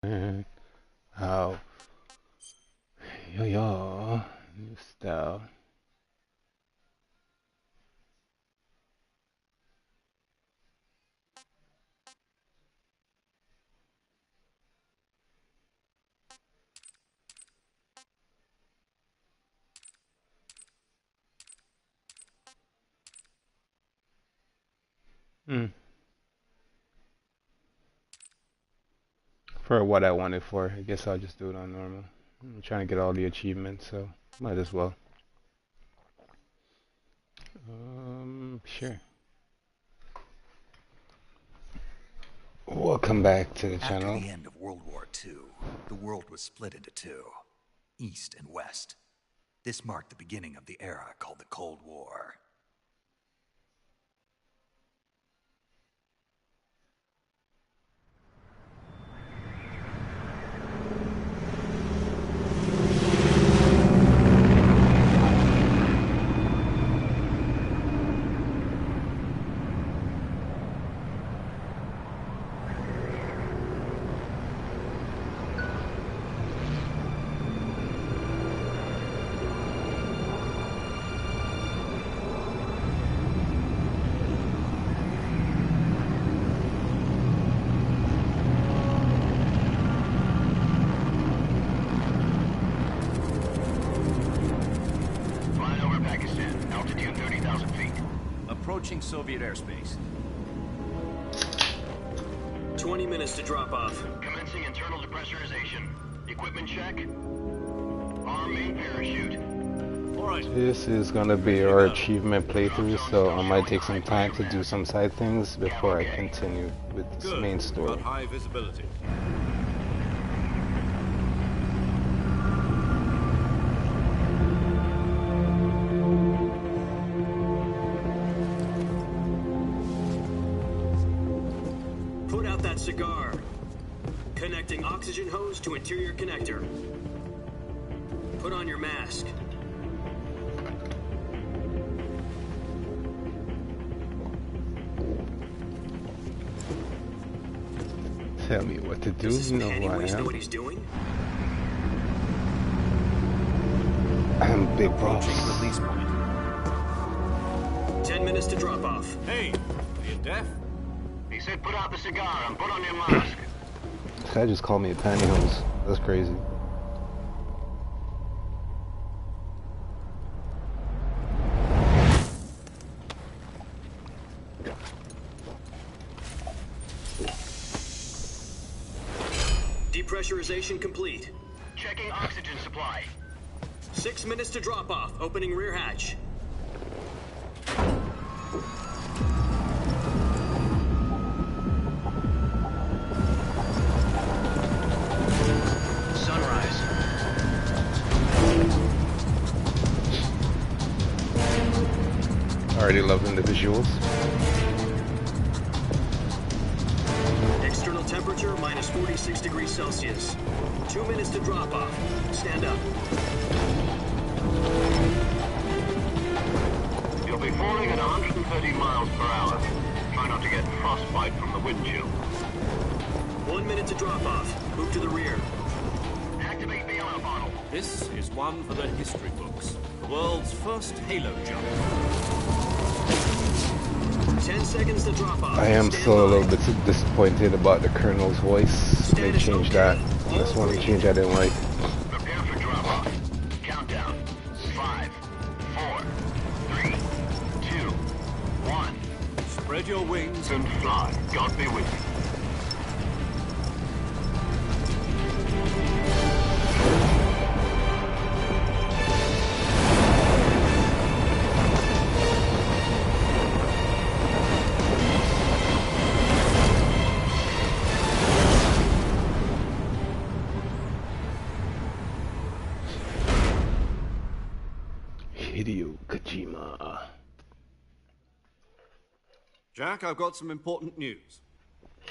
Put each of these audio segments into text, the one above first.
And how yo new style. Mm. For what I want it for, I guess I'll just do it on normal. I'm trying to get all the achievements, so might as well. Sure. Welcome back to the After channel. the end of World War II, the world was split into two, East and West. This marked the beginning of the era called the Cold War. Flying over Pakistan, altitude 30,000 feet. Approaching Soviet airspace. 20 minutes to drop off. Commencing internal depressurization. Equipment check. Arm main parachute. Alright. This is gonna be our achievement playthrough, so I might take some time to do some side things before I continue with this Good. main Got story. high visibility. Put out that cigar. Connecting oxygen hose to interior connector. Put on your mask. Tell me what to do, Does this you know who I Pennywise know am. what he's doing? I'm Big Approaching Boss. release point. 10 minutes to drop off. Hey, are you deaf? He said put out the cigar and put on your mask. This guy just called me a pantyhose. That's crazy. Depressurization complete. Checking oxygen supply. 6 minutes to drop off. Opening rear hatch. Sunrise. Already loving the visuals. External temperature minus 46 degrees Celsius. 2 minutes to drop off. Stand up. You'll be falling at 130 miles per hour. Try not to get frostbite from the wind chill. 1 minute to drop off. Move to the rear. Activate the air bottle. This is one for the history books. The world's first halo jump. 10 seconds to drop off. I am Stand still a by. little bit disappointed about the Colonel's voice. They changed that. That's one change I didn't like. Prepare for drop off. Countdown. 5, 4, 3, 2, 1. Spread your wings And fly. God be with you. Hideo Kojima. Jack, I've got some important news.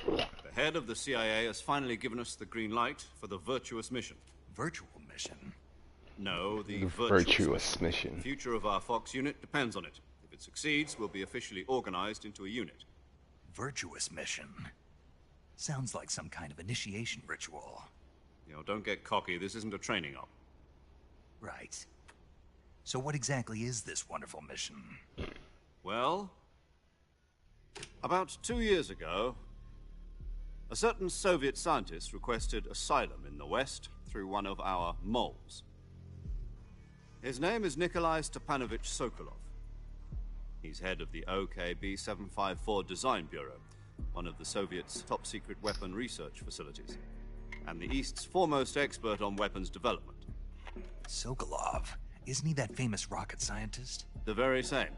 The head of the CIA has finally given us the green light for the virtuous mission. Virtual mission? No, the The virtuous. virtuous The mission. future of our Fox unit depends on it. If it succeeds, we'll be officially organized into a unit. Virtuous mission? Sounds like some kind of initiation ritual. You know, don't get cocky. This isn't a training op. Right. So what exactly is this wonderful mission? Well, about 2 years ago, a certain Soviet scientist requested asylum in the West through one of our moles. His name is Nikolai Stepanovich Sokolov. He's head of the OKB-754 Design Bureau, one of the Soviets' top-secret weapon research facilities, and the East's foremost expert on weapons development. Sokolov? Isn't he that famous rocket scientist? The very same.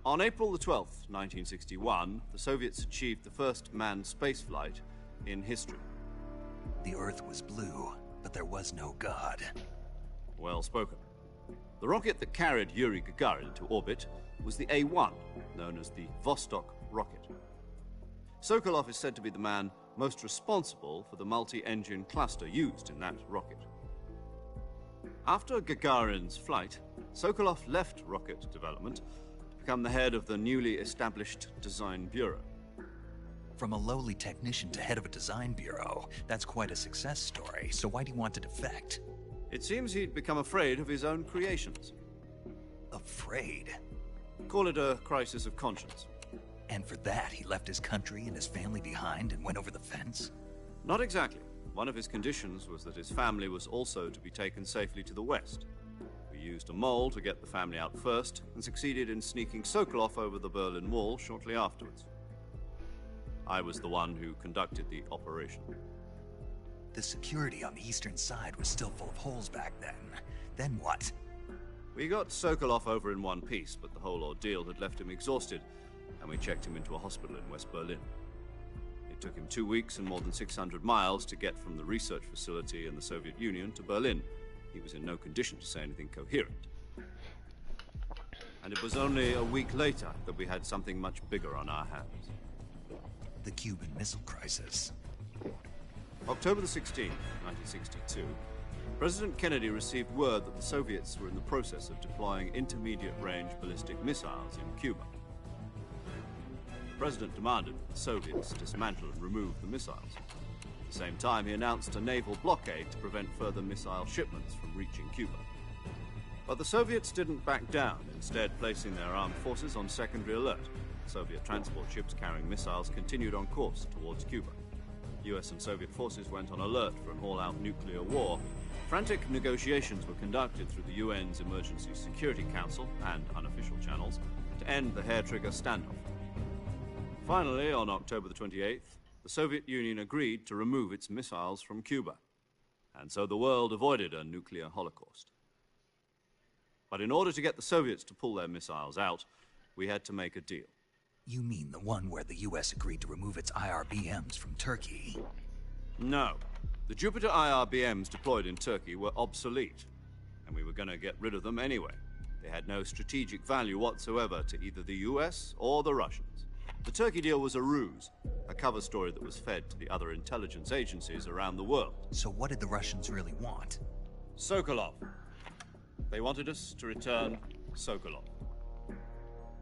On April the 12th, 1961, the Soviets achieved the first manned spaceflight in history. The Earth was blue, but there was no God. Well spoken. The rocket that carried Yuri Gagarin into orbit was the A-1, known as the Vostok rocket. Sokolov is said to be the man most responsible for the multi-engine cluster used in that rocket. After Gagarin's flight, Sokolov left rocket development to become the head of the newly established Design Bureau. From a lowly technician to head of a design bureau, that's quite a success story, so why do you want to defect? It seems he'd become afraid of his own creations. Afraid? Call it a crisis of conscience. And for that, he left his country and his family behind and went over the fence? Not exactly. One of his conditions was that his family was also to be taken safely to the West. We used a mole to get the family out first, and succeeded in sneaking Sokolov over the Berlin Wall shortly afterwards. I was the one who conducted the operation. The security on the eastern side was still full of holes back then. Then what? We got Sokolov over in one piece, but the whole ordeal had left him exhausted, and we checked him into a hospital in West Berlin. It took him 2 weeks and more than 600 miles to get from the research facility in the Soviet Union to Berlin. He was in no condition to say anything coherent. And it was only a week later that we had something much bigger on our hands. The Cuban Missile Crisis. October the 16th, 1962, President Kennedy received word that the Soviets were in the process of deploying intermediate-range ballistic missiles in Cuba. The President demanded that the Soviets dismantle and remove the missiles. At the same time, he announced a naval blockade to prevent further missile shipments from reaching Cuba. But the Soviets didn't back down, instead placing their armed forces on secondary alert. Soviet transport ships carrying missiles continued on course towards Cuba. US and Soviet forces went on alert for an all-out nuclear war. Frantic negotiations were conducted through the UN's Emergency Security Council and unofficial channels to end the hair-trigger standoff. Finally, on October the 28th, the Soviet Union agreed to remove its missiles from Cuba, and so the world avoided a nuclear holocaust. But in order to get the Soviets to pull their missiles out, we had to make a deal. You mean the one where the US agreed to remove its IRBMs from Turkey? No. The Jupiter IRBMs deployed in Turkey were obsolete, and we were going to get rid of them anyway. They had no strategic value whatsoever to either the US or the Russians. The Turkey deal was a ruse, a cover story that was fed to the other intelligence agencies around the world. So what did the Russians really want? Sokolov. They wanted us to return Sokolov.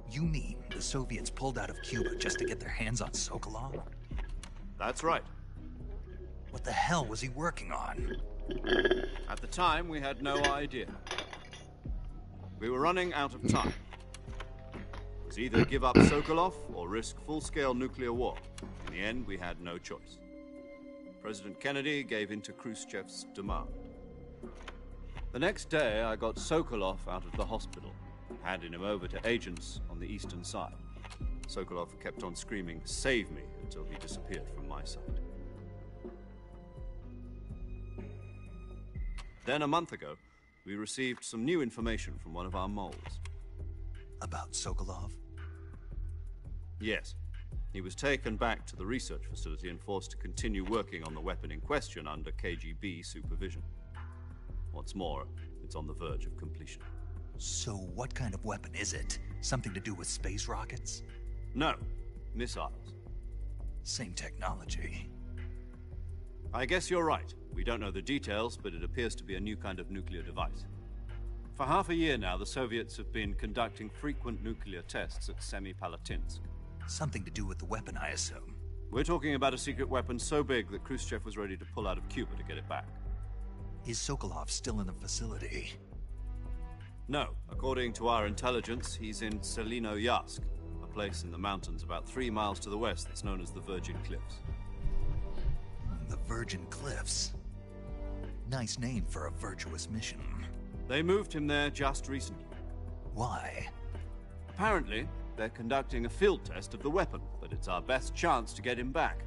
You mean the Soviets pulled out of Cuba just to get their hands on Sokolov? That's right. What the hell was he working on? At the time, we had no idea. We were running out of time. It was either give up Sokolov or risk full-scale nuclear war. In the end, we had no choice. President Kennedy gave in to Khrushchev's demand. The next day, I got Sokolov out of the hospital, handing him over to agents on the eastern side. Sokolov kept on screaming, "Save me," until he disappeared from my sight. Then, a month ago, we received some new information from one of our moles. About Sokolov? Yes. He was taken back to the research facility and forced to continue working on the weapon in question under KGB supervision. What's more, it's on the verge of completion. So what kind of weapon is it? Something to do with space rockets? No, missiles. Same technology. I guess you're right. We don't know the details, but it appears to be a new kind of nuclear device. For half a year now, the Soviets have been conducting frequent nuclear tests at Semipalatinsk. Something to do with the weapon, I assume. We're talking about a secret weapon so big that Khrushchev was ready to pull out of Cuba to get it back. Is Sokolov still in the facility? No. According to our intelligence, he's in Selino-Yatsk, a place in the mountains about 3 miles to the west that's known as the Virgin Cliffs. The Virgin Cliffs. Nice name for a virtuous mission. They moved him there just recently. Why? Apparently, they're conducting a field test of the weapon, but it's our best chance to get him back.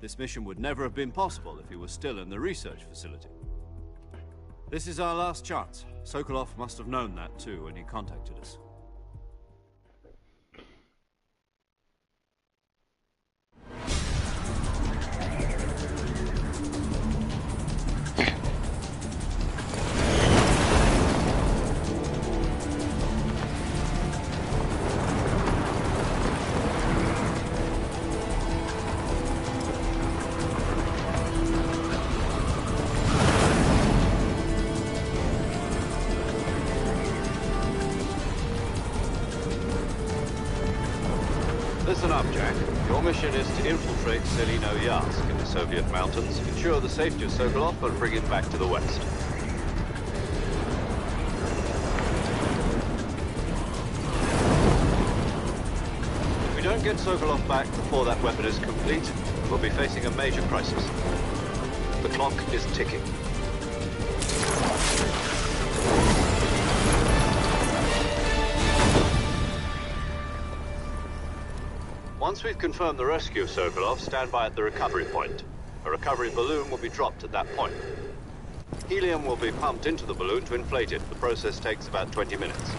This mission would never have been possible if he was still in the research facility. This is our last chance. Sokolov must have known that too when he contacted us. Listen up, Jack. Your mission is to infiltrate Selino-Yatsk in the Soviet mountains, ensure the safety of Sokolov, and bring him back to the west. If we don't get Sokolov back before that weapon is complete, we'll be facing a major crisis. The clock is ticking. Once we've confirmed the rescue of Sokolov, stand by at the recovery point. A recovery balloon will be dropped at that point. Helium will be pumped into the balloon to inflate it. The process takes about 20 minutes.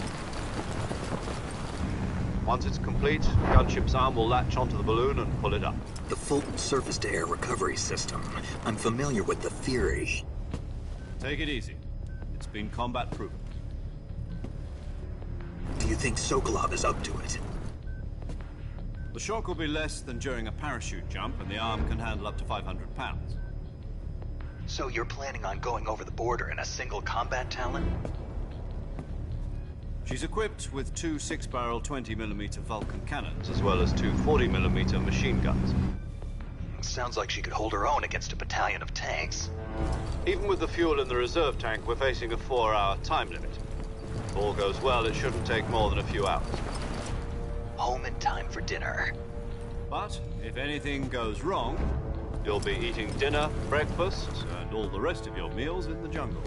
Once it's complete, gunship's arm will latch onto the balloon and pull it up. The Fulton surface-to-air recovery system. I'm familiar with the theory. Take it easy. It's been combat-proven. Do you think Sokolov is up to it? The shock will be less than during a parachute jump, and the arm can handle up to 500 pounds. So you're planning on going over the border in a single combat Talon? She's equipped with 2 6-barrel 20mm Vulcan cannons, as well as 2 40mm machine guns. Sounds like she could hold her own against a battalion of tanks. Even with the fuel in the reserve tank, we're facing a 4-hour time limit. If all goes well, it shouldn't take more than a few hours. Home in time for dinner. But if anything goes wrong, you'll be eating dinner, breakfast, and all the rest of your meals in the jungle.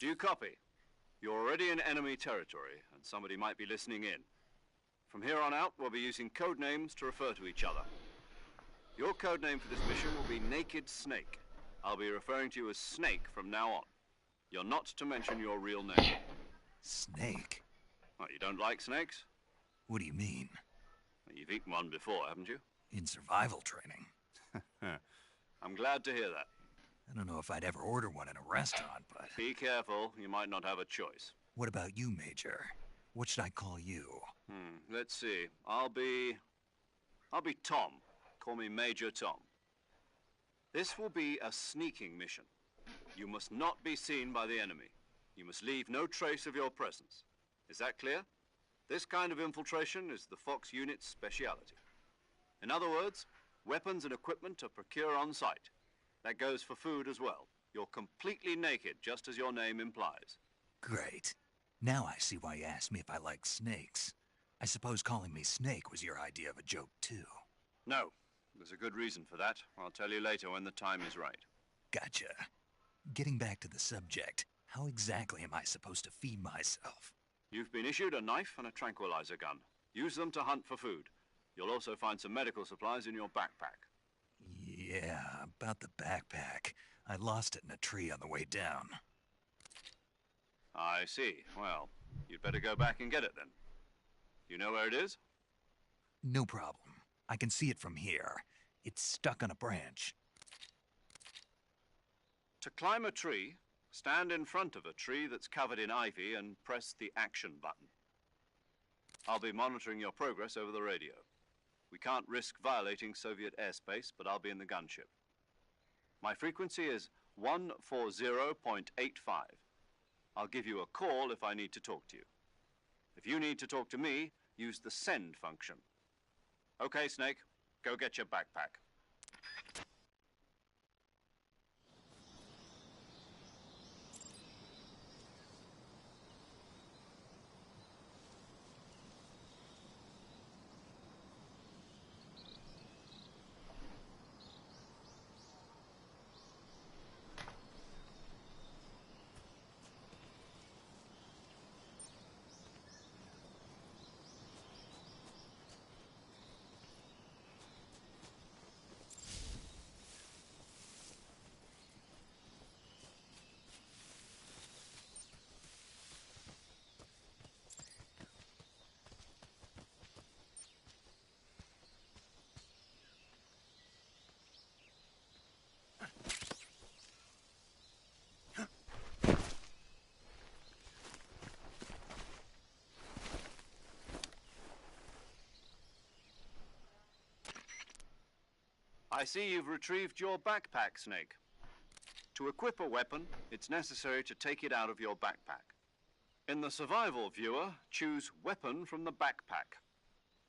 Do you copy? You're already in enemy territory, and somebody might be listening in. From here on out, we'll be using code names to refer to each other. Your code name for this mission will be Naked Snake. I'll be referring to you as Snake from now on. You're not to mention your real name. Snake? What, you don't like snakes? What do you mean? Well, you've eaten one before, haven't you? In survival training. I'm glad to hear that. I don't know if I'd ever order one in a restaurant, but... Be careful, you might not have a choice. What about you, Major? What should I call you? Let's see. I'll be Tom. Call me Major Tom. This will be a sneaking mission. You must not be seen by the enemy. You must leave no trace of your presence. Is that clear? This kind of infiltration is the Fox unit's speciality. In other words, weapons and equipment are procured on site. That goes for food as well. You're completely naked, just as your name implies. Great. Now I see why you asked me if I like snakes. I suppose calling me Snake was your idea of a joke, too. No. There's a good reason for that. I'll tell you later when the time is right. Gotcha. Getting back to the subject, how exactly am I supposed to feed myself? You've been issued a knife and a tranquilizer gun. Use them to hunt for food. You'll also find some medical supplies in your backpack. Yeah, about the backpack. I lost it in a tree on the way down. I see. Well, you'd better go back and get it then. You know where it is? No problem. I can see it from here. It's stuck on a branch. To climb a tree, stand in front of a tree that's covered in ivy and press the action button. I'll be monitoring your progress over the radio. We can't risk violating Soviet airspace, but I'll be in the gunship. My frequency is 140.85. I'll give you a call if I need to talk to you. If you need to talk to me, use the send function. Okay, Snake, go get your backpack. I see you've retrieved your backpack, Snake. To equip a weapon, it's necessary to take it out of your backpack. In the survival viewer, choose Weapon from the backpack.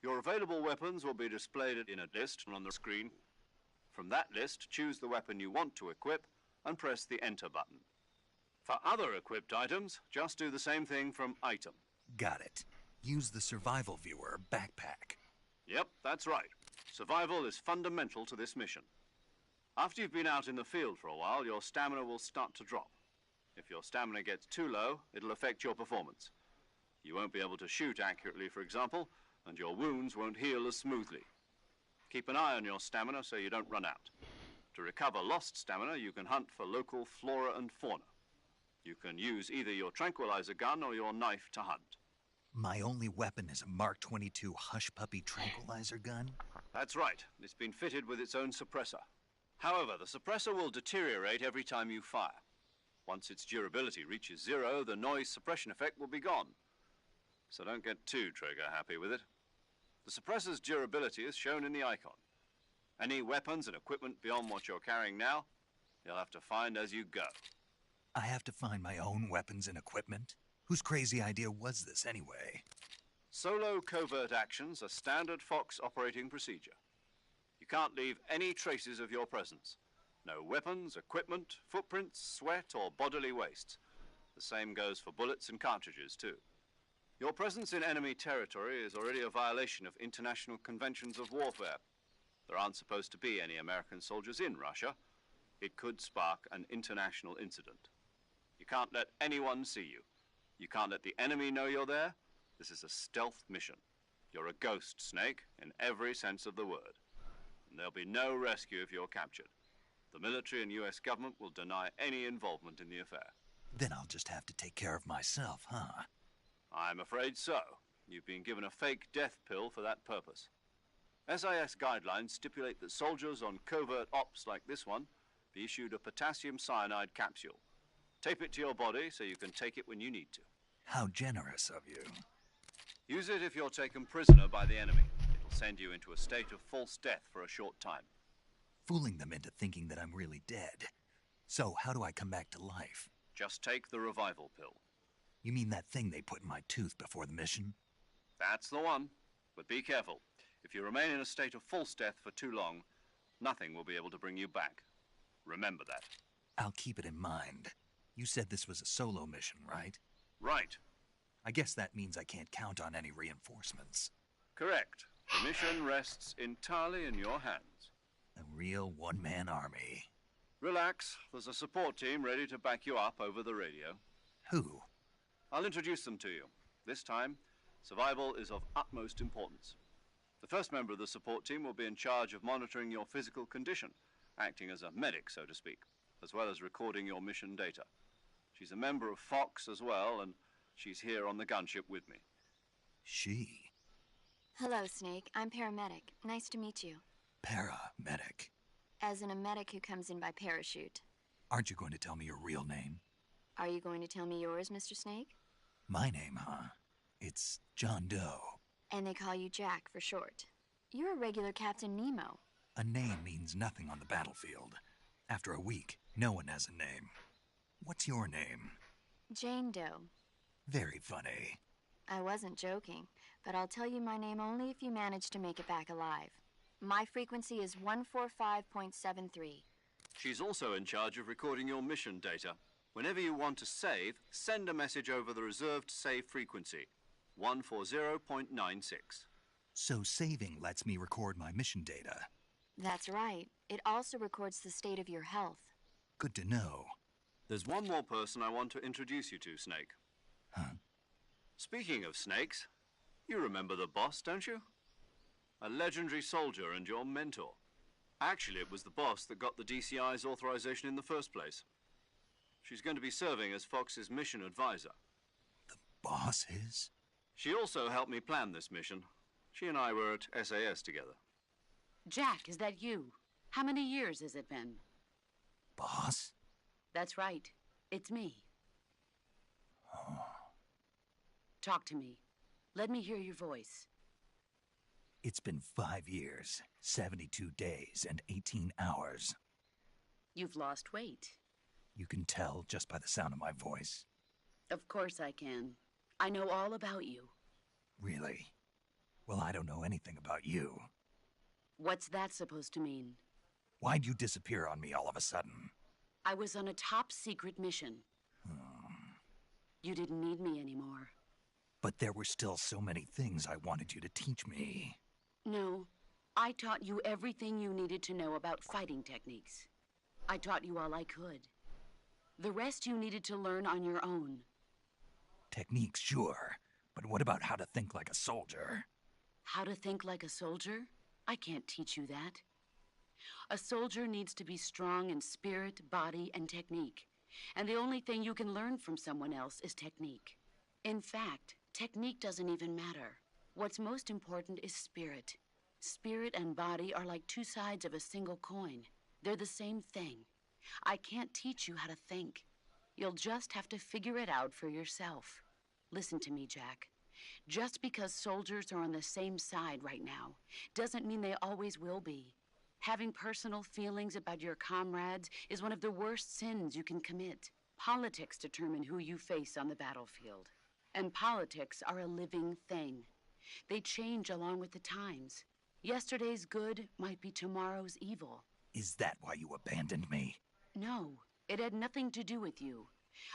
Your available weapons will be displayed in a list on the screen. From that list, choose the weapon you want to equip and press the Enter button. For other equipped items, just do the same thing from Item. Got it. Use the survival viewer backpack. Yep, that's right. Survival is fundamental to this mission. After you've been out in the field for a while, your stamina will start to drop. If your stamina gets too low, it'll affect your performance. You won't be able to shoot accurately, for example, and your wounds won't heal as smoothly. Keep an eye on your stamina so you don't run out. To recover lost stamina, you can hunt for local flora and fauna. You can use either your tranquilizer gun or your knife to hunt. My only weapon is a Mark 22 Hush Puppy tranquilizer gun? That's right. It's been fitted with its own suppressor. However, the suppressor will deteriorate every time you fire. Once its durability reaches 0, the noise suppression effect will be gone. So don't get too trigger happy with it. The suppressor's durability is shown in the icon. Any weapons and equipment beyond what you're carrying now, you'll have to find as you go. I have to find my own weapons and equipment? Whose crazy idea was this, anyway? Solo covert actions are standard Fox operating procedure. You can't leave any traces of your presence. No weapons, equipment, footprints, sweat, or bodily waste. The same goes for bullets and cartridges, too. Your presence in enemy territory is already a violation of international conventions of warfare. There aren't supposed to be any American soldiers in Russia. It could spark an international incident. You can't let anyone see you. You can't let the enemy know you're there. This is a stealth mission. You're a ghost, Snake, in every sense of the word. And there'll be no rescue if you're captured. The military and US government will deny any involvement in the affair. Then I'll just have to take care of myself, huh? I'm afraid so. You've been given a fake death pill for that purpose. SIS guidelines stipulate that soldiers on covert ops like this one be issued a potassium cyanide capsule. Tape it to your body so you can take it when you need to. How generous of you. Use it if you're taken prisoner by the enemy. It'll send you into a state of false death for a short time. Fooling them into thinking that I'm really dead. So, how do I come back to life? Just take the revival pill. You mean that thing they put in my tooth before the mission? That's the one. But be careful. If you remain in a state of false death for too long, nothing will be able to bring you back. Remember that. I'll keep it in mind. You said this was a solo mission, right? Right. I guess that means I can't count on any reinforcements. Correct. The mission rests entirely in your hands. A real one-man army. Relax. There's a support team ready to back you up over the radio. Who? I'll introduce them to you. This time, survival is of utmost importance. The first member of the support team will be in charge of monitoring your physical condition, acting as a medic, so to speak, as well as recording your mission data. She's a member of Fox as well, and she's here on the gunship with me. She? Hello, Snake. I'm paramedic. Nice to meet you. Paramedic. As in a medic who comes in by parachute. Aren't you going to tell me your real name? Are you going to tell me yours, Mr. Snake? My name, huh? It's John Doe. And they call you Jack for short. You're a regular Captain Nemo. A name means nothing on the battlefield. After a week, no one has a name. What's your name? Jane Doe. Very funny. I wasn't joking, but I'll tell you my name only if you manage to make it back alive. My frequency is 145.73. She's also in charge of recording your mission data. Whenever you want to save, send a message over the reserved save frequency, 140.96. So saving lets me record my mission data. That's right. It also records the state of your health. Good to know. There's one more person I want to introduce you to, Snake. Huh? Speaking of snakes, you remember the boss, don't you? A legendary soldier and your mentor. Actually, it was the boss that got the DCI's authorization in the first place. She's going to be serving as Fox's mission advisor. The boss is? She also helped me plan this mission. She and I were at SAS together. Jack, is that you? How many years has it been? Boss? That's right. It's me. Talk to me. Let me hear your voice. It's been 5 years, 72 days, and 18 hours. You've lost weight. You can tell just by the sound of my voice. Of course I can. I know all about you. Really? Well, I don't know anything about you. What's that supposed to mean? Why'd you disappear on me all of a sudden? I was on a top-secret mission. You didn't need me anymore. But there were still so many things I wanted you to teach me. No, I taught you everything you needed to know about fighting techniques. I taught you all I could. The rest you needed to learn on your own. Techniques, sure. But what about how to think like a soldier? How to think like a soldier? I can't teach you that. A soldier needs to be strong in spirit, body, and technique. And the only thing you can learn from someone else is technique. In fact, technique doesn't even matter. What's most important is spirit. Spirit and body are like two sides of a single coin. They're the same thing. I can't teach you how to think. You'll just have to figure it out for yourself. Listen to me, Jack. Just because soldiers are on the same side right now doesn't mean they always will be. Having personal feelings about your comrades is one of the worst sins you can commit. Politics determine who you face on the battlefield. And politics are a living thing. They change along with the times. Yesterday's good might be tomorrow's evil. Is that why you abandoned me? No, it had nothing to do with you.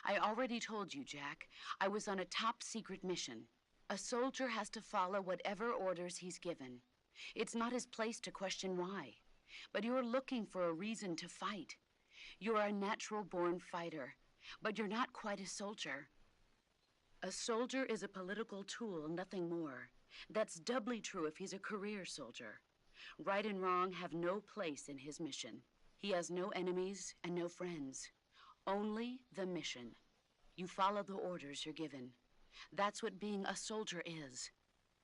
I already told you, Jack. I was on a top-secret mission. A soldier has to follow whatever orders he's given. It's not his place to question why. But you're looking for a reason to fight. You're a natural-born fighter, but you're not quite a soldier. A soldier is a political tool, nothing more. That's doubly true if he's a career soldier. Right and wrong have no place in his mission. He has no enemies and no friends. Only the mission. You follow the orders you're given. That's what being a soldier is.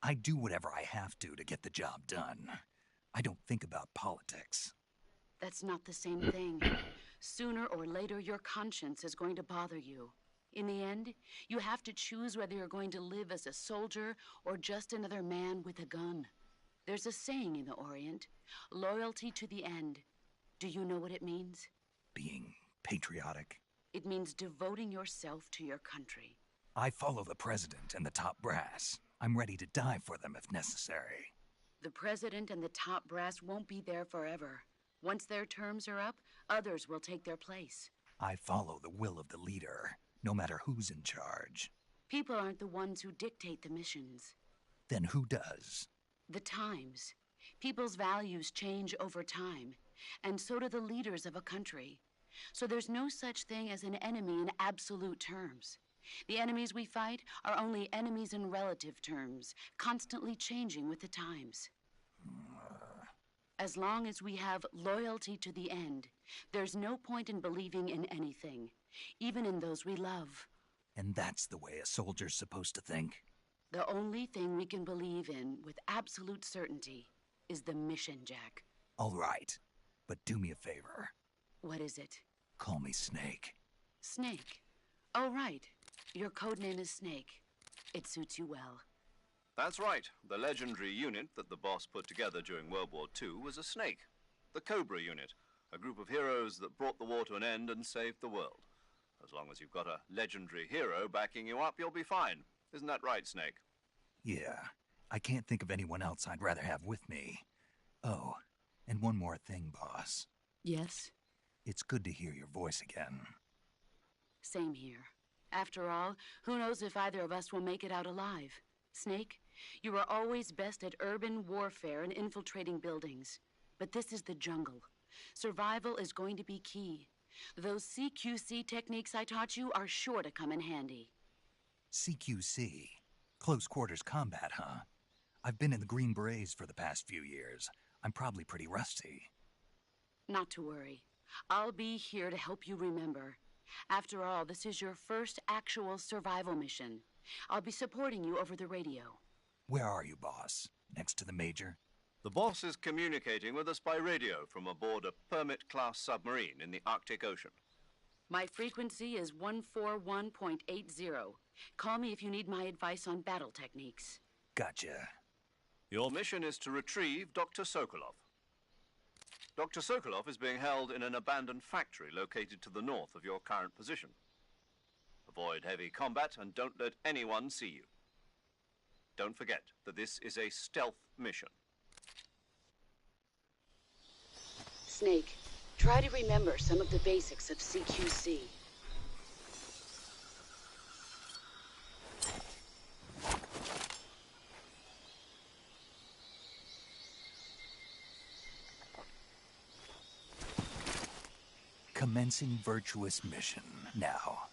I do whatever I have to get the job done. I don't think about politics. That's not the same thing. Sooner or later, your conscience is going to bother you. In the end, you have to choose whether you're going to live as a soldier or just another man with a gun. There's a saying in the Orient, loyalty to the end. Do you know what it means? Being patriotic. It means devoting yourself to your country. I follow the president and the top brass. I'm ready to die for them if necessary. The president and the top brass won't be there forever. Once their terms are up, others will take their place. I follow the will of the leader, no matter who's in charge. People aren't the ones who dictate the missions. Then who does? The times. People's values change over time, and so do the leaders of a country. So there's no such thing as an enemy in absolute terms. The enemies we fight are only enemies in relative terms, constantly changing with the times. As long as we have loyalty to the end, there's no point in believing in anything, even in those we love. And that's the way a soldier's supposed to think? The only thing we can believe in with absolute certainty is the mission, Jack. All right, but do me a favor. What is it? Call me Snake. Snake. Oh, right. Your code name is Snake. It suits you well. That's right. The legendary unit that the boss put together during World War II was a snake. The Cobra unit, a group of heroes that brought the war to an end and saved the world. As long as you've got a legendary hero backing you up, you'll be fine. Isn't that right, Snake? Yeah, I can't think of anyone else I'd rather have with me. Oh, and one more thing, boss. Yes? It's good to hear your voice again. Same here. After all, who knows if either of us will make it out alive? Snake, you are always best at urban warfare and infiltrating buildings. But this is the jungle. Survival is going to be key. Those CQC techniques I taught you are sure to come in handy. CQC? Close quarters combat, huh? I've been in the Green Berets for the past few years. I'm probably pretty rusty. Not to worry. I'll be here to help you remember. After all, this is your first actual survival mission. I'll be supporting you over the radio. Where are you, boss? Next to the Major? The boss is communicating with us by radio from aboard a Permit-class submarine in the Arctic Ocean. My frequency is 141.80. Call me if you need my advice on battle techniques. Gotcha. Your mission is to retrieve Dr. Sokolov. Dr. Sokolov is being held in an abandoned factory located to the north of your current position. Avoid heavy combat and don't let anyone see you. Don't forget that this is a stealth mission. Snake, try to remember some of the basics of CQC. Commencing virtuous mission now.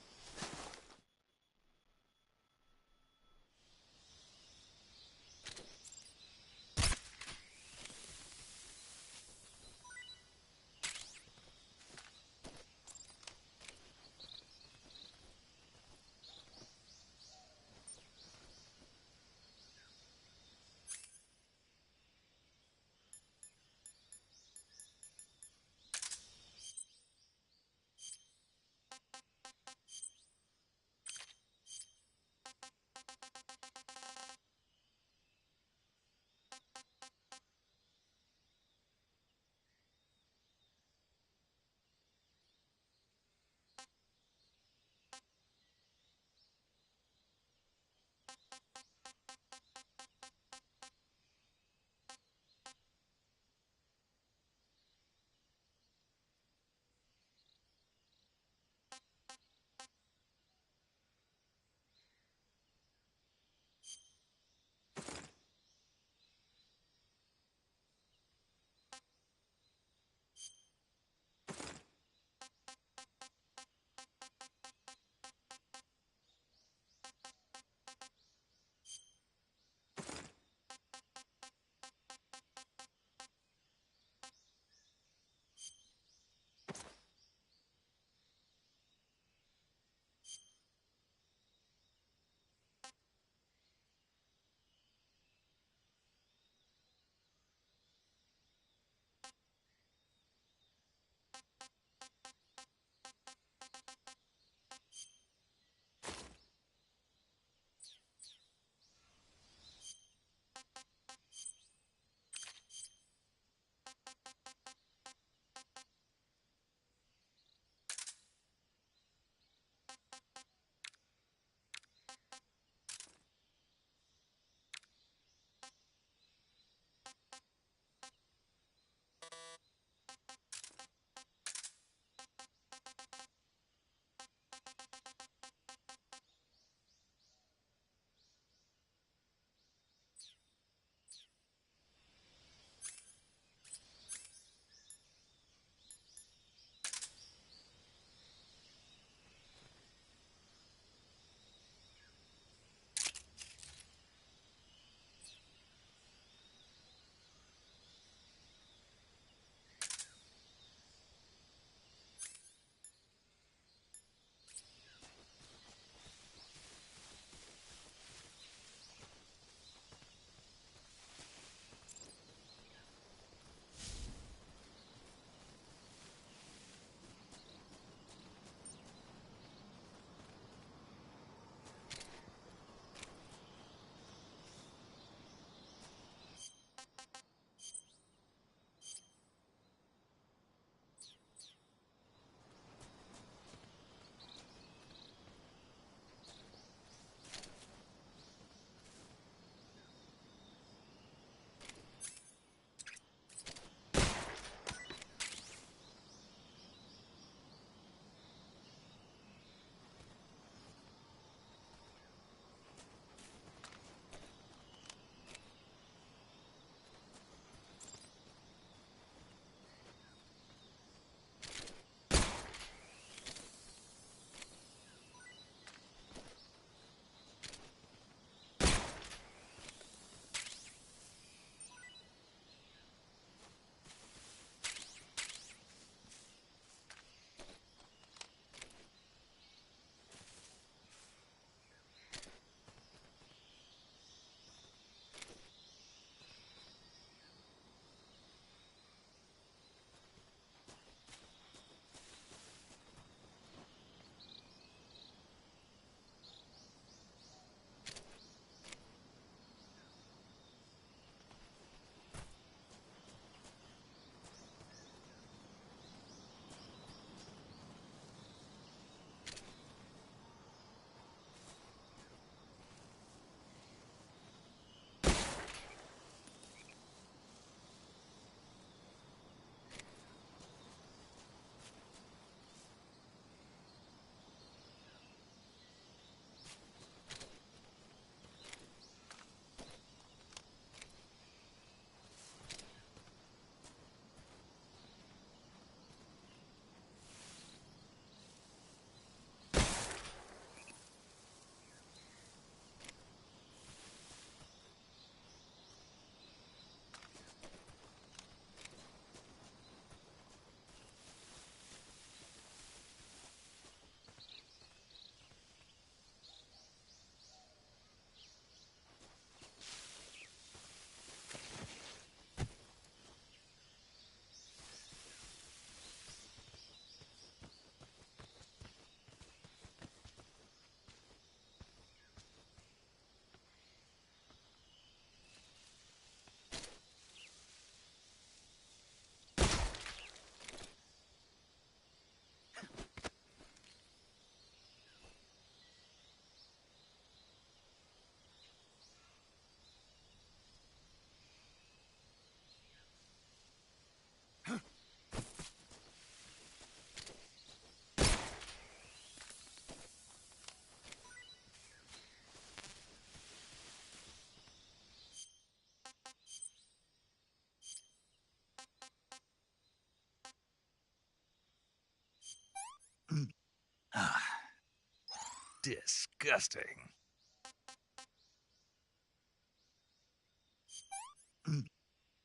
Disgusting.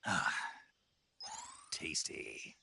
Ah, tasty.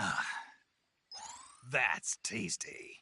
Ah, that's tasty.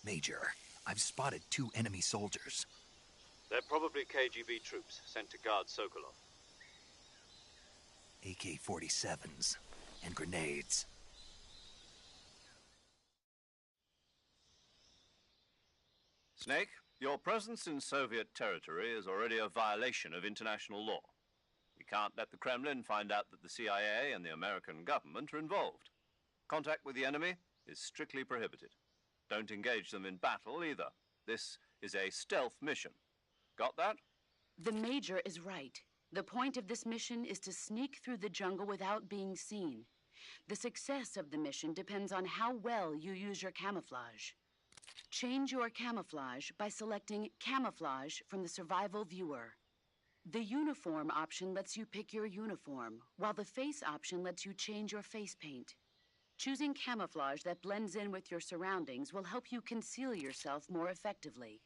Major, I've spotted 2 enemy soldiers. They're probably KGB troops sent to guard Sokolov. AK-47s. and grenades. Snake, your presence in Soviet territory is already a violation of international law. We can't let the Kremlin find out that the CIA and the American government are involved. Contact with the enemy is strictly prohibited. Don't engage them in battle either. This is a stealth mission. Got that? The Major is right. The point of this mission is to sneak through the jungle without being seen. The success of the mission depends on how well you use your camouflage. Change your camouflage by selecting Camouflage from the Survival Viewer. The Uniform option lets you pick your uniform, while the Face option lets you change your face paint. Choosing camouflage that blends in with your surroundings will help you conceal yourself more effectively.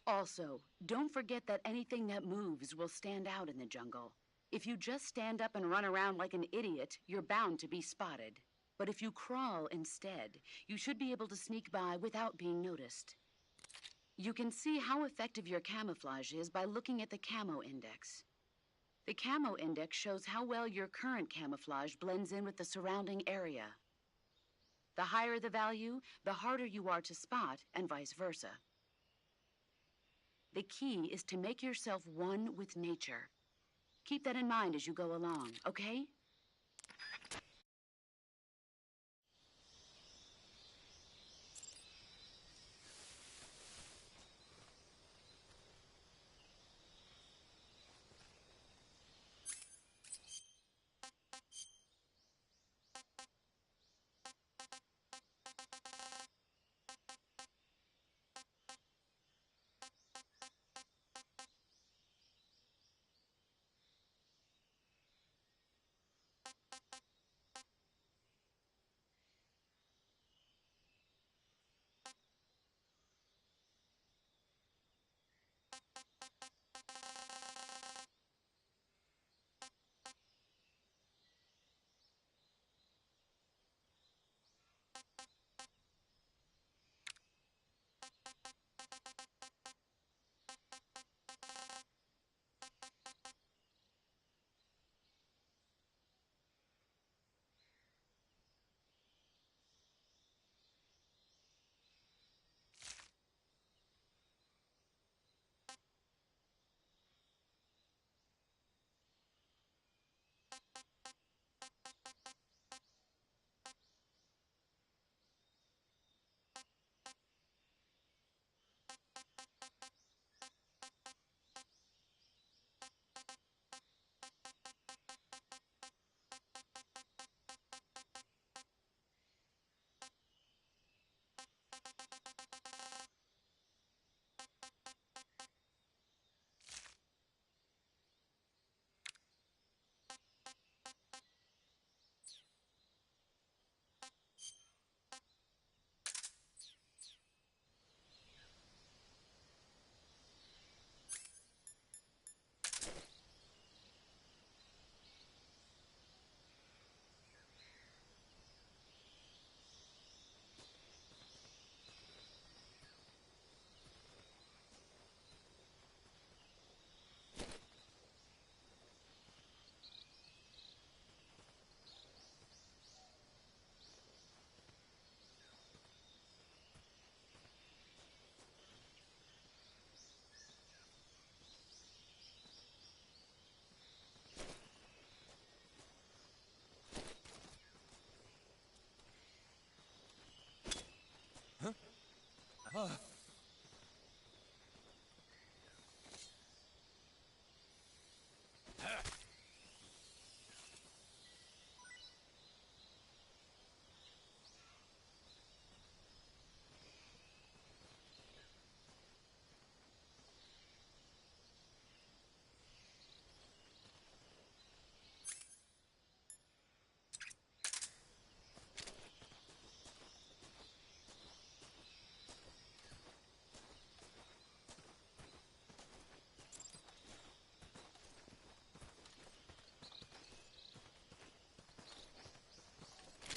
Also, don't forget that anything that moves will stand out in the jungle. If you just stand up and run around like an idiot, you're bound to be spotted. But if you crawl instead, you should be able to sneak by without being noticed. You can see how effective your camouflage is by looking at the Camo Index. The Camo Index shows how well your current camouflage blends in with the surrounding area. The higher the value, the harder you are to spot, and vice versa. The key is to make yourself one with nature. Keep that in mind as you go along, okay?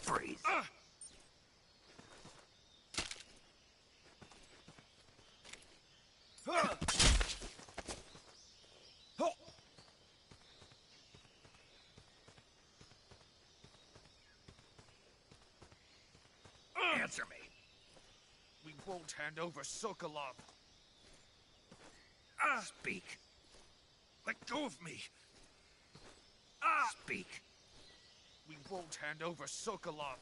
Freeze. Answer me! We won't hand over Sokolov. Speak. Let go of me! Speak. We won't hand over Sokolov.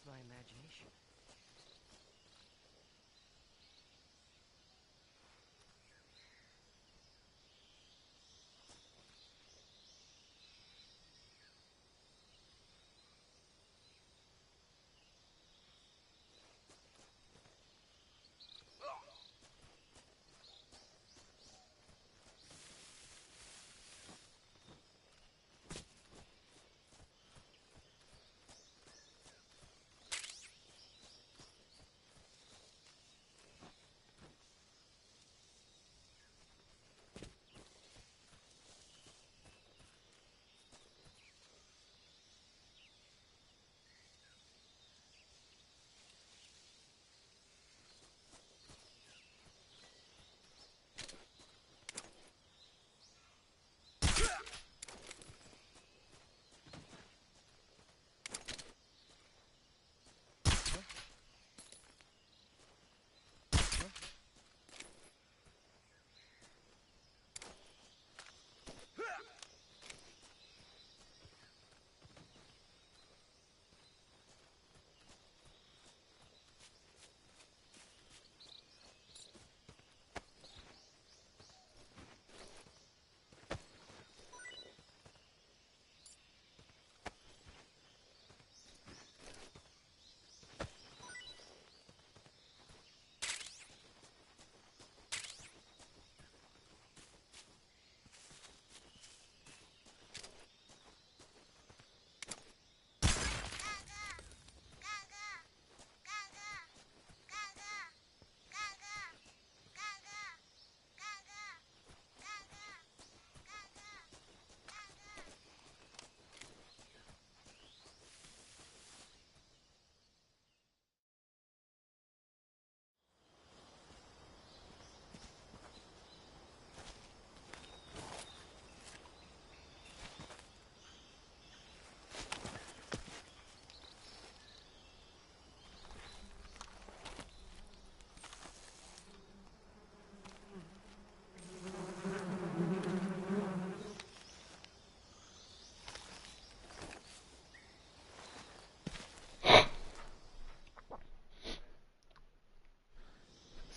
My imagination.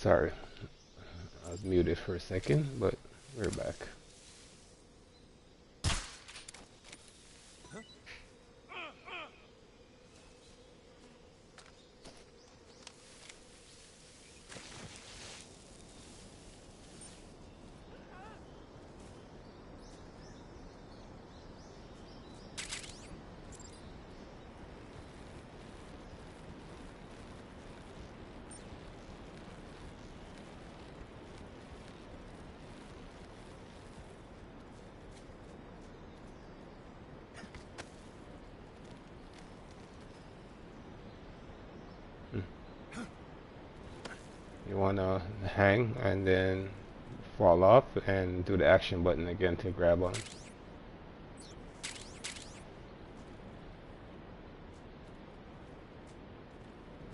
Sorry, I was muted for a second, but we're back. want to hang and then fall off and do the action button again to grab on.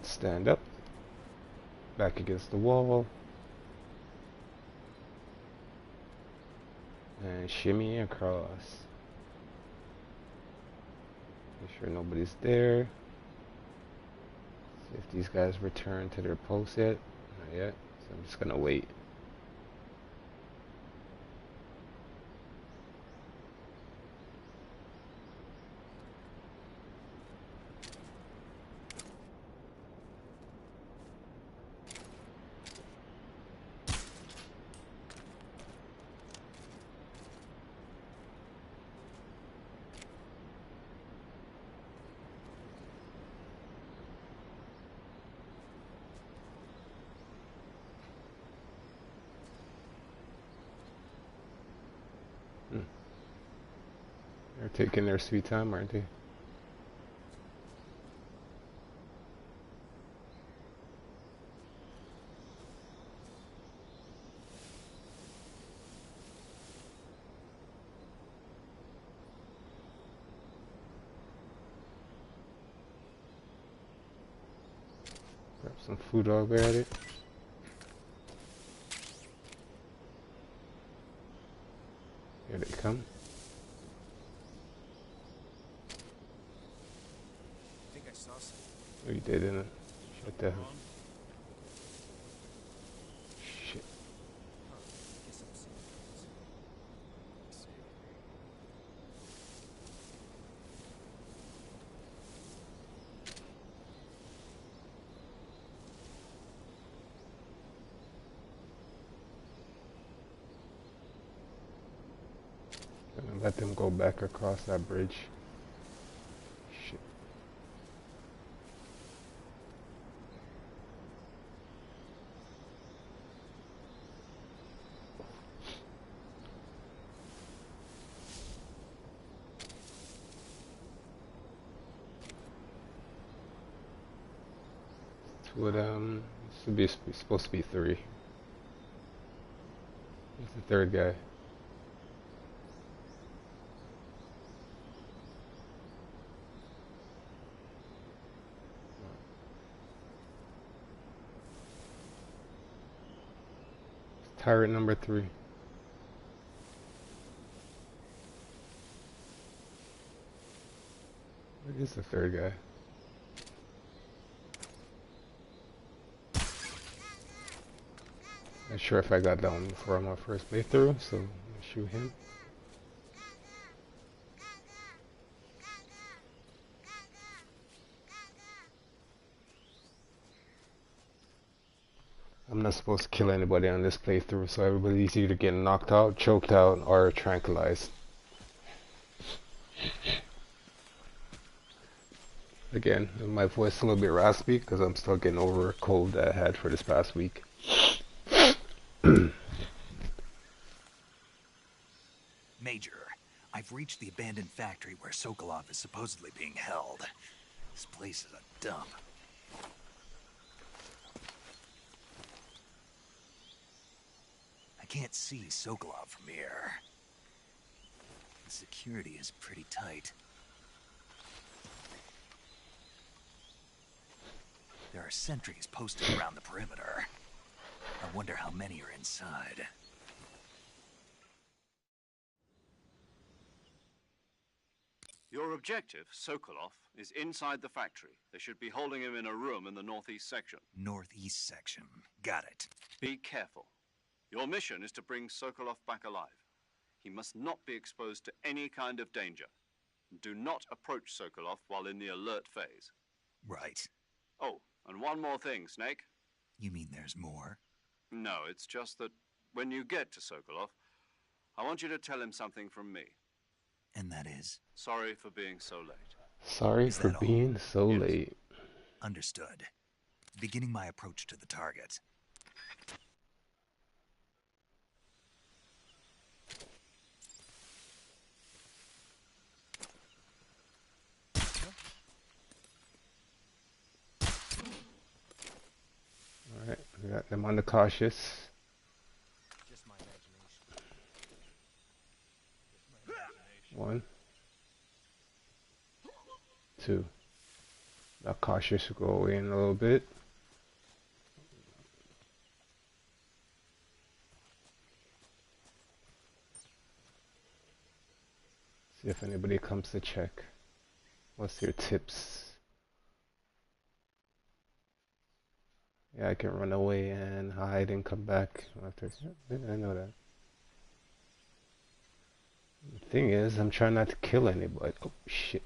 Stand up, back against the wall, and shimmy across. Make sure nobody's there. See if these guys return to their post yet. Not yet, so I'm just gonna wait. They're taking their sweet time, aren't they? Grab some food while we're at it. Here they come. Oh, you did, didn't it? Shut the hell. Shit. Gonna let them go back across that bridge. Shit. Two of them. This should be supposed to be three. Where's the third guy? Tyrant number 3. Where is the third guy? Not sure if I got that one before on my first playthrough, so I'll shoot him. I'm not supposed to kill anybody on this playthrough, so everybody's either getting knocked out, choked out, or tranquilized. Again, my voice is a little bit raspy because I'm still getting over a cold that I had for this past week. Major, I've reached the abandoned factory where Sokolov is supposedly being held. This place is a dump. I can't see Sokolov from here. The security is pretty tight. There are sentries posted around the perimeter. I wonder how many are inside. Your objective, Sokolov, is inside the factory. They should be holding him in a room in the northeast section. Northeast section. Got it. Be careful. Your mission is to bring Sokolov back alive. He must not be exposed to any kind of danger. Do not approach Sokolov while in the alert phase. Right. Oh, and one more thing, Snake. You mean there's more? No, it's just that when you get to Sokolov, I want you to tell him something from me. And that is? Sorry for being so late. Sorry for being so late. Understood. Beginning my approach to the target. Alright, we got I'm on the cautious. Just my imagination. One. Two. That cautious should go away in a little bit. See if anybody comes to check. What's your tips? Yeah, I can run away and hide and come back after. I know that. The thing is, I'm trying not to kill anybody. Oh, shit.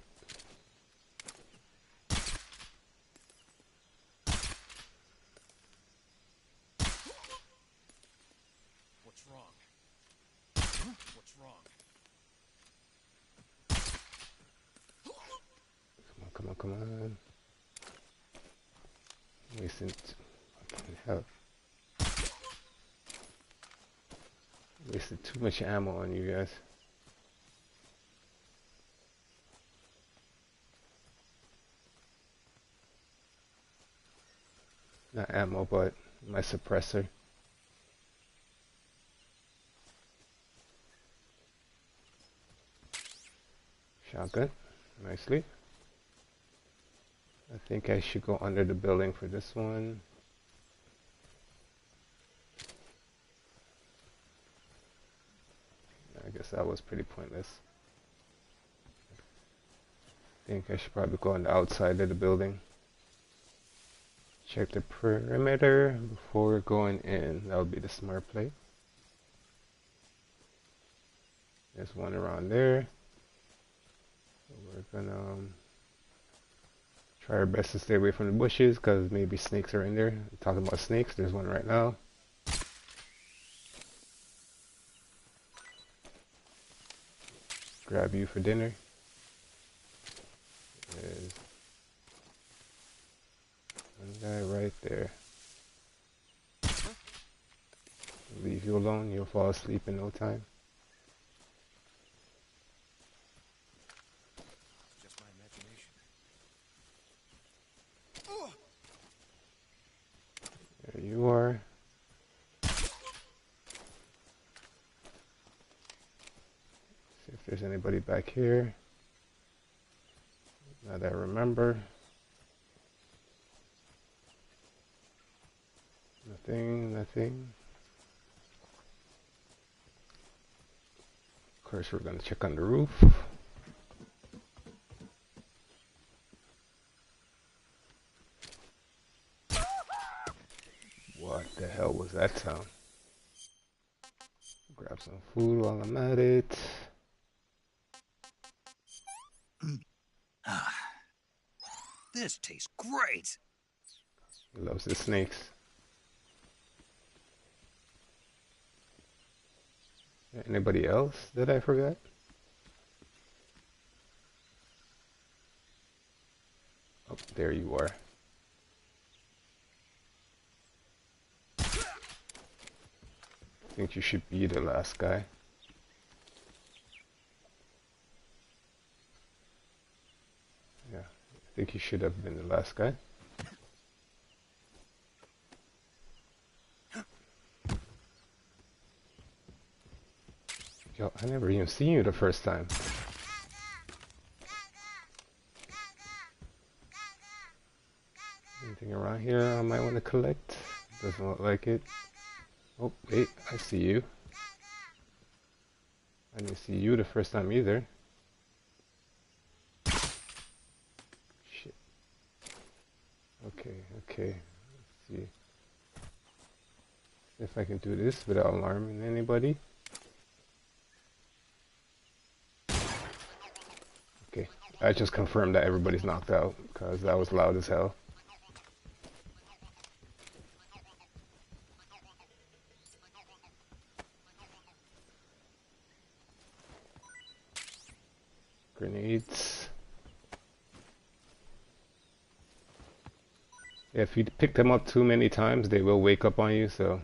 What's wrong? What's wrong? Come on, come on. Wasting fucking hell. Wasted too much ammo on you guys. Not ammo, but my suppressor. Shotgun, nicely. I think I should go under the building for this one. I guess that was pretty pointless. I think I should probably go on the outside of the building. Check the perimeter before going in. That would be the smart play. There's one around there. So we're gonna try our best to stay away from the bushes because maybe snakes are in there. Talking about snakes, there's one right now. Grab you for dinner. There's one guy right there. Leave you alone, you'll fall asleep in no time. Just my imagination. There you are. See if there's anybody back here. Now that I remember. Nothing, nothing. Of course, we're going to check on the roof. What the hell was that sound? Grab some food while I'm at it. This tastes great. He loves the snakes. Anybody else that I forgot? Oh, there you are. I think you should be the last guy. Yeah, I think you should have been the last guy. Yo, I never even seen you the first time. Anything around here I might want to collect? Doesn't look like it. Oh, wait, I see you. I didn't see you the first time either. Shit. Okay, okay. Let's see. See if I can do this without alarming anybody. Okay, I just confirmed that everybody's knocked out because that was loud as hell. Grenades. Yeah, if you pick them up too many times, they will wake up on you, so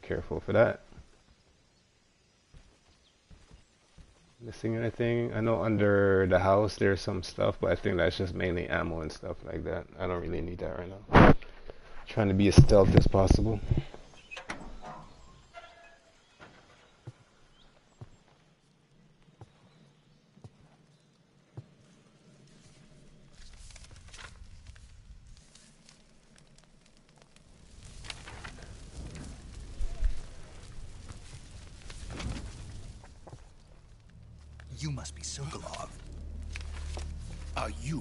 careful for that. Missing anything? I know under the house there's some stuff, but I think that's just mainly ammo and stuff like that. I don't really need that right now. Trying to be as stealth as possible. You must be Sokolov. Are you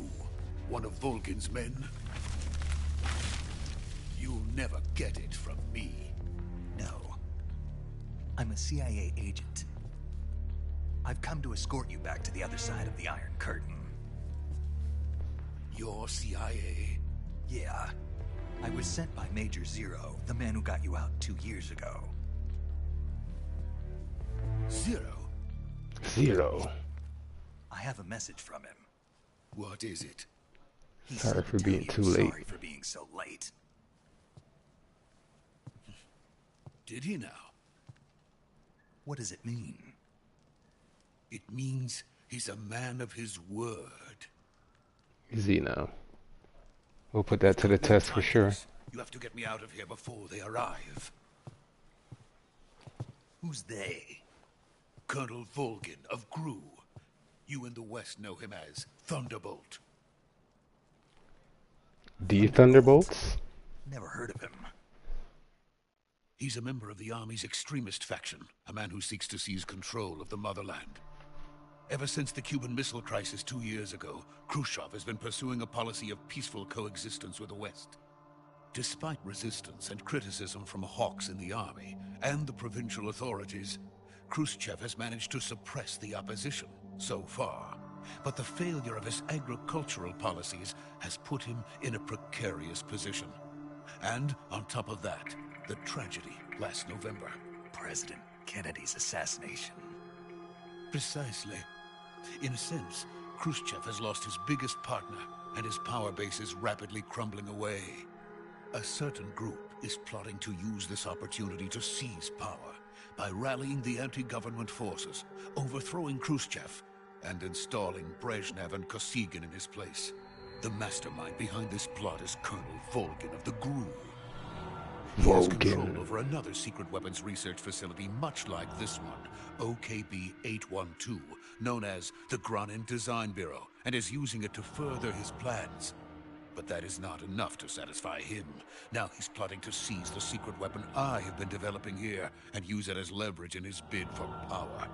one of Volgin's men? You'll never get it from me. No. I'm a CIA agent. I've come to escort you back to the other side of the Iron Curtain. You're CIA? Yeah. I was sent by Major Zero, the man who got you out 2 years ago. Zero? Zero. I have a message from him. What is it? He Sorry said for to being tell too you late. Sorry for being so late. Did he now? What does it mean? It means he's a man of his word. Easy now. We'll put that to the test for sure. You have to get me out of here before they arrive. Who's they? Colonel Volgin of GRU. You in the West know him as Thunderbolt. The Thunderbolts? Never heard of him. He's a member of the Army's extremist faction, a man who seeks to seize control of the motherland. Ever since the Cuban Missile Crisis 2 years ago, Khrushchev has been pursuing a policy of peaceful coexistence with the West. Despite resistance and criticism from hawks in the army and the provincial authorities, Khrushchev has managed to suppress the opposition so far. But the failure of his agricultural policies has put him in a precarious position. And on top of that, the tragedy last November. President Kennedy's assassination. Precisely. In a sense, Khrushchev has lost his biggest partner, and his power base is rapidly crumbling away. A certain group is plotting to use this opportunity to seize power by rallying the anti-government forces, overthrowing Khrushchev, and installing Brezhnev and Kosygin in his place. The mastermind behind this plot is Colonel Volgin of the GRU. He has control over another secret weapons research facility much like this one, OKB-812, known as the Granin Design Bureau, and is using it to further his plans. But that is not enough to satisfy him. Now he's plotting to seize the secret weapon I have been developing here and use it as leverage in his bid for power.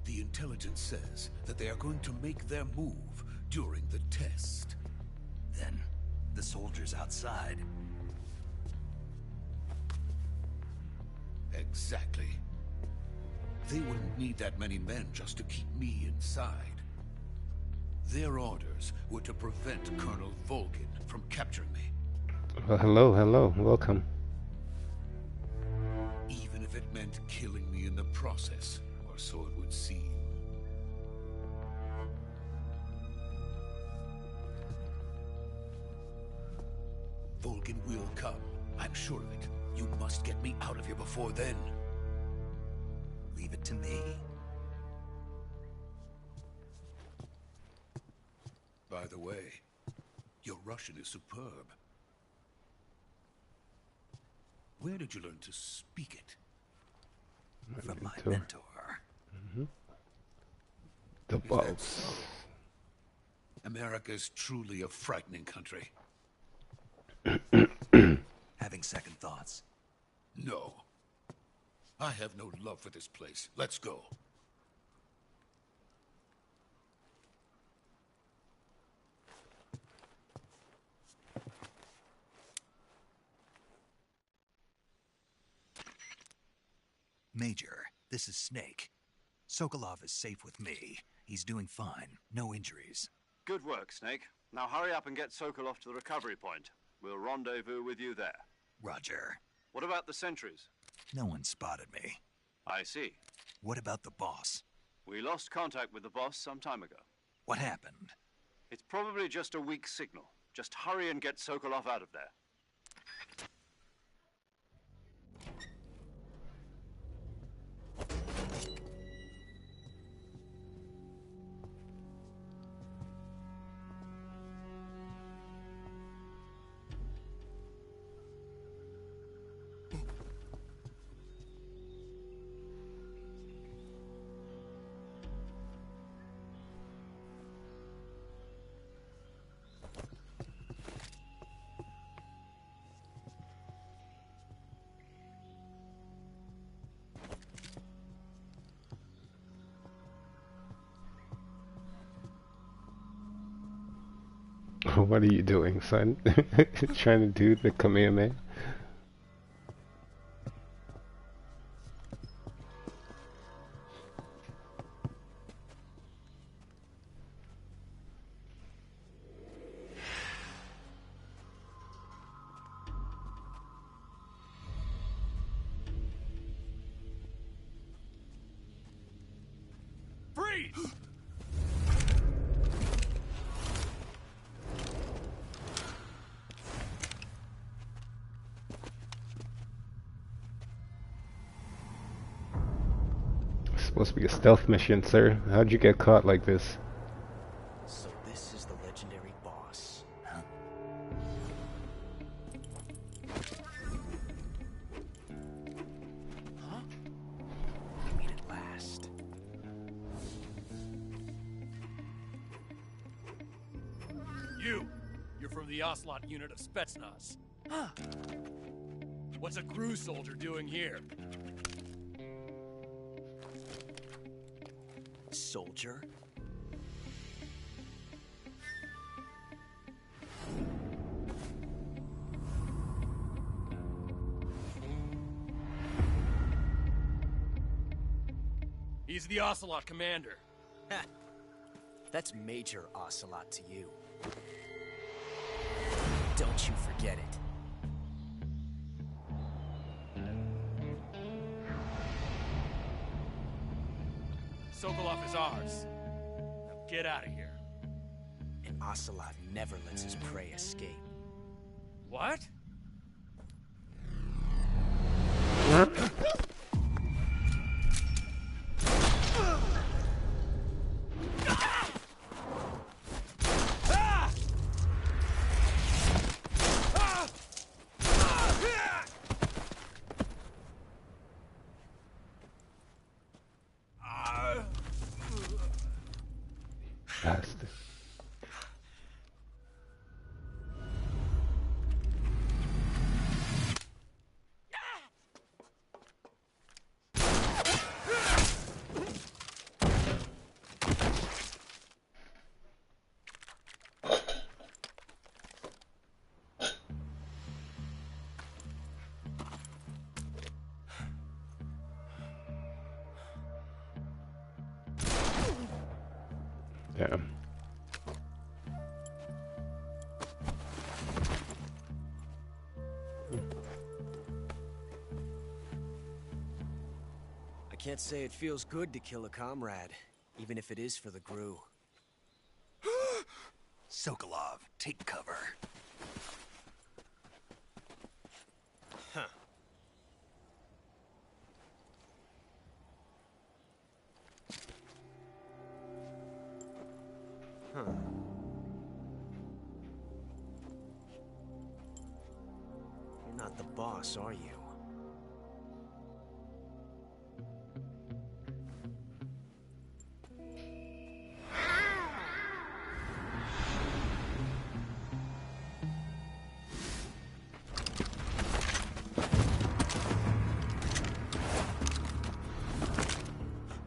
The intelligence says that they are going to make their move during the test. Then, the soldiers outside. Exactly. They wouldn't need that many men just to keep me inside. Their orders were to prevent Colonel Volgin from capturing me. Well, hello, welcome. Even if it meant killing me in the process, or so it would seem. Volgin will come, I'm sure of it. You must get me out of here before then. Leave it to me. By the way, your Russian is superb. Where did you learn to speak it? From my mentor. The boss. America's truly a frightening country. Having second thoughts? No. I have no love for this place. Let's go. Major, this is Snake. Sokolov is safe with me. He's doing fine. No injuries. Good work, Snake. Now hurry up and get Sokolov to the recovery point. We'll rendezvous with you there. Roger. What about the sentries? No one spotted me. I see. What about the boss? We lost contact with the boss some time ago. What happened? It's probably just a weak signal. Just hurry and get Sokolov out of there. What are you doing, son? Trying to do the Kamehameha? Freeze! It's supposed to be a stealth mission, sir. How'd you get caught like this? So this is the legendary boss. Huh? Huh? I mean at last. You're from the Ocelot unit of Spetsnaz. Huh. What's a crew soldier doing here? Soldier? He's the Ocelot commander. Ha! That's Major Ocelot to you. Don't you forget it. Sokolov is ours. Now get out of here. And Ocelot never lets his prey escape. What? Bastard. Damn. I can't say it feels good to kill a comrade, even if it is for the GRU. Sokolov, take cover. Huh. Huh. You're not the boss, are you?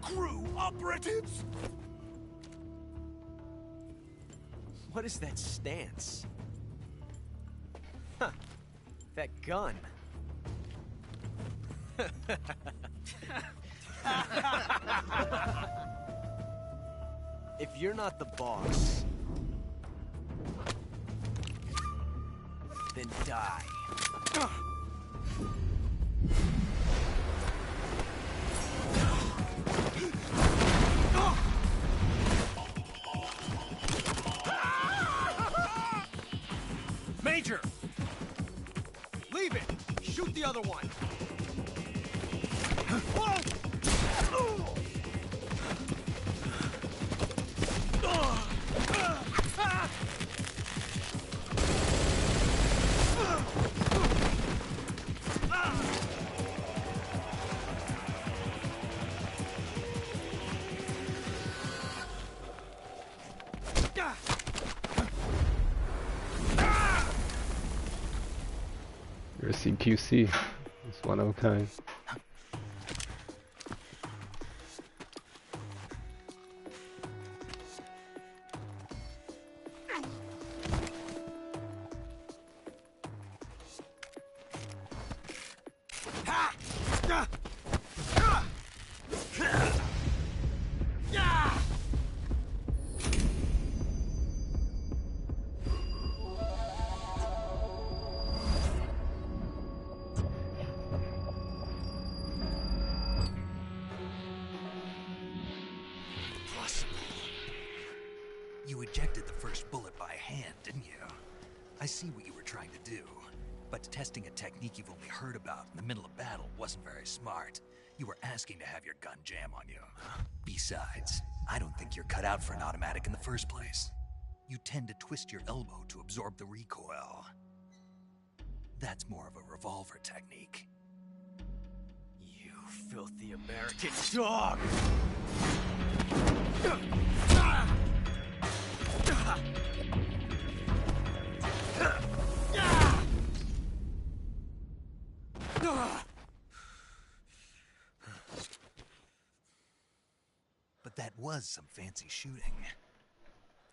GRU operatives! What is that stance? Huh. That gun. If you're not the boss, then die. Major! Leave it! Shoot the other one! Whoa! You're a CQC. It's one of a kind. You ejected the first bullet by hand, didn't you? I see what you were trying to do. But testing a technique you've only heard about in the middle of battle wasn't very smart. You were asking to have your gun jam on you. Besides, I don't think you're cut out for an automatic in the first place. You tend to twist your elbow to absorb the recoil. That's more of a revolver technique. You filthy American dog! But that was some fancy shooting.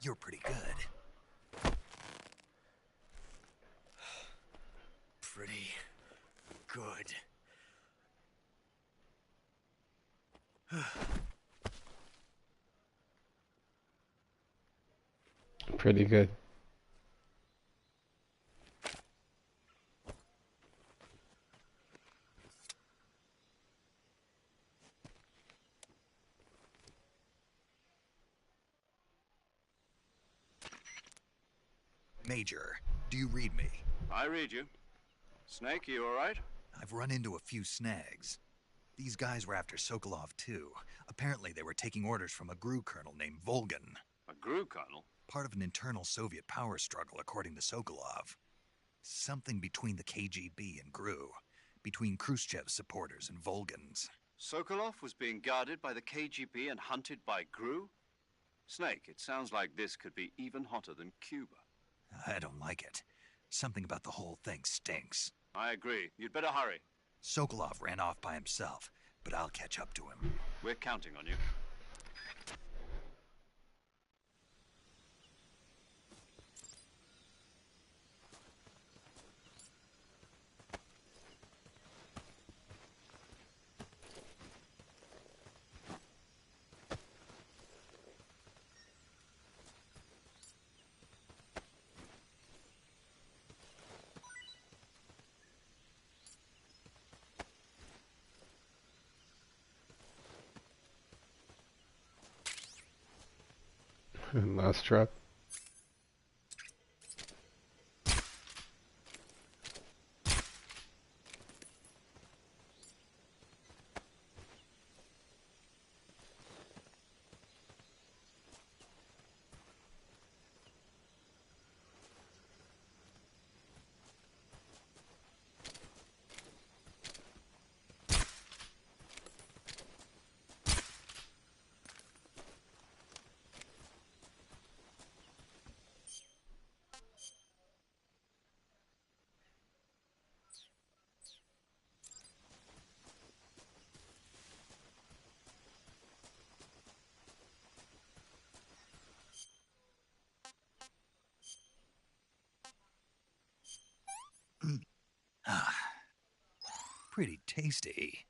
You're pretty good. Pretty good. Pretty good. Major, do you read me? I read you. Snake, you all right? I've run into a few snags. These guys were after Sokolov too. Apparently they were taking orders from a GRU colonel named Volgin. A GRU colonel? Part of an internal Soviet power struggle, according to Sokolov. Something between the KGB and GRU. Between Khrushchev's supporters and Volgin's. Sokolov was being guarded by the KGB and hunted by GRU? Snake, it sounds like this could be even hotter than Cuba. I don't like it. Something about the whole thing stinks. I agree. You'd better hurry. Sokolov ran off by himself, but I'll catch up to him. We're counting on you. Last trap. Pretty tasty.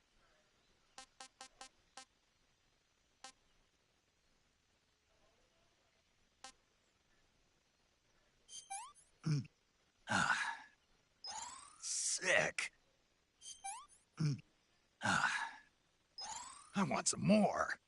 Sick. I want some more.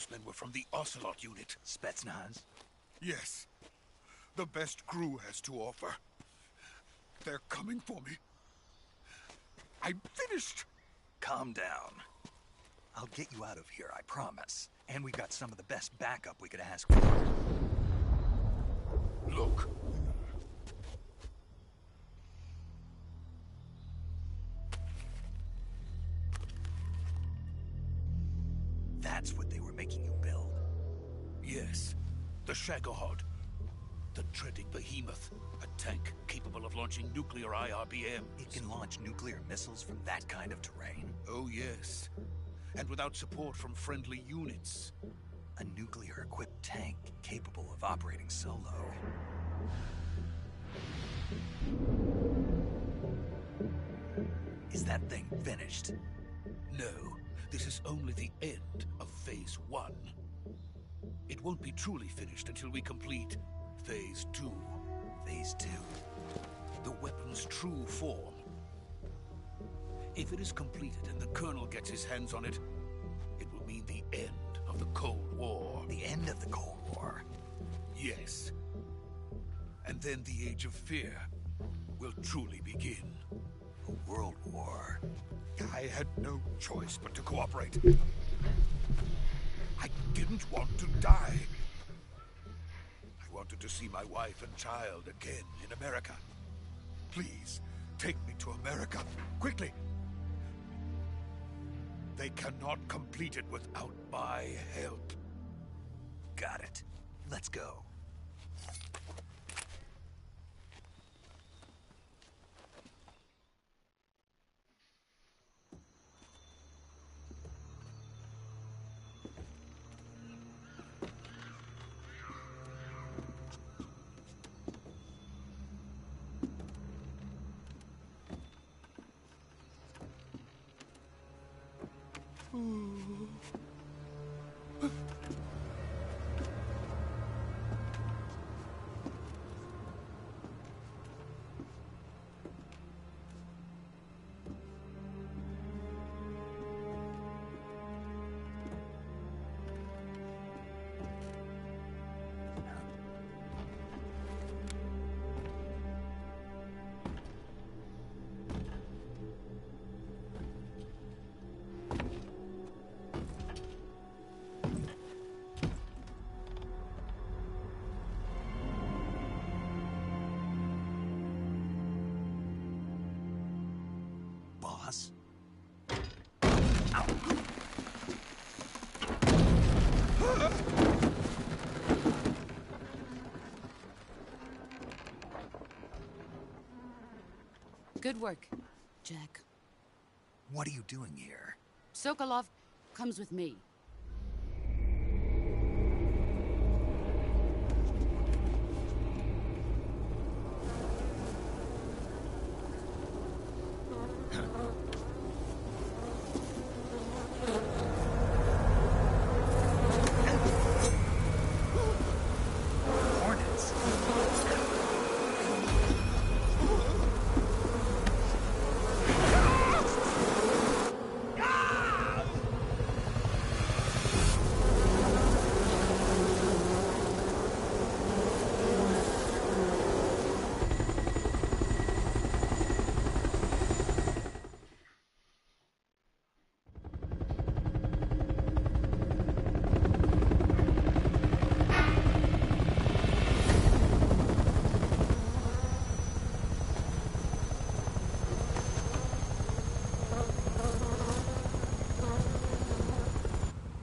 tribesmen were from the Ocelot unit. Spetsnaz? Yes. The best Gru has to offer. They're coming for me. I'm finished. Calm down. I'll get you out of here, I promise. And we've got some of the best backup we could ask for. Look. That's what they were making you build? Yes. The Shagohod. The dreaded behemoth. A tank capable of launching nuclear IRBMs. It can launch nuclear missiles from that kind of terrain? Oh, yes. And without support from friendly units. A nuclear-equipped tank capable of operating solo. Is that thing finished? No. This is only the end of Phase 1. It won't be truly finished until we complete Phase 2. Phase 2? The weapon's true form. If it is completed and the Colonel gets his hands on it, it will mean the end of the Cold War. The end of the Cold War? Yes. And then the Age of Fear will truly begin. A world war? I had no choice but to cooperate. I didn't want to die. I wanted to see my wife and child again in America. Please, take me to America, quickly. They cannot complete it without my help. Got it. Let's go. Boss? Ow. Good work, Jack. What are you doing here? Sokolov comes with me.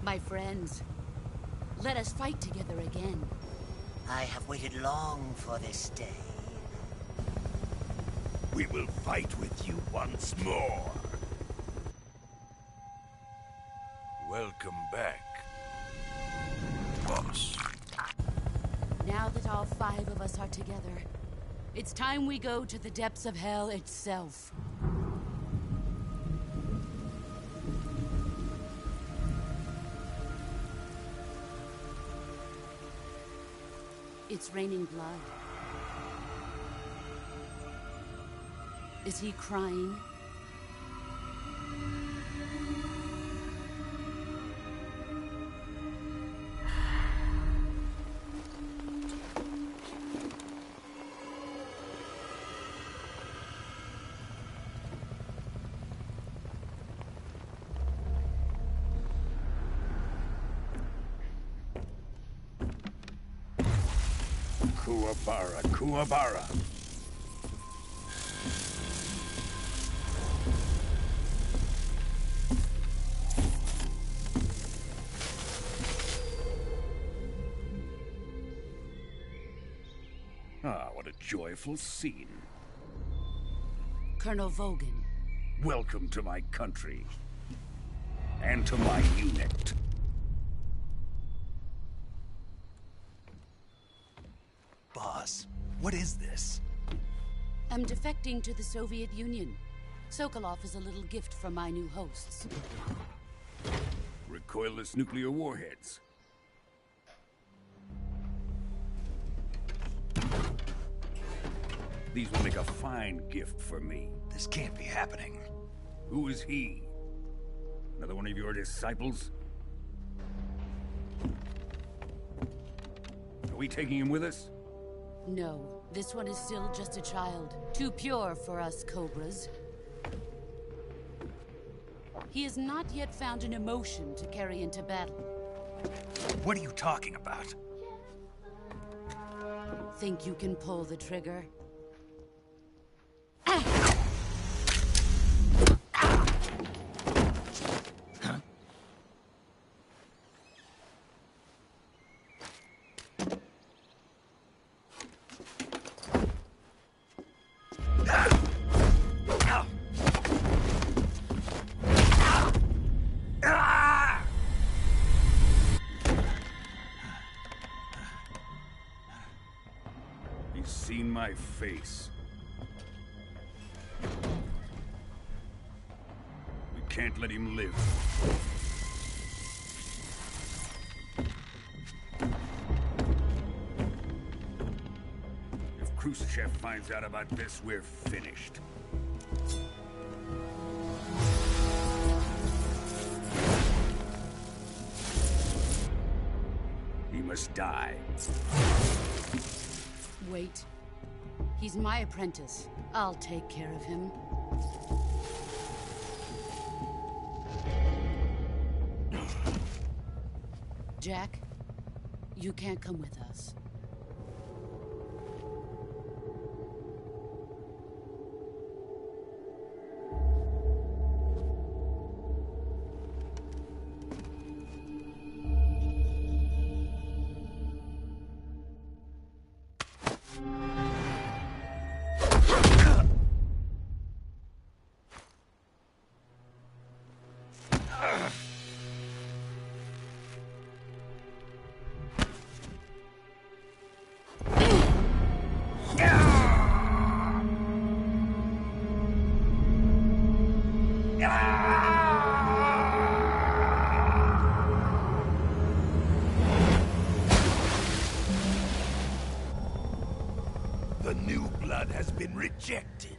My friends, let us fight together again. I have waited long for this day. We will fight with you once more. Welcome back, boss. Now that all 5 of us are together, it's time we go to the depths of hell itself. It's raining blood. Is he crying? Kuwabara, Kuwabara. Ah, what a joyful scene. Colonel Vogan. Welcome to my country. And to my unit. Boss, what is this? I'm defecting to the Soviet Union. Sokolov is a little gift from my new hosts. Recoilless nuclear warheads. These will make a fine gift for me. This can't be happening. Who is he? Another one of your disciples? Are we taking him with us? No, this one is still just a child. Too pure for us Cobras. He has not yet found an emotion to carry into battle. What are you talking about? Think you can pull the trigger? He's seen my face. We can't let him live. If Khrushchev finds out about this, we're finished. He must die. Wait. He's my apprentice. I'll take care of him. Jack, you can't come with us. The new blood has been rejected.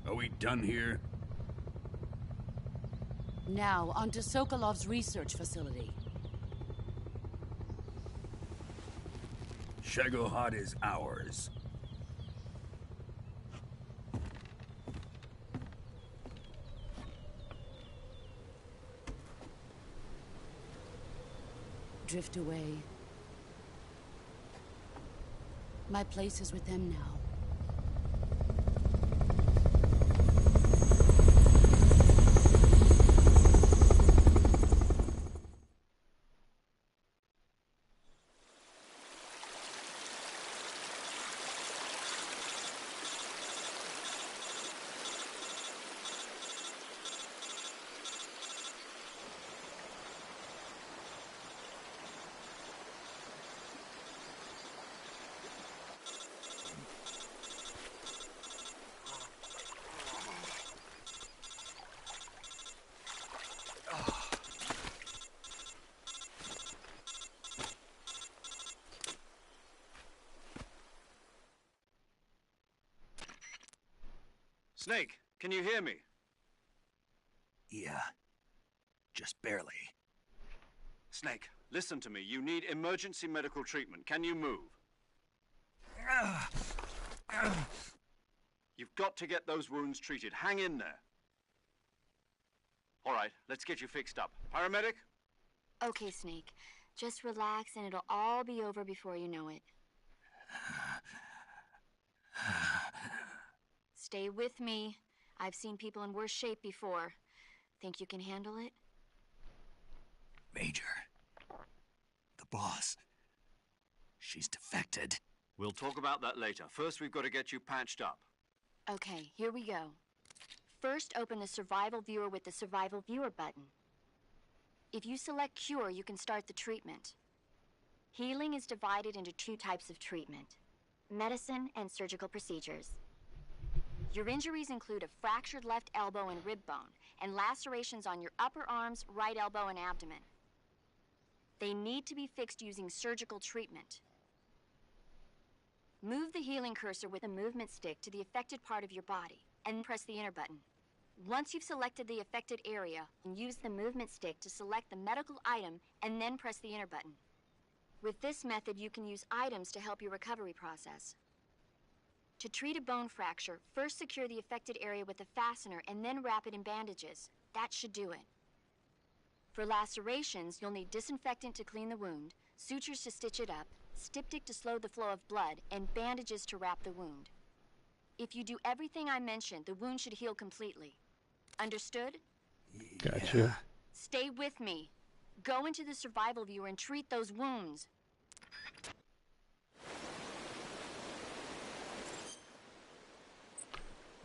Are we done here? Now, onto Sokolov's research facility. Shagohod is ours. Drift away. My place is with them now. Snake, can you hear me? Yeah. Just barely. Snake, listen to me. You need emergency medical treatment. Can you move? You've got to get those wounds treated. Hang in there. All right, let's get you fixed up. Paramedic? Okay, Snake. Just relax and it'll all be over before you know it. Stay with me. I've seen people in worse shape before. Think you can handle it? Major. The boss. She's defected. We'll talk about that later. First, we've got to get you patched up. Okay, here we go. First, open the survival viewer with the survival viewer button. If you select cure, you can start the treatment. Healing is divided into 2 types of treatment: medicine and surgical procedures. Your injuries include a fractured left elbow and rib bone, and lacerations on your upper arms, right elbow, and abdomen. They need to be fixed using surgical treatment. Move the healing cursor with a movement stick to the affected part of your body, and press the enter button. Once you've selected the affected area, use the movement stick to select the medical item, and then press the enter button. With this method, you can use items to help your recovery process. To treat a bone fracture, first secure the affected area with a fastener and then wrap it in bandages. That should do it. For lacerations, you'll need disinfectant to clean the wound, sutures to stitch it up, styptic to slow the flow of blood, and bandages to wrap the wound. If you do everything I mentioned, the wound should heal completely. Understood? Gotcha. Stay with me. Go into the survival viewer and treat those wounds.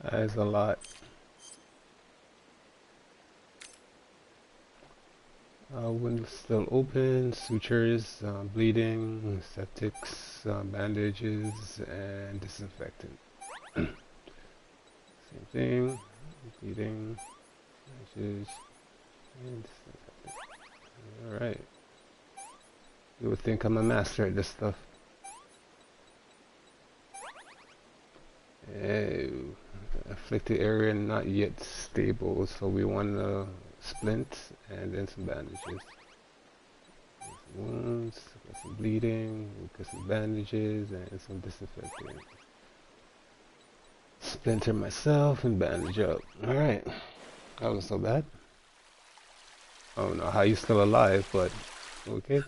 That is a lot. Wound still open, sutures, bleeding, septics, bandages, and disinfectant. Same thing, bleeding, bandages, and disinfectant. Alright. You would think I'm a master at this stuff. Afflicted area not yet stable, so we want to splint and then some bandages. Some wounds, got some bleeding, we got some bandages and some disinfectant. Splinter myself and bandage up. Alright. That wasn't so bad. I don't know how you're still alive, but okay.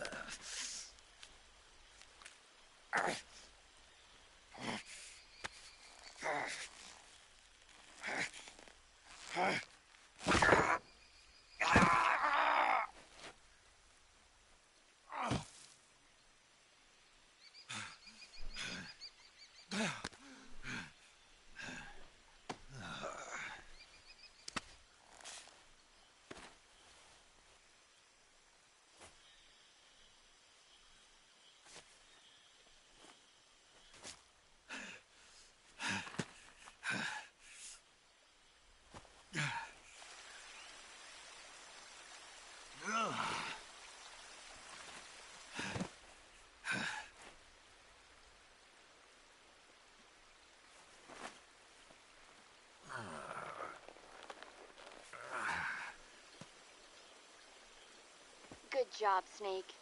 Good job, Snake.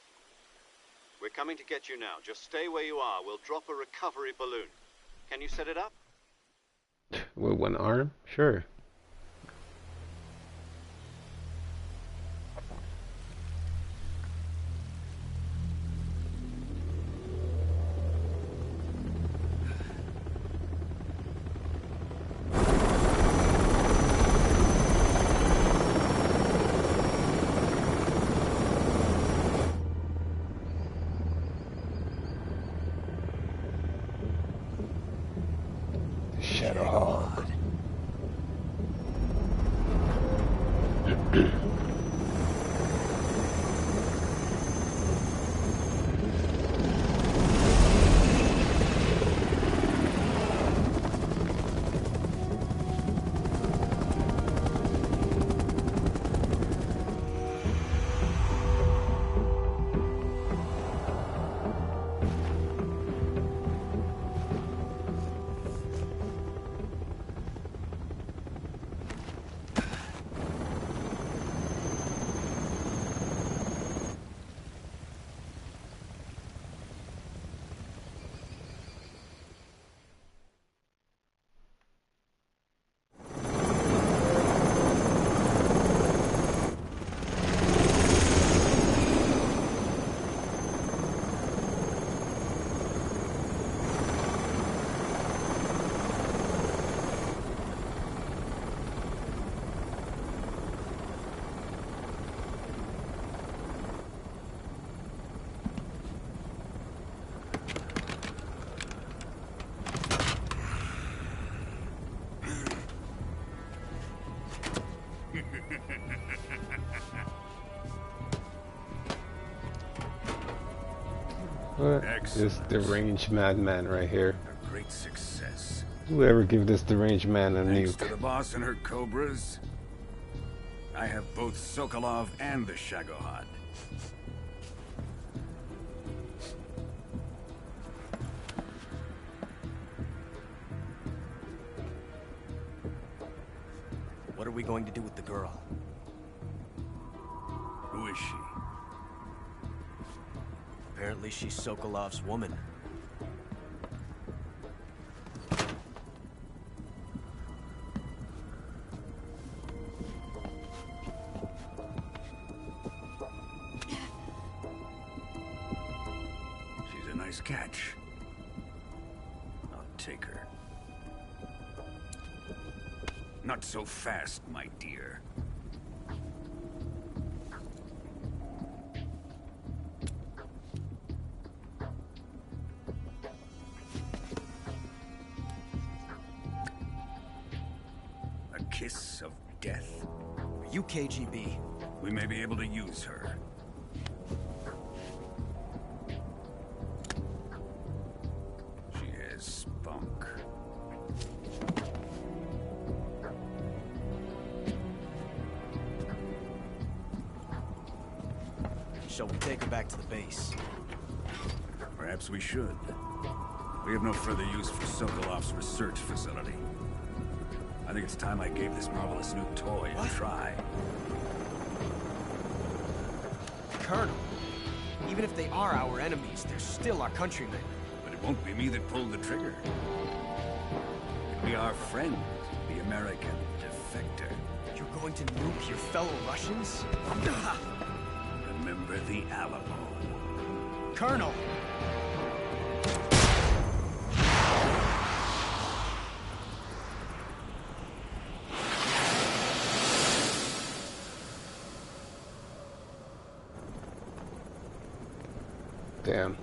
We're coming to get you now. Just stay where you are. We'll drop a recovery balloon. Can you set it up? With one arm? Sure. Shadowhawk. What? This deranged madman right here. A great success. Whoever give this deranged man a Thanks nuke? to the boss and her cobras, I have both Sokolov and the Shagohod. What are we going to do with the girl? Who is she? Apparently she's Sokolov's woman. She's a nice catch. I'll take her. Not so fast, my dear. A kiss of death. Are you KGB? We may be able to use her. She has spunk. Shall we take her back to the base? Perhaps we should. We have no further use for Sokolov's research facility. I think it's time I gave this marvelous new toy a try. Colonel, even if they are our enemies, they're still our countrymen. But it won't be me that pulled the trigger. It'll be our friend, the American defector. You're going to nuke your fellow Russians? Remember the Alamo. Colonel! Damn.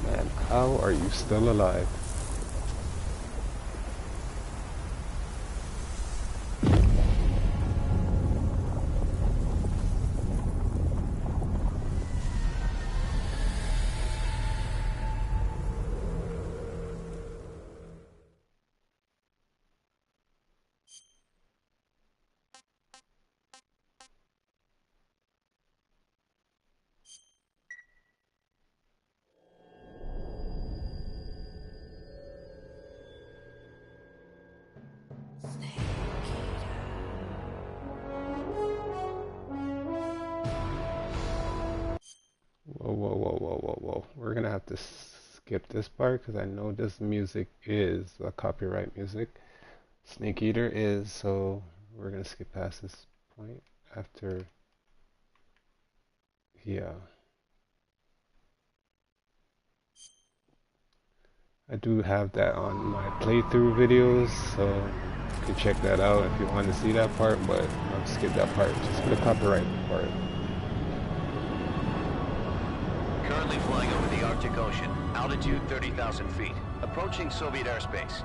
Man, how are you still alive? Whoa. We're gonna have to skip this part because I know this music is a copyright music. Snake Eater is, so we're gonna skip past this point after. Yeah. I do have that on my playthrough videos, so you can check that out if you want to see that part, but I'll skip that part just for the copyright part. Currently flying over the Arctic Ocean, altitude 30,000 feet, approaching Soviet airspace.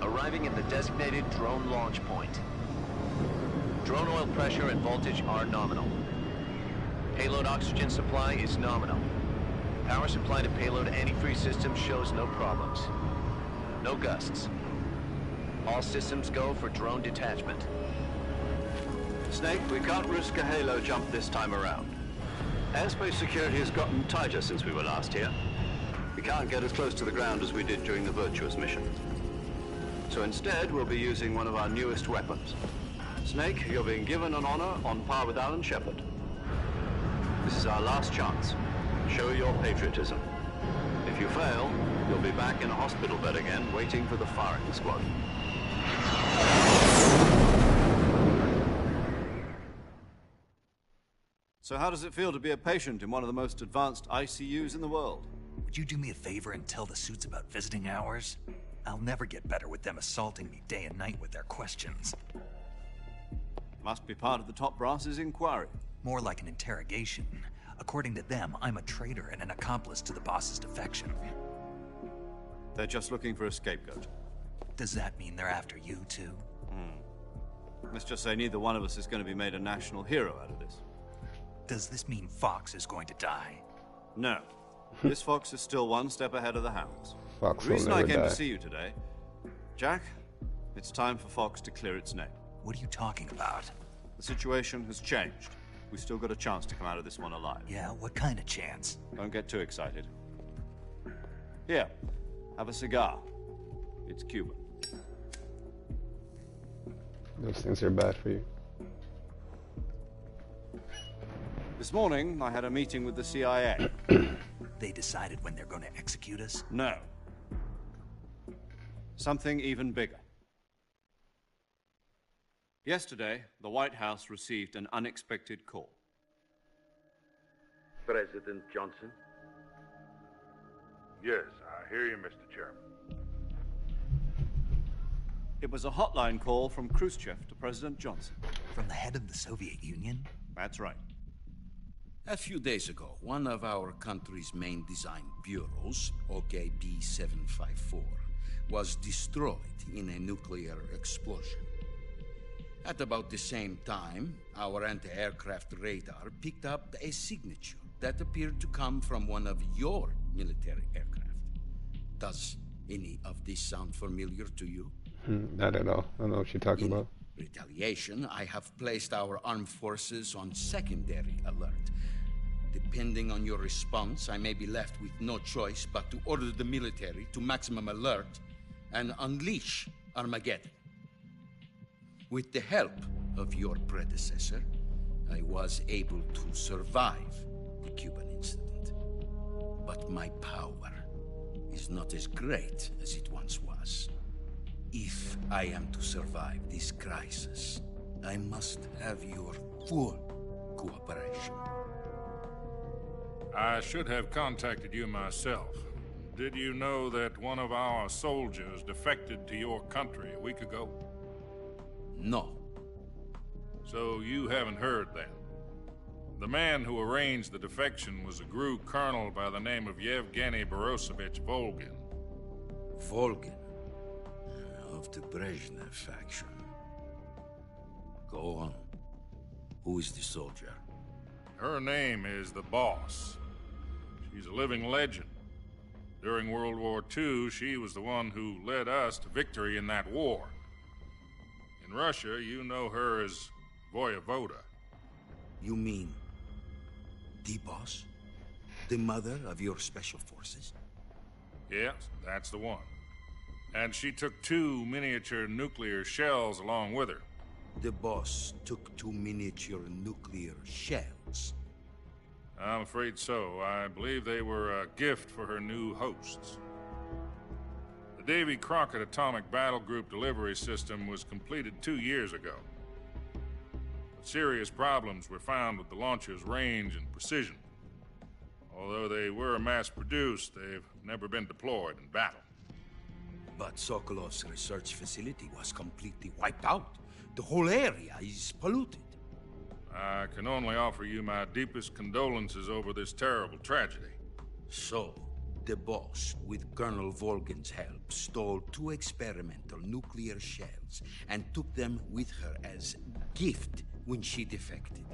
Arriving at the designated drone launch point. Drone oil pressure and voltage are nominal. Payload oxygen supply is nominal. Power supply to payload antifreeze system shows no problems. No gusts. All systems go for drone detachment. Snake, we can't risk a halo jump this time around. Airspace security has gotten tighter since we were last here. We can't get as close to the ground as we did during the Virtuous mission. So instead, we'll be using one of our newest weapons. Snake, you're being given an honor on par with Alan Shepard. This is our last chance. Show your patriotism. If you fail, you'll be back in a hospital bed again, waiting for the firing squad. So how does it feel to be a patient in one of the most advanced ICUs in the world? Would you do me a favor and tell the suits about visiting hours? I'll never get better with them assaulting me day and night with their questions. Must be part of the top brass's inquiry. More like an interrogation. According to them, I'm a traitor and an accomplice to the boss's defection. They're just looking for a scapegoat. Does that mean they're after you, too? Let's just say neither one of us is going to be made a national hero out of this. Does this mean Fox is going to die? No. This Fox is still one step ahead of the Hounds. Fox The reason will I never came die. to see you today, Jack, it's time for Fox to clear its name. What are you talking about? The situation has changed. We've still got a chance to come out of this one alive. Yeah, what kind of chance? Don't get too excited. Here, have a cigar. It's Cuban. Those things are bad for you. This morning, I had a meeting with the CIA. They decided when they're going to execute us? No. Something even bigger. Yesterday, the White House received an unexpected call. President Johnson? Yes, I hear you, Mr. Chairman. It was a hotline call from Khrushchev to President Johnson. From the head of the Soviet Union? That's right. A few days ago, one of our country's main design bureaus, OKB-754, was destroyed in a nuclear explosion. At about the same time, our anti-aircraft radar picked up a signature that appeared to come from one of your military aircraft. Does any of this sound familiar to you? Not at all. I don't know what you're talking about. Retaliation, I have placed our armed forces on secondary alert. Depending on your response, I may be left with no choice but to order the military to maximum alert and unleash Armageddon. With the help of your predecessor, I was able to survive the Cuban incident. But my power is not as great as it once was. If I am to survive this crisis, I must have your full cooperation. I should have contacted you myself. Did you know that one of our soldiers defected to your country a week ago? No. So you haven't heard then? The man who arranged the defection was a GRU colonel by the name of Yevgeny Borosovich Volgin. Volgin? Of the Brezhnev faction. Go on. Who is the soldier? Her name is the Boss. She's a living legend. During World War II, she was the one who led us to victory in that war. In Russia, you know her as Voyevoda. You mean the Boss? The mother of your special forces? Yes, that's the one. And she took 2 miniature nuclear shells along with her. The Boss took 2 miniature nuclear shells? I'm afraid so. I believe they were a gift for her new hosts. The Davy Crockett Atomic Battle Group delivery system was completed 2 years ago. But serious problems were found with the launcher's range and precision. Although they were mass-produced, they've never been deployed in battle. But Sokolov's research facility was completely wiped out. The whole area is polluted. I can only offer you my deepest condolences over this terrible tragedy. So, the Boss, with Colonel Volgin's help, stole 2 experimental nuclear shells and took them with her as gift when she defected.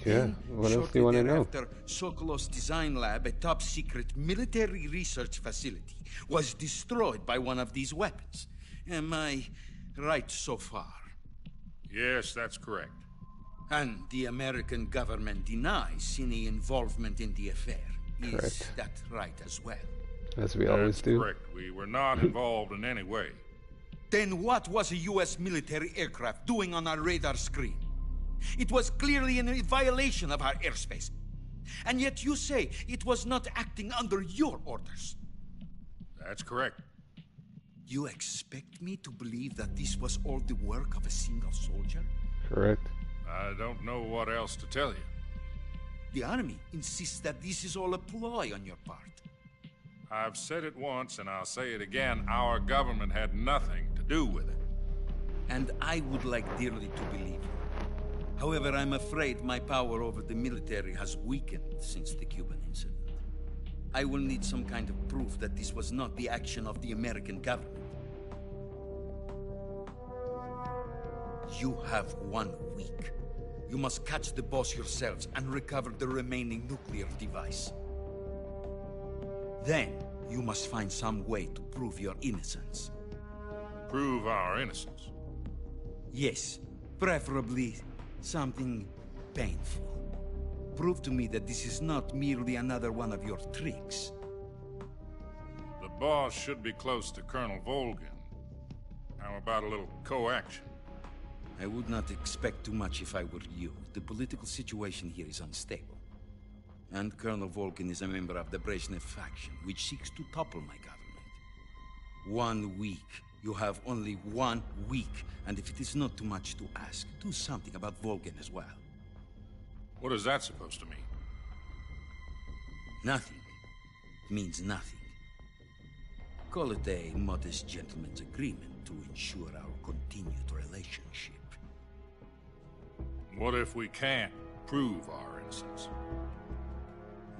Yeah, Then, what else do you want to know? after Sokolov's design lab, a top-secret military research facility, was destroyed by one of these weapons. Am I right so far? Yes, that's correct. And the American government denies any involvement in the affair. Is Correct. that right as well? As we always do. Correct. We were not involved in any way. Then what was a U.S. military aircraft doing on our radar screen? It was clearly in violation of our airspace. And yet you say it was not acting under your orders. That's correct. You expect me to believe that this was all the work of a single soldier? Correct. I don't know what else to tell you. The Army insists that this is all a ploy on your part. I've said it once, and I'll say it again. Our government had nothing to do with it. And I would like dearly to believe you. However, I'm afraid my power over the military has weakened since the Cuban incident. I will need some kind of proof that this was not the action of the American government. You have 1 week. You must catch the boss yourselves and recover the remaining nuclear device. Then, you must find some way to prove your innocence. Prove our innocence? Yes, preferably something painful. Prove to me that this is not merely another one of your tricks. The boss should be close to Colonel Volgin. How about a little co-action? I would not expect too much if I were you. The political situation here is unstable. And Colonel Volgin is a member of the Brezhnev faction, which seeks to topple my government. 1 week. You have only 1 week. And if it is not too much to ask, do something about Volgin as well. What is that supposed to mean? Nothing. It means nothing. Call it a modest gentleman's agreement to ensure our continued relationship. What if we can't prove our innocence?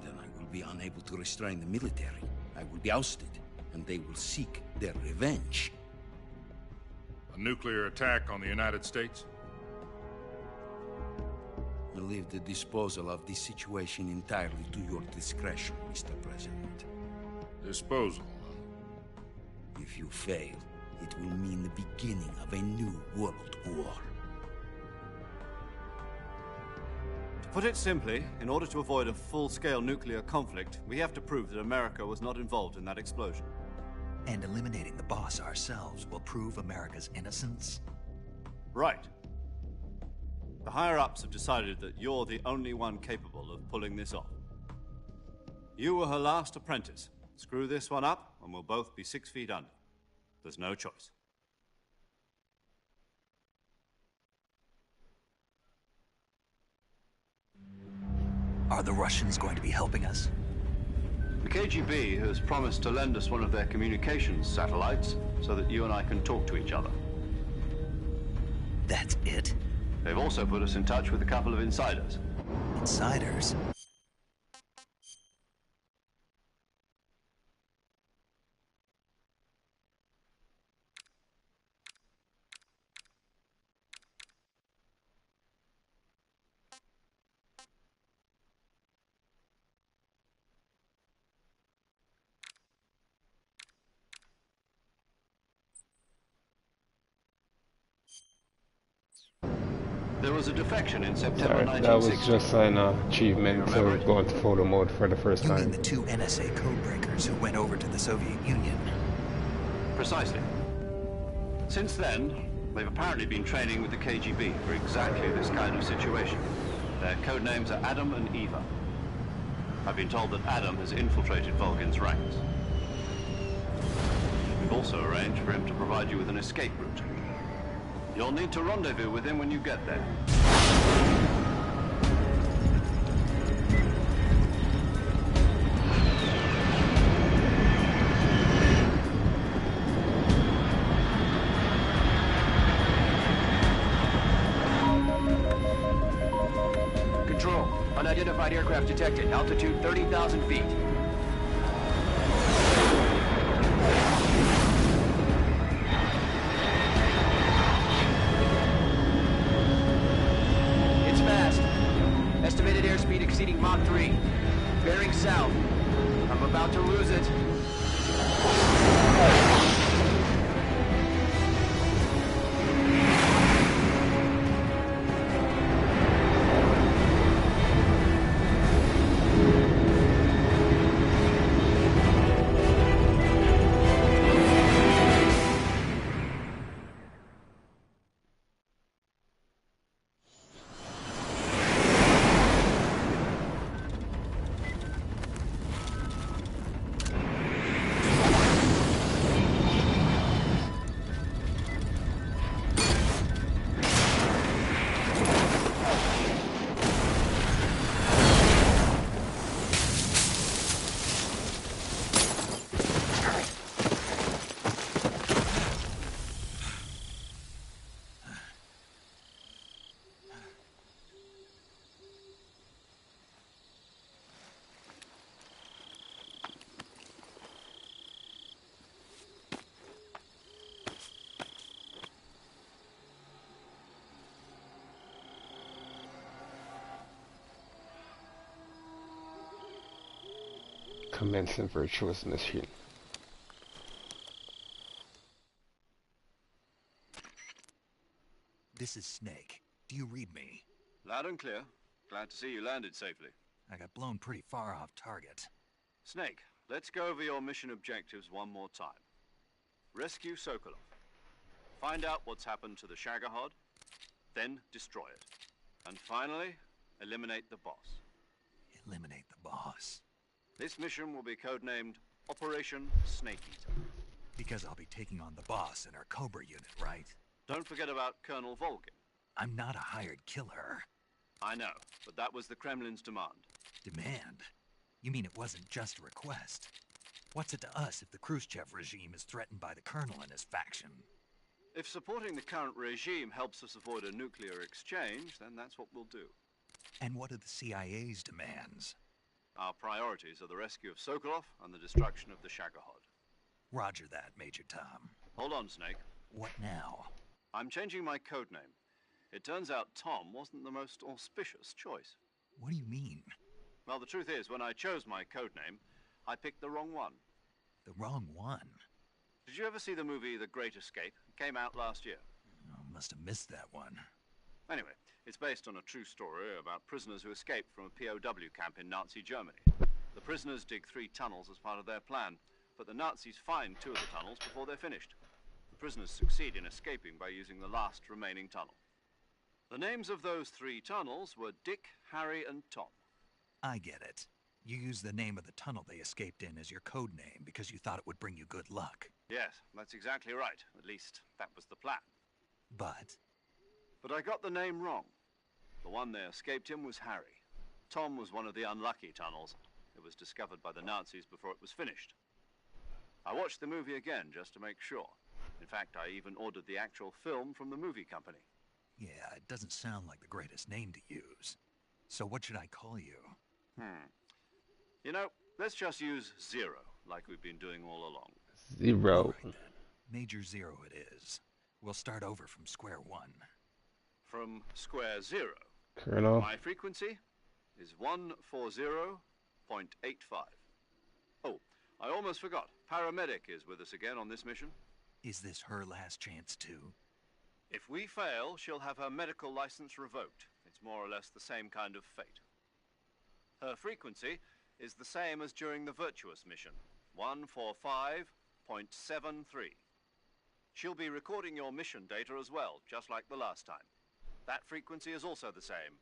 Then I will be unable to restrain the military. I will be ousted, and they will seek their revenge. A nuclear attack on the United States? I leave the disposal of this situation entirely to your discretion, Mr. President. Disposal? If you fail, it will mean the beginning of a new world war. To put it simply, in order to avoid a full-scale nuclear conflict, we have to prove that America was not involved in that explosion. And eliminating the boss ourselves will prove America's innocence? Right. The higher-ups have decided that you're the only one capable of pulling this off. You were her last apprentice. Screw this one up, and we'll both be 6 feet under. There's no choice. Are the Russians going to be helping us? The KGB has promised to lend us one of their communications satellites so that you and I can talk to each other. That's it? They've also put us in touch with a couple of insiders. Insiders? There was a defection in September Sorry, 1960. that was just an achievement to go into photo mode for the first You time. mean the 2 NSA codebreakers who went over to the Soviet Union? Precisely. Since then, they've apparently been training with the KGB for exactly this kind of situation. Their code names are Adam and Eva. I've been told that Adam has infiltrated Volgin's ranks. We've also arranged for him to provide you with an escape route. You'll need to rendezvous with him when you get there. Control. Unidentified aircraft detected. Altitude 30,000 feet. Estimated airspeed exceeding Mach 3. Bearing south. I'm about to lose it. Commencing virtuous mission. This is Snake. Do you read me? Loud and clear. Glad to see you landed safely. I got blown pretty far off target. Snake, let's go over your mission objectives one more time. Rescue Sokolov. Find out what's happened to the Shagohod, then destroy it. And finally, eliminate the boss. Eliminate the boss? This mission will be codenamed Operation Snake Eater. Because I'll be taking on the boss in our Cobra unit, right? Don't forget about Colonel Volgin. I'm not a hired killer. I know, but that was the Kremlin's demand. Demand? You mean it wasn't just a request? What's it to us if the Khrushchev regime is threatened by the Colonel and his faction? If supporting the current regime helps us avoid a nuclear exchange, then that's what we'll do. And what are the CIA's demands? Our priorities are the rescue of Sokolov and the destruction of the Shagohod. Roger that, Major Tom. Hold on, Snake. What now? I'm changing my codename. It turns out Tom wasn't the most auspicious choice. What do you mean? Well, the truth is, when I chose my codename, I picked the wrong one. The wrong one? Did you ever see the movie The Great Escape? It came out last year. Oh, must have missed that one. Anyway, it's based on a true story about prisoners who escaped from a POW camp in Nazi Germany. The prisoners dig 3 tunnels as part of their plan, but the Nazis find 2 of the tunnels before they're finished. The prisoners succeed in escaping by using the last remaining tunnel. The names of those 3 tunnels were Dick, Harry, and Tom. I get it. You used the name of the tunnel they escaped in as your code name because you thought it would bring you good luck. Yes, that's exactly right. At least, that was the plan. But I got the name wrong. The one they escaped in was Harry. Tom was one of the unlucky tunnels. It was discovered by the Nazis before it was finished. I watched the movie again just to make sure. In fact, I even ordered the actual film from the movie company. yeah, it doesn't sound like the greatest name to use. So what should I call you? You know, let's just use Zero, like we've been doing all along. Zero. Right, Major Zero it is. We'll start over from square one. From square zero. Colonel. My frequency is 140.85. Oh, I almost forgot. Paramedic is with us again on this mission. Is this her last chance too? If we fail, she'll have her medical license revoked. It's more or less the same kind of fate. Her frequency is the same as during the Virtuous mission, 145.73. She'll be recording your mission data as well, just like the last time. That frequency is also the same,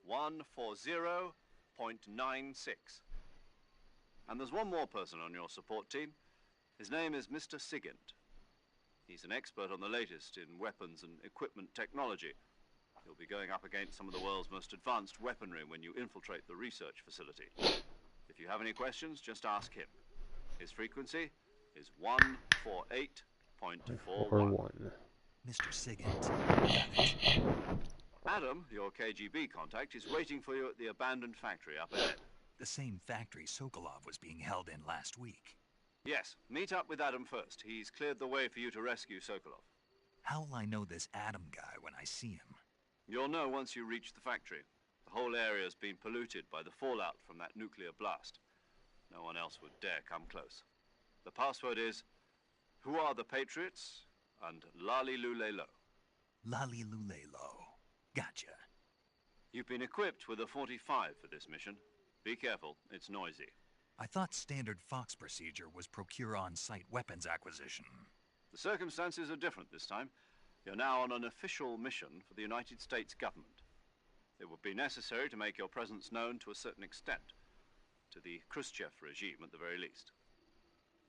140.96. And there's one more person on your support team. His name is Mr. Sigint. He's an expert on the latest in weapons and equipment technology. You'll be going up against some of the world's most advanced weaponry when you infiltrate the research facility. If you have any questions, just ask him. His frequency is 148.41. Mr. Sigint. Got it. Adam, your KGB contact, is waiting for you at the abandoned factory up ahead. The same factory Sokolov was being held in last week. Yes, meet up with Adam first. He's cleared the way for you to rescue Sokolov. How will I know this Adam guy when I see him? You'll know once you reach the factory. The whole area's been polluted by the fallout from that nuclear blast. No one else would dare come close. The password is, "Who are the Patriots?" and Lali Lule Lo. Lali Lule Lo. Gotcha. You've been equipped with a 45 for this mission. Be careful, it's noisy. I thought standard Fox procedure was procure on-site weapons acquisition. The circumstances are different this time. You're now on an official mission for the United States government. It would be necessary to make your presence known to a certain extent, to the Khrushchev regime at the very least.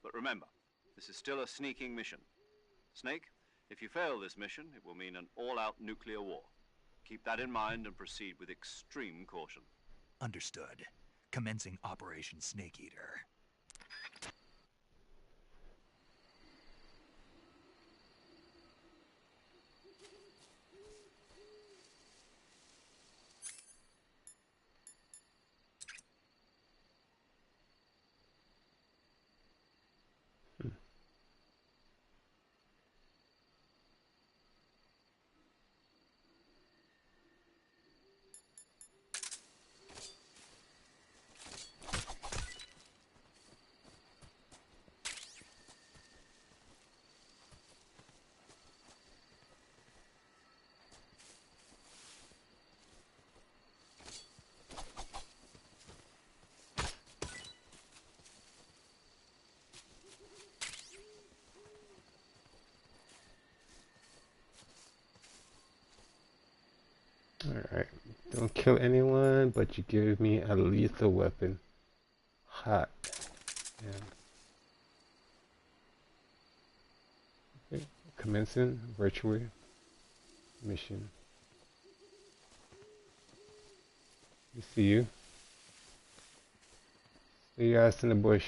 But remember, this is still a sneaking mission. Snake, if you fail this mission, it will mean an all-out nuclear war. Keep that in mind and proceed with extreme caution. Understood. Commencing Operation Snake Eater. Alright. Don't kill anyone, but you give me a lethal weapon. Hot. Yeah. Okay. Commencing virtual mission. We see you. See your ass in the bush.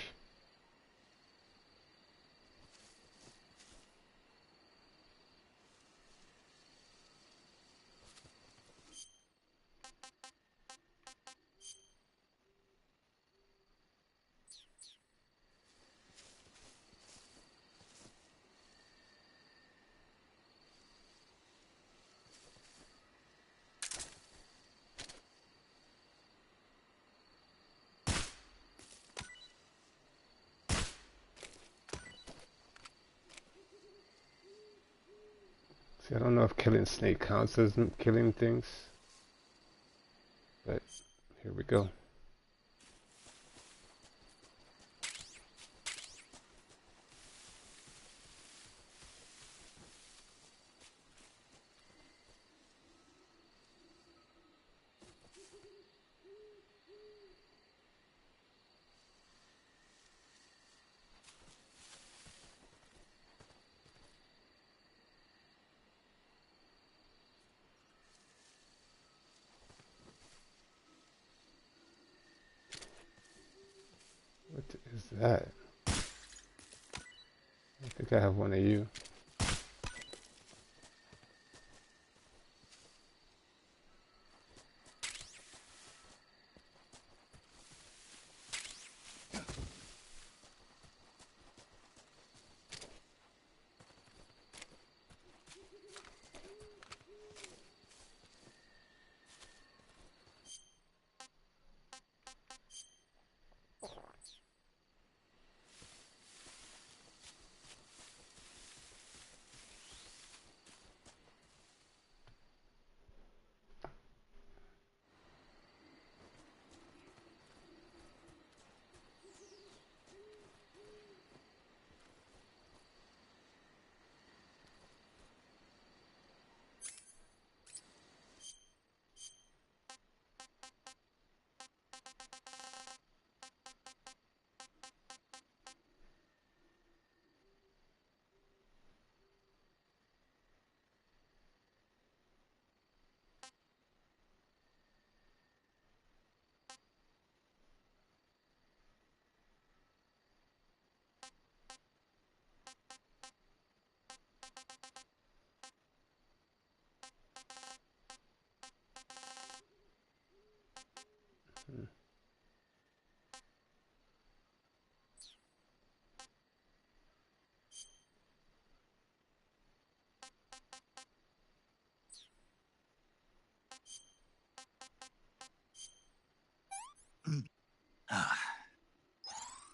See, I don't know if killing Snake counts as killing things, but here we go. What is that? I think I have one of you.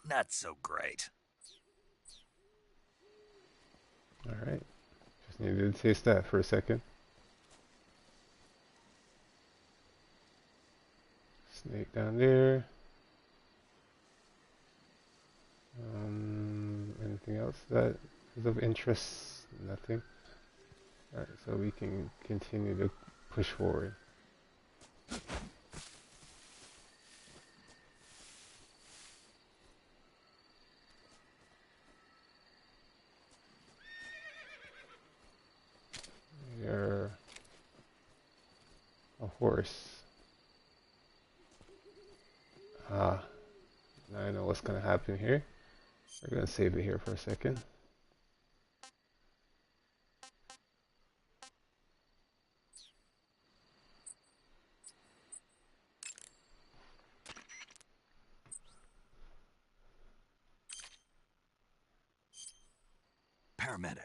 Not so great. Alright. Just needed to taste that for a second. Snake down there. Anything else that is of interest? Nothing. Alright, so we can continue to push forward. You're a horse. Ah, now I know what's gonna happen here. We're gonna save it here for a second. Paramedic.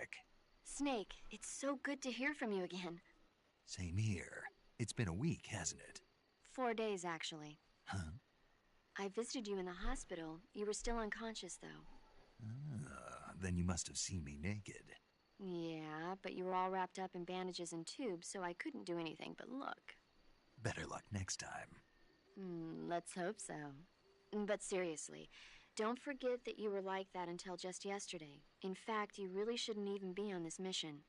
Snake, it's so good to hear from you again. Same here. It's been a week, hasn't it? 4 days, actually. Huh? I visited you in the hospital. You were still unconscious, though. Then you must have seen me naked. Yeah, but you were all wrapped up in bandages and tubes, so I couldn't do anything but look. Better luck next time. Let's hope so. But seriously, don't forget that you were like that until just yesterday. In fact, you really shouldn't even be on this mission.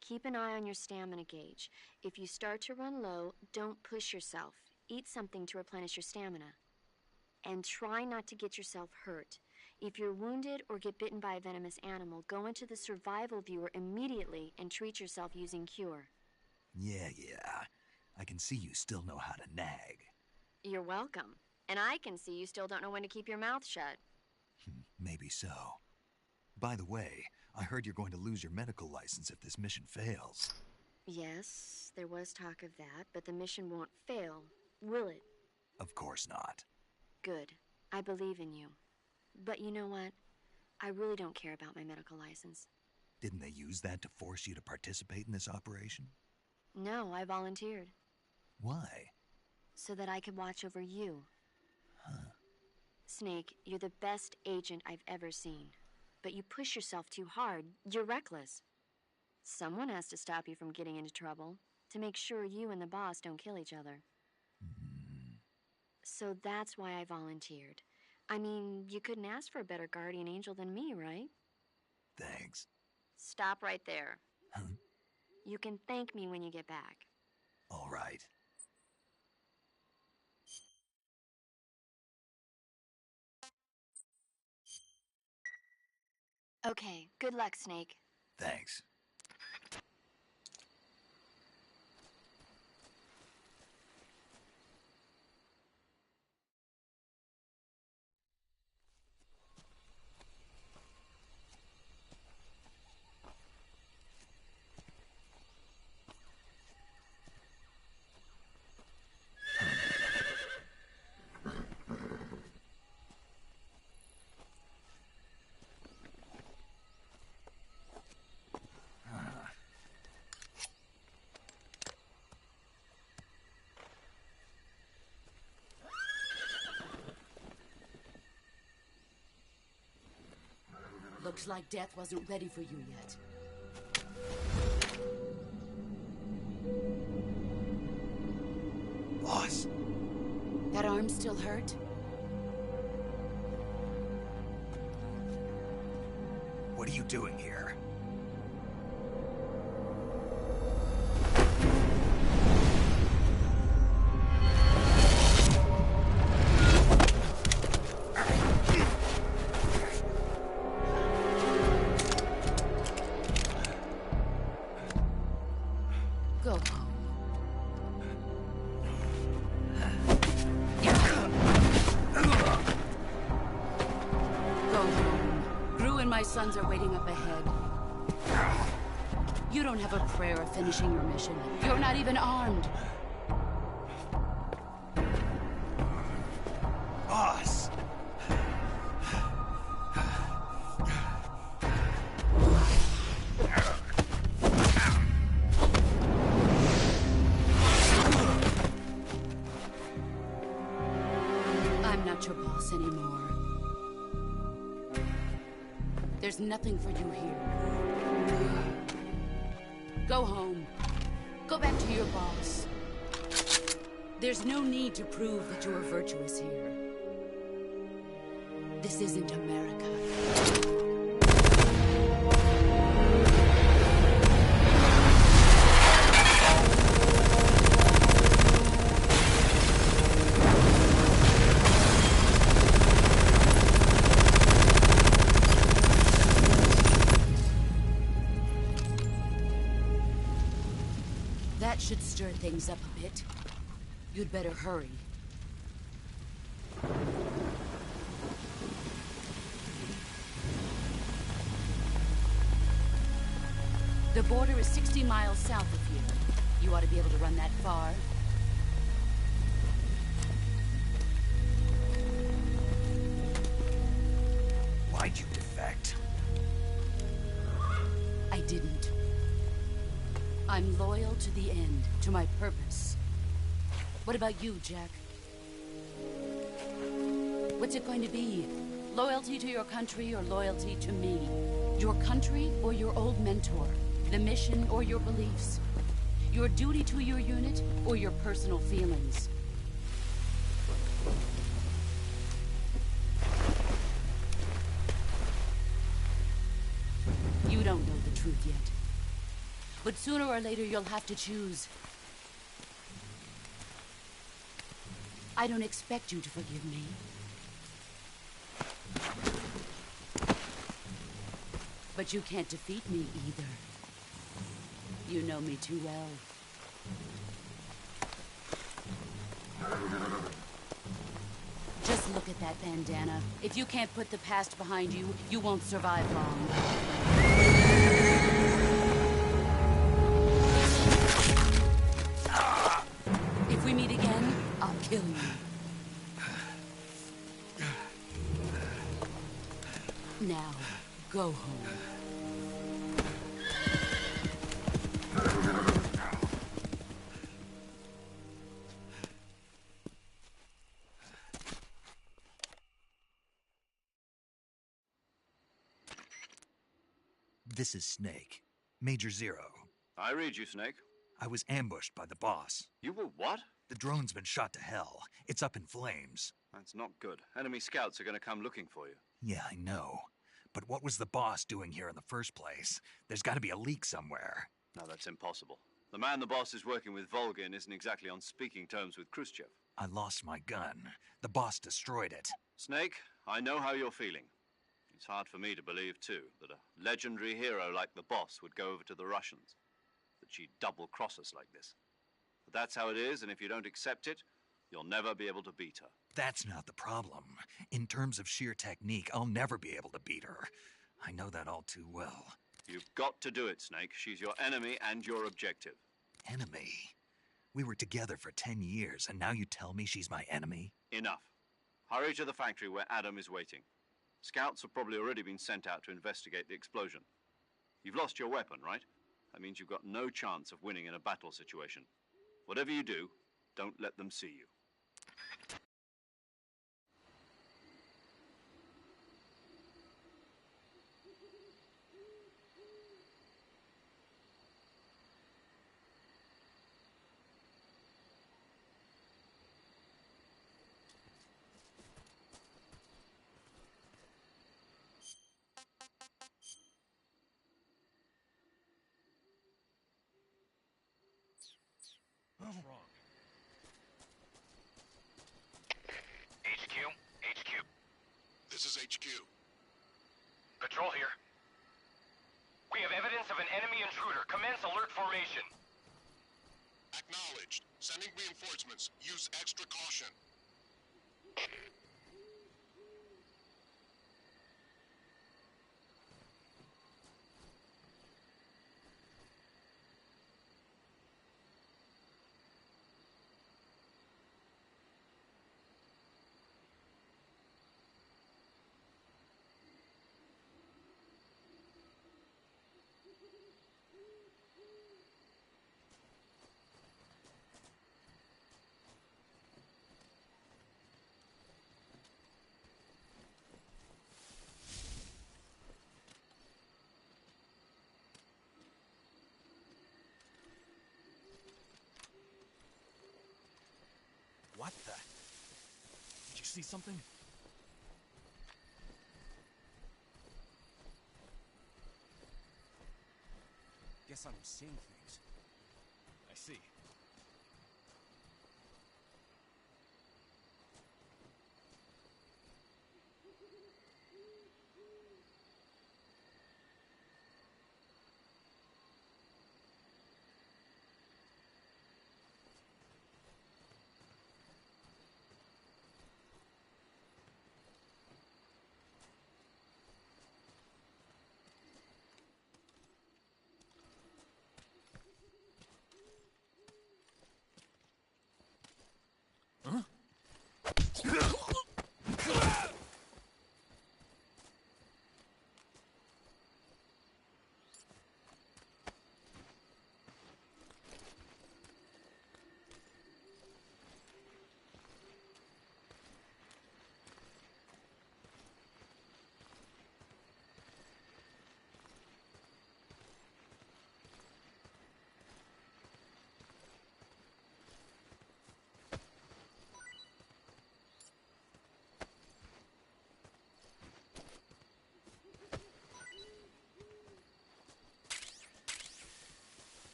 Keep an eye on your stamina gauge. If you start to run low, don't push yourself. Eat something to replenish your stamina. And try not to get yourself hurt. If you're wounded or get bitten by a venomous animal, go into the survival viewer immediately and treat yourself using Cure. Yeah. I can see you still know how to nag. You're welcome. And I can see you still don't know when to keep your mouth shut. Maybe so. By the way, I heard you're going to lose your medical license if this mission fails. Yes, there was talk of that, but the mission won't fail, will it? Of course not. Good. I believe in you. But you know what? I really don't care about my medical license. Didn't they use that to force you to participate in this operation? No, I volunteered. Why? So that I could watch over you. Huh. Snake, you're the best agent I've ever seen. But you push yourself too hard. You're reckless. Someone has to stop you from getting into trouble, to make sure you and the boss don't kill each other. So that's why I volunteered. I mean, you couldn't ask for a better guardian angel than me, right? Thanks. Stop right there. Huh? You can thank me when you get back. All right. Okay, good luck, Snake. Thanks. Looks like death wasn't ready for you yet. Boss! That arm still hurt? What are you doing here? Go home. Go home. Gru and my sons are waiting up ahead. You don't have a prayer of finishing your mission. You're not even armed. Boss! I'm not your boss anymore. There's nothing for you here. Go home. Go back to your boss. There's no need to prove that you are virtuous here. This isn't America. That should stir things up a bit. You'd better hurry. The border is 60 miles south of here. You ought to be able to run that far. Why'd you defect? I didn't. I'm loyal to the end, to my purpose. What about you, Jack? What's it going to be? Loyalty to your country or loyalty to me? Your country or your old mentor? The mission or your beliefs? Your duty to your unit or your personal feelings? You don't know the truth yet. But sooner or later you'll have to choose. I don't expect you to forgive me. But you can't defeat me either. You know me too well. Just look at that bandana. If you can't put the past behind you, you won't survive long. If we meet again, I'll kill you. Now, go home. This is Snake. Major Zero. I read you, Snake. I was ambushed by the boss. You were what? The drone's been shot to hell. It's up in flames. That's not good. Enemy scouts are going to come looking for you. Yeah, I know. But what was the boss doing here in the first place? There's got to be a leak somewhere. No, that's impossible. The man the boss is working with, Volgin, isn't exactly on speaking terms with Khrushchev. I lost my gun. The boss destroyed it. Snake, I know how you're feeling. It's hard for me to believe, too, that a legendary hero like the boss would go over to the Russians. That she'd double-cross us like this. But that's how it is, and if you don't accept it, you'll never be able to beat her. That's not the problem. In terms of sheer technique, I'll never be able to beat her. I know that all too well. You've got to do it, Snake. She's your enemy and your objective. Enemy? We were together for 10 years, and now you tell me she's my enemy? Enough. Hurry to the factory where Adam is waiting. Scouts have probably already been sent out to investigate the explosion. You've lost your weapon, right? That means you've got no chance of winning in a battle situation. Whatever you do, don't let them see you. What's wrong? HQ. This is HQ. Patrol here. We have evidence of an enemy intruder. Commence alert formation. Acknowledged. Sending reinforcements. Use extra caution. What the? Did you see something? Guess I'm seeing things. I see.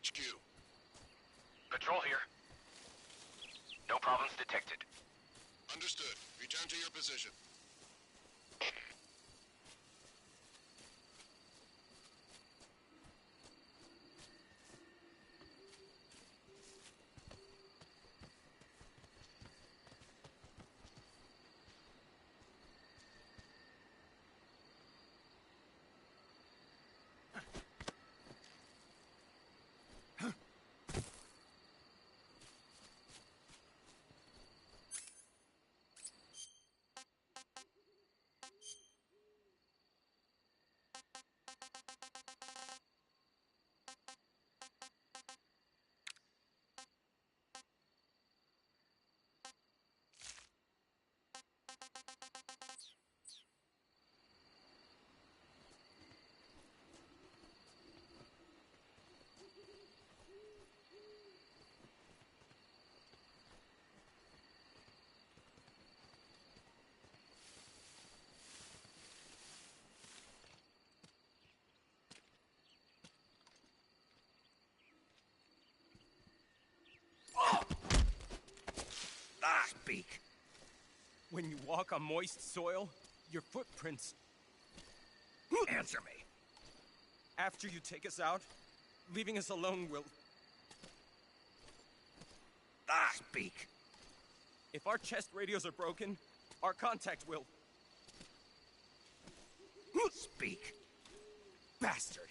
HQ. Patrol here. No problems detected. Understood. Return to your position. Speak. When you walk on moist soil, your footprints... Answer me. After you take us out, leaving us alone will... Speak. If our chest radios are broken, our contact will... Speak. Bastard.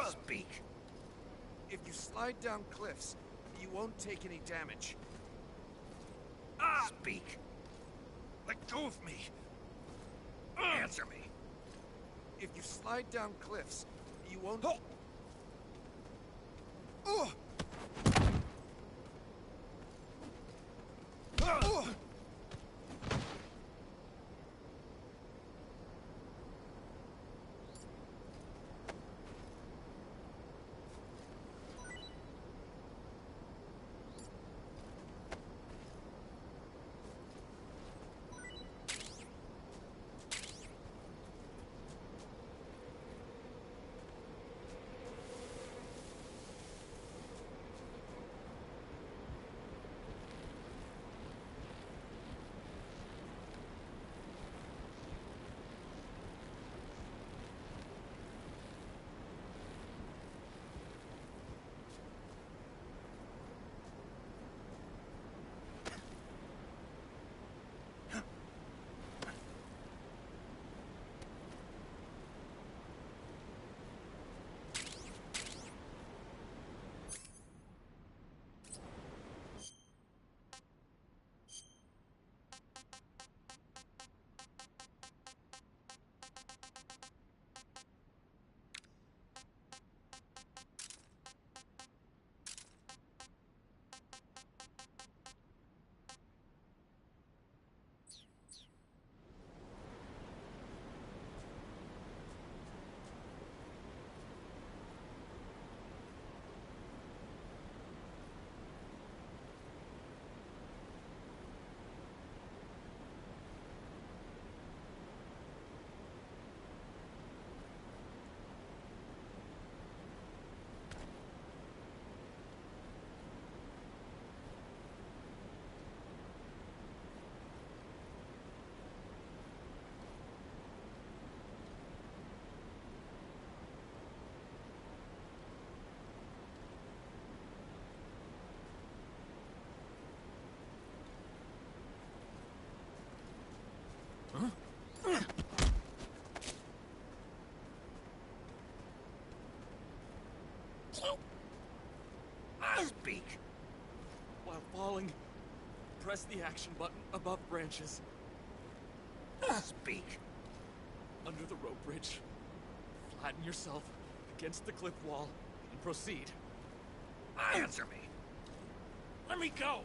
Speak. If you slide down cliffs, you won't take any damage. Speak. Let go of me. Answer me. If you slide down cliffs, you won't... Speak. While falling, press the action button above branches. Speak. Under the rope bridge. Flatten yourself against the cliff wall and proceed. Answer me. Let me go!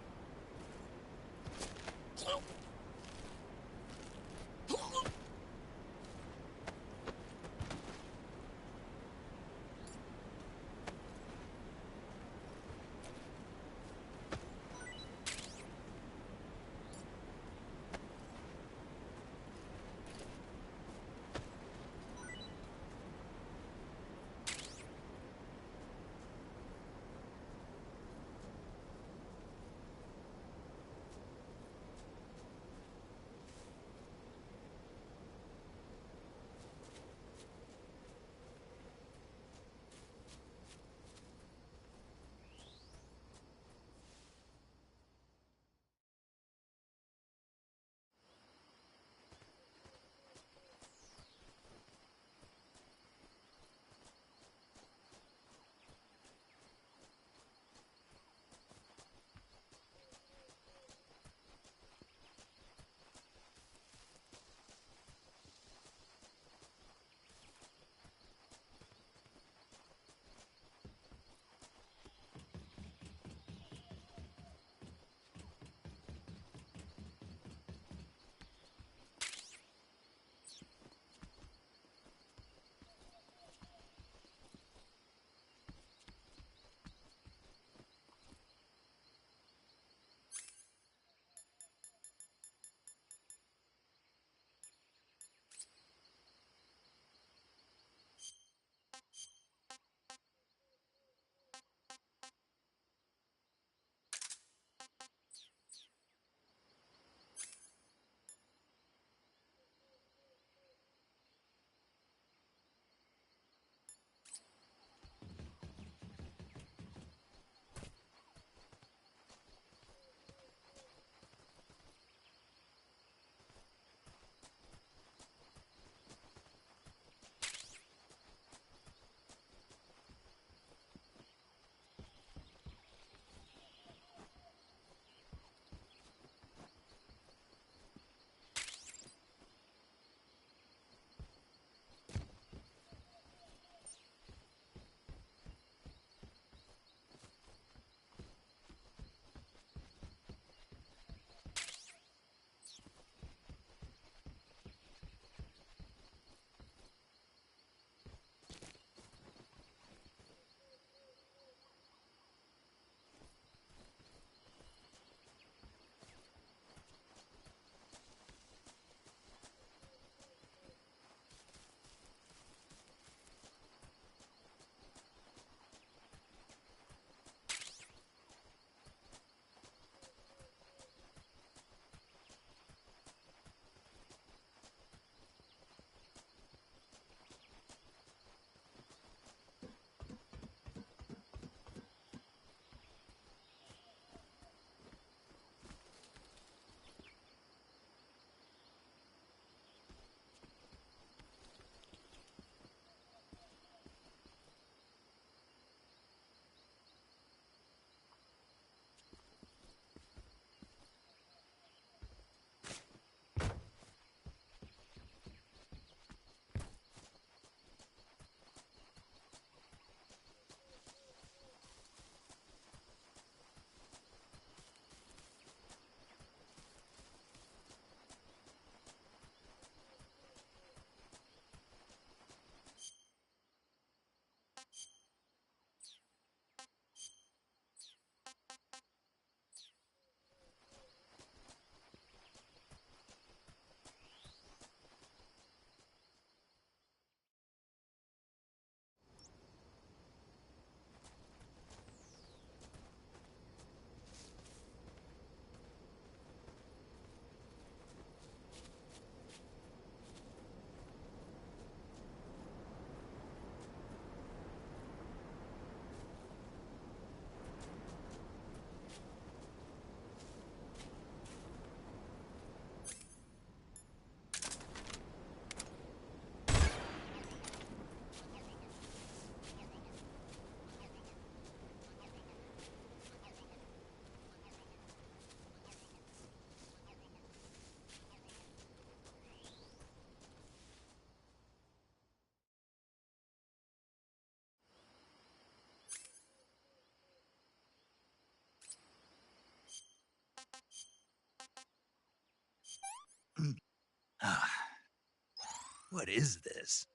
What is this?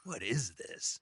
What is this?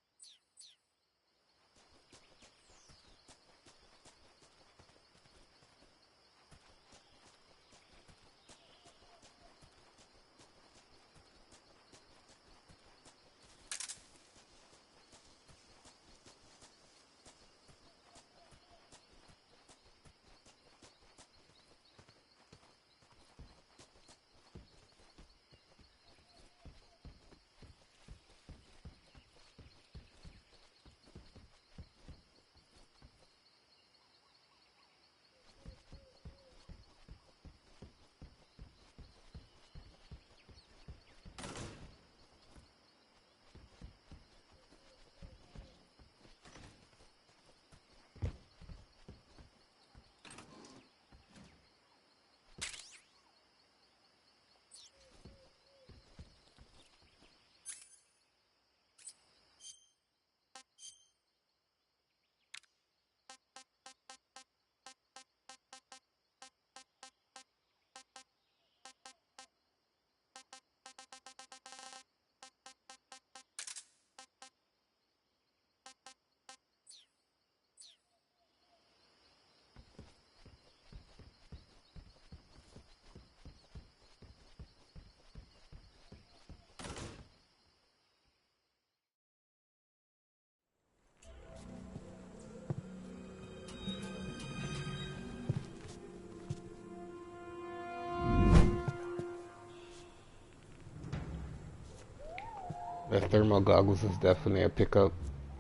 That thermal goggles is definitely a pickup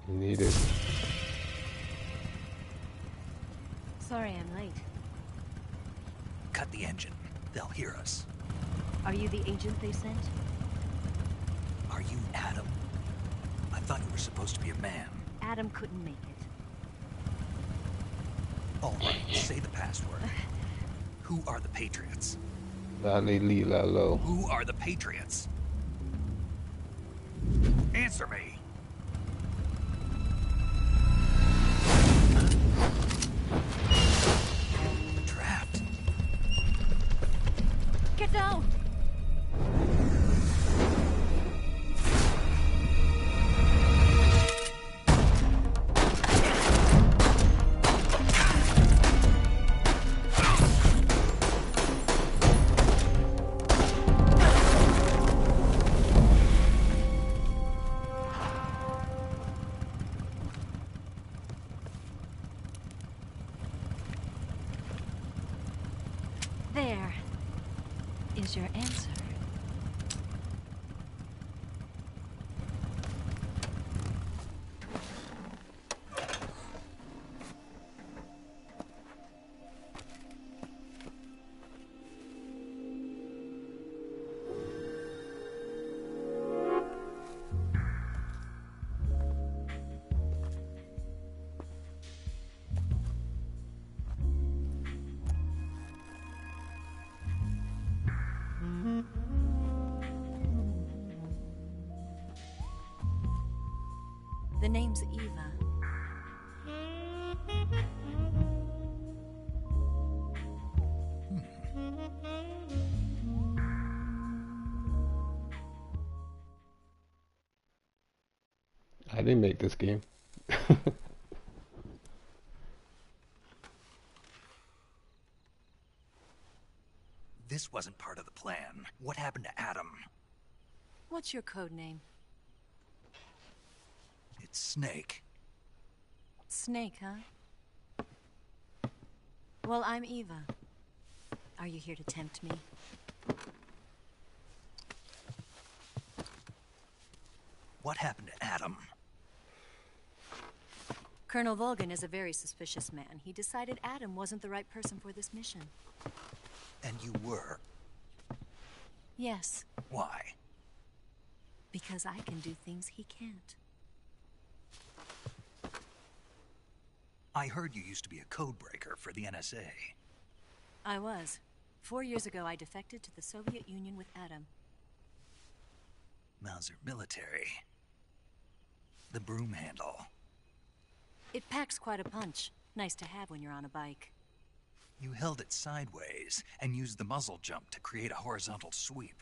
needed. Sorry I'm late. Cut the engine. They'll hear us. Are you the agent they sent? Are you Adam? I thought you were supposed to be a man. Adam couldn't make it. All right, say the password. Who are the Patriots? Lale Li La Lo. Who are the Patriots? Answer me. Trapped. Get down! There is your answer. The name's Eva. I didn't make this game. This wasn't part of the plan. What happened to Adam? What's your code name? It's Snake. Snake, huh? Well, I'm Eva. Are you here to tempt me? What happened to Adam? Colonel Volgin is a very suspicious man. He decided Adam wasn't the right person for this mission. And you were? Yes. Why? Because I can do things he can't. I heard you used to be a codebreaker for the NSA. I was. 4 years ago, I defected to the Soviet Union with Adam. Mauser military. The broom handle. It packs quite a punch. Nice to have when you're on a bike. You held it sideways and used the muzzle jump to create a horizontal sweep.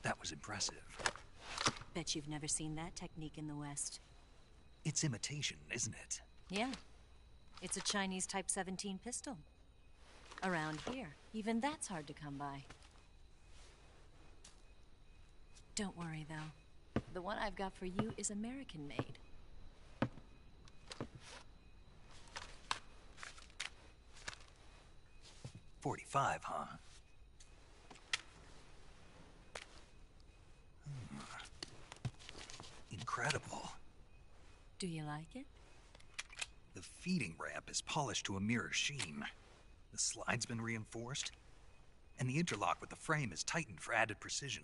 That was impressive. Bet you've never seen that technique in the West. It's imitation, isn't it? Yeah. It's a Chinese Type 17 pistol. Around here, even that's hard to come by. Don't worry, though. The one I've got for you is American-made. .45, huh? Incredible. Do you like it? The feeding ramp is polished to a mirror sheen. The slide's been reinforced, and the interlock with the frame is tightened for added precision.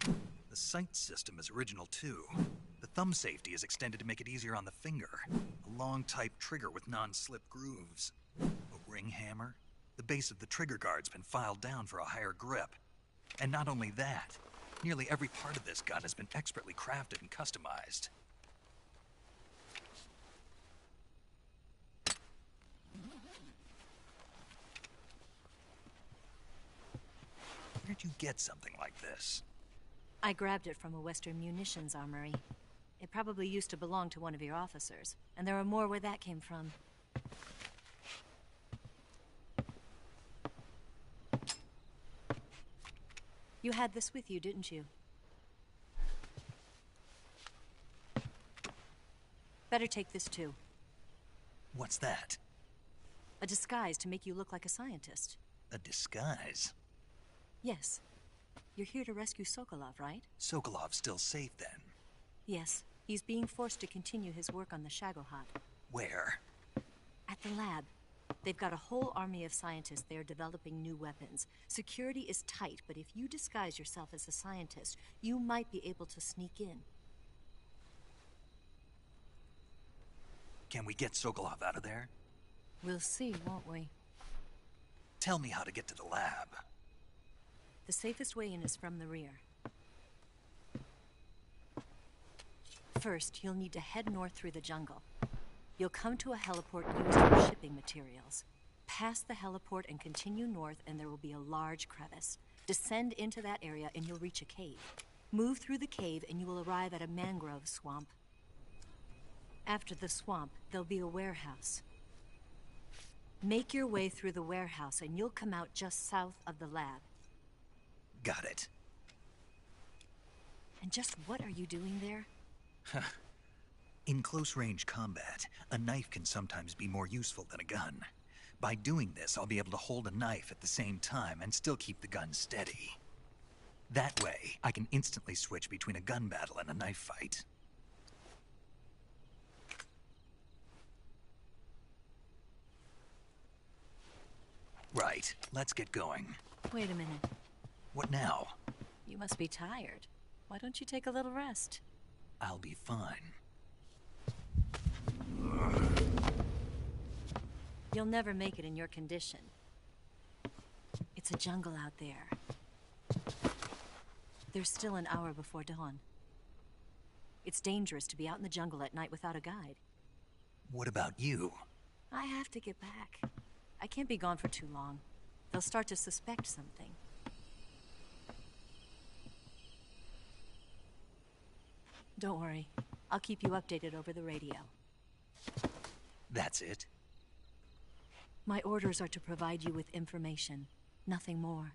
The sight system is original too. The thumb safety is extended to make it easier on the finger. A long type trigger with non-slip grooves. A ring hammer. The base of the trigger guard's been filed down for a higher grip. And not only that, nearly every part of this gun has been expertly crafted and customized. Where'd you get something like this? I grabbed it from a Western munitions armory. It probably used to belong to one of your officers, and there are more where that came from. You had this with you, didn't you? Better take this too. What's that? A disguise to make you look like a scientist. A disguise? Yes. You're here to rescue Sokolov, right? Sokolov's still safe then? Yes. He's being forced to continue his work on the Shagohod. Where? At the lab. They've got a whole army of scientists there developing new weapons. Security is tight, but if you disguise yourself as a scientist, you might be able to sneak in. Can we get Sokolov out of there? We'll see, won't we? Tell me how to get to the lab. The safest way in is from the rear. First, you'll need to head north through the jungle. You'll come to a heliport used for shipping materials. Pass the heliport and continue north, and there will be a large crevice. Descend into that area and you'll reach a cave. Move through the cave and you will arrive at a mangrove swamp. After the swamp, there'll be a warehouse. Make your way through the warehouse and you'll come out just south of the lab. Got it. And just what are you doing there? In close-range combat, a knife can sometimes be more useful than a gun. By doing this, I'll be able to hold a knife at the same time and still keep the gun steady. That way, I can instantly switch between a gun battle and a knife fight. Right, let's get going. Wait a minute. What now? You must be tired. Why don't you take a little rest? I'll be fine. You'll never make it in your condition. It's a jungle out there. There's still an hour before dawn. It's dangerous to be out in the jungle at night without a guide. What about you? I have to get back. I can't be gone for too long. They'll start to suspect something. Don't worry. I'll keep you updated over the radio. That's it? My orders are to provide you with information. Nothing more.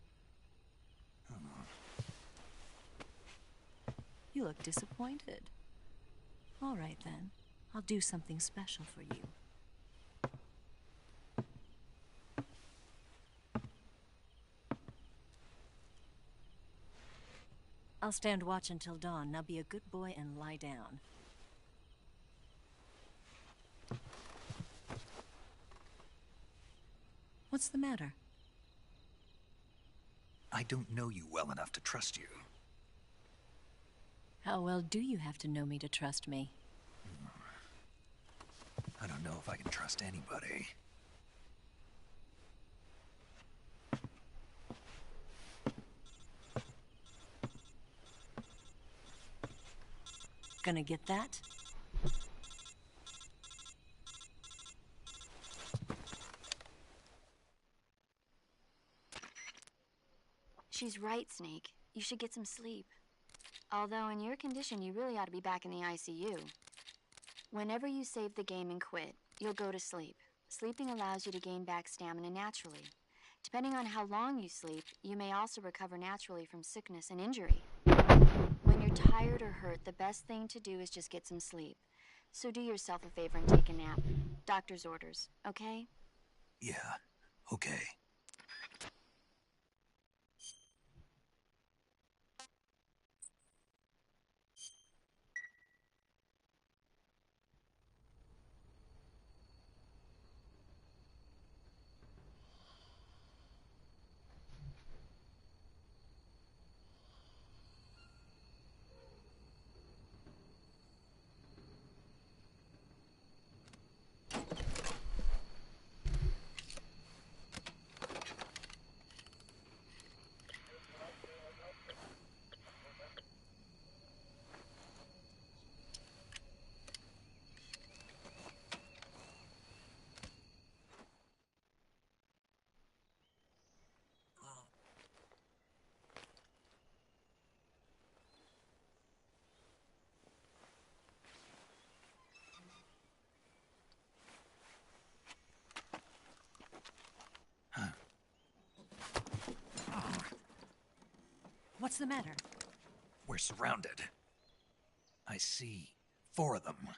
You look disappointed. All right, then. I'll do something special for you. I'll stand watch until dawn. Now be a good boy and lie down. What's the matter? I don't know you well enough to trust you. How well do you have to know me to trust me? I don't know if I can trust anybody. Gonna get that? She's right, Snake. You should get some sleep. Although in your condition, you really ought to be back in the ICU. Whenever you save the game and quit, you'll go to sleep. Sleeping allows you to gain back stamina naturally. Depending on how long you sleep, you may also recover naturally from sickness and injury. When you're tired or hurt, the best thing to do is just get some sleep. So do yourself a favor and take a nap. Doctor's orders, okay? Yeah, okay. What's the matter? We're surrounded. I see 4 of them.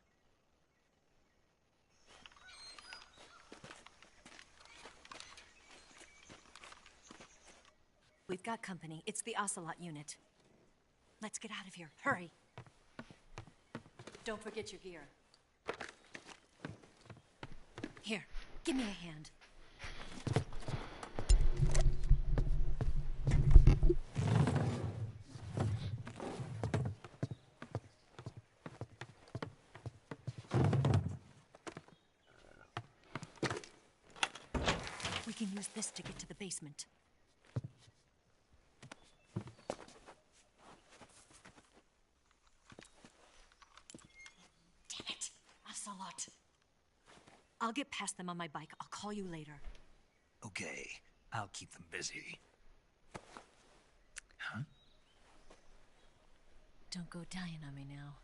We've got company. It's the Ocelot unit. Let's get out of here. Hurry. Don't forget your gear. Here, give me a hand. We can use this to get to the basement. Damn it, Ocelot. I'll get past them on my bike. I'll call you later. Okay, I'll keep them busy. Huh? Don't go dying on me now.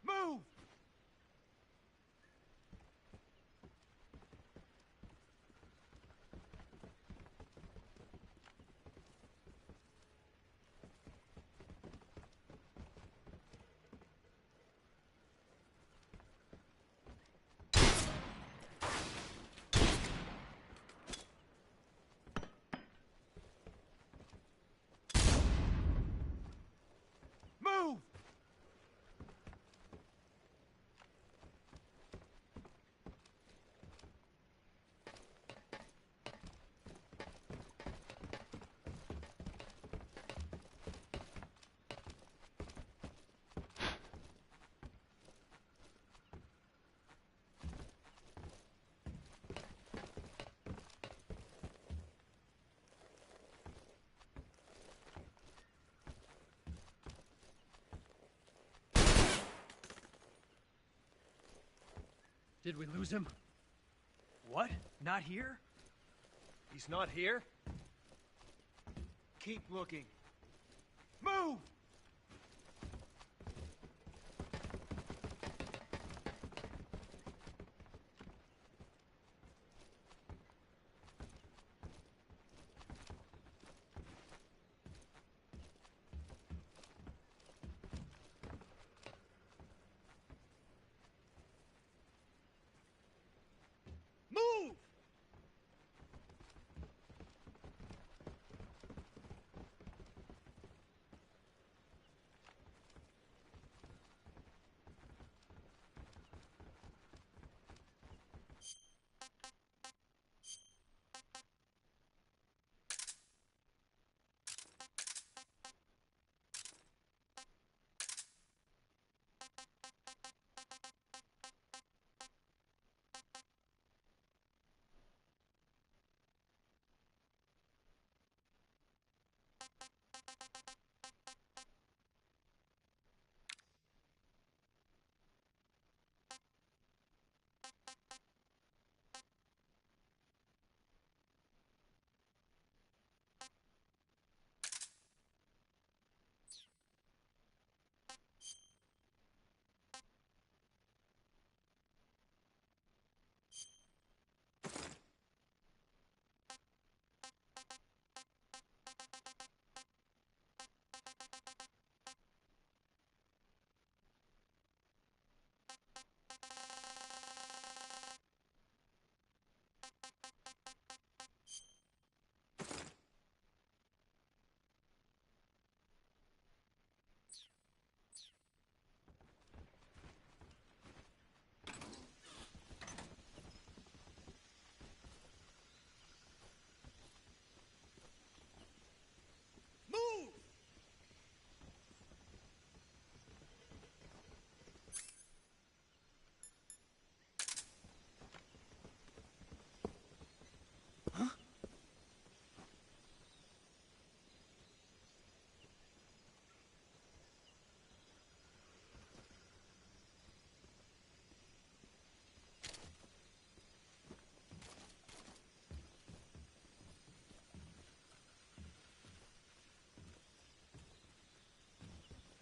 Move! Move! Did we lose him? What? Not here? He's not here? Keep looking. Move! Move!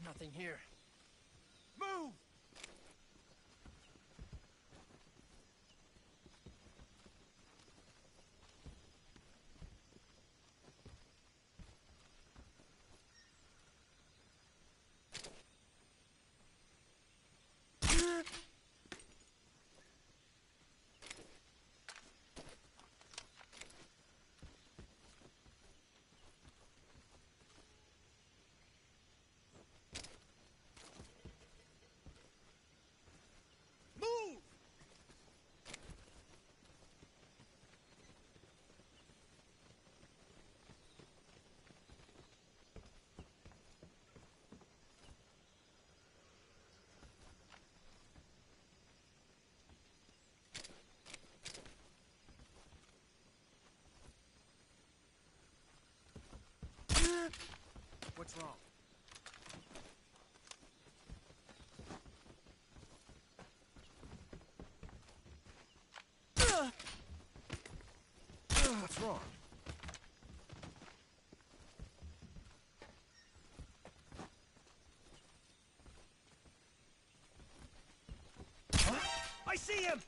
Nothing here. Move! What's wrong? What's wrong? Huh? I see him!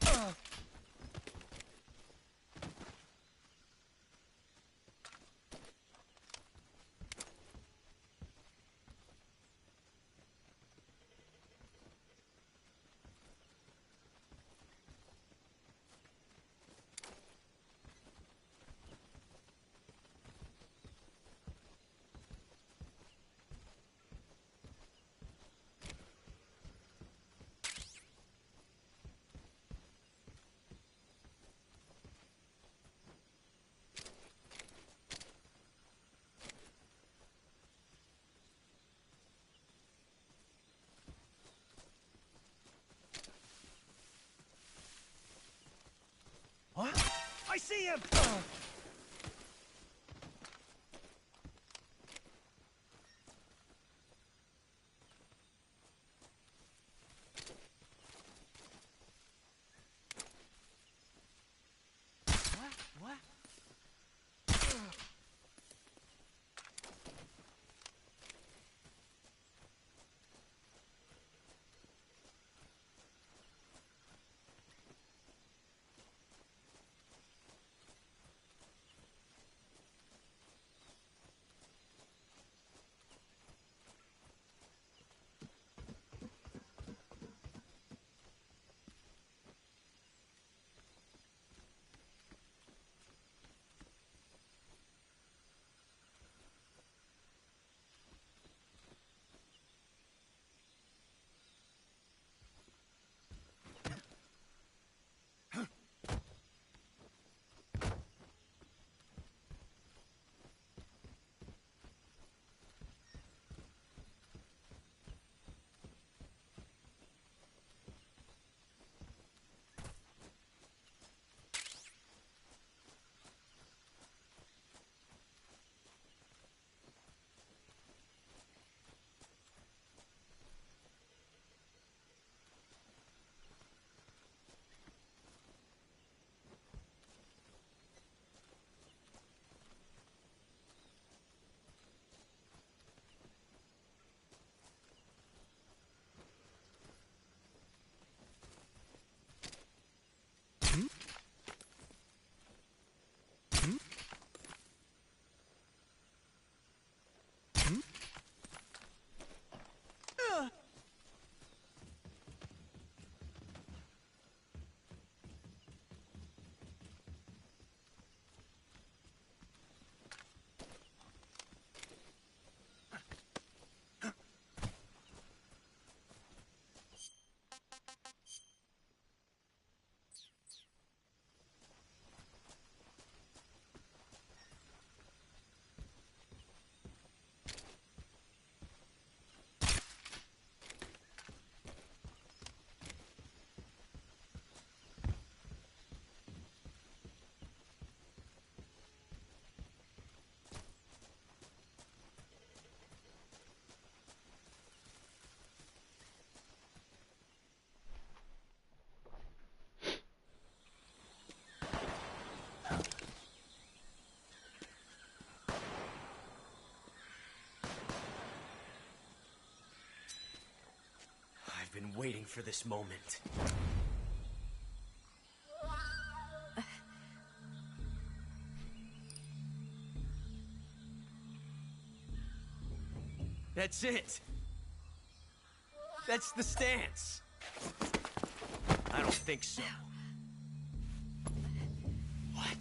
What? I see him! What? waiting for this moment. That's it. That's the stance. I don't think so. What?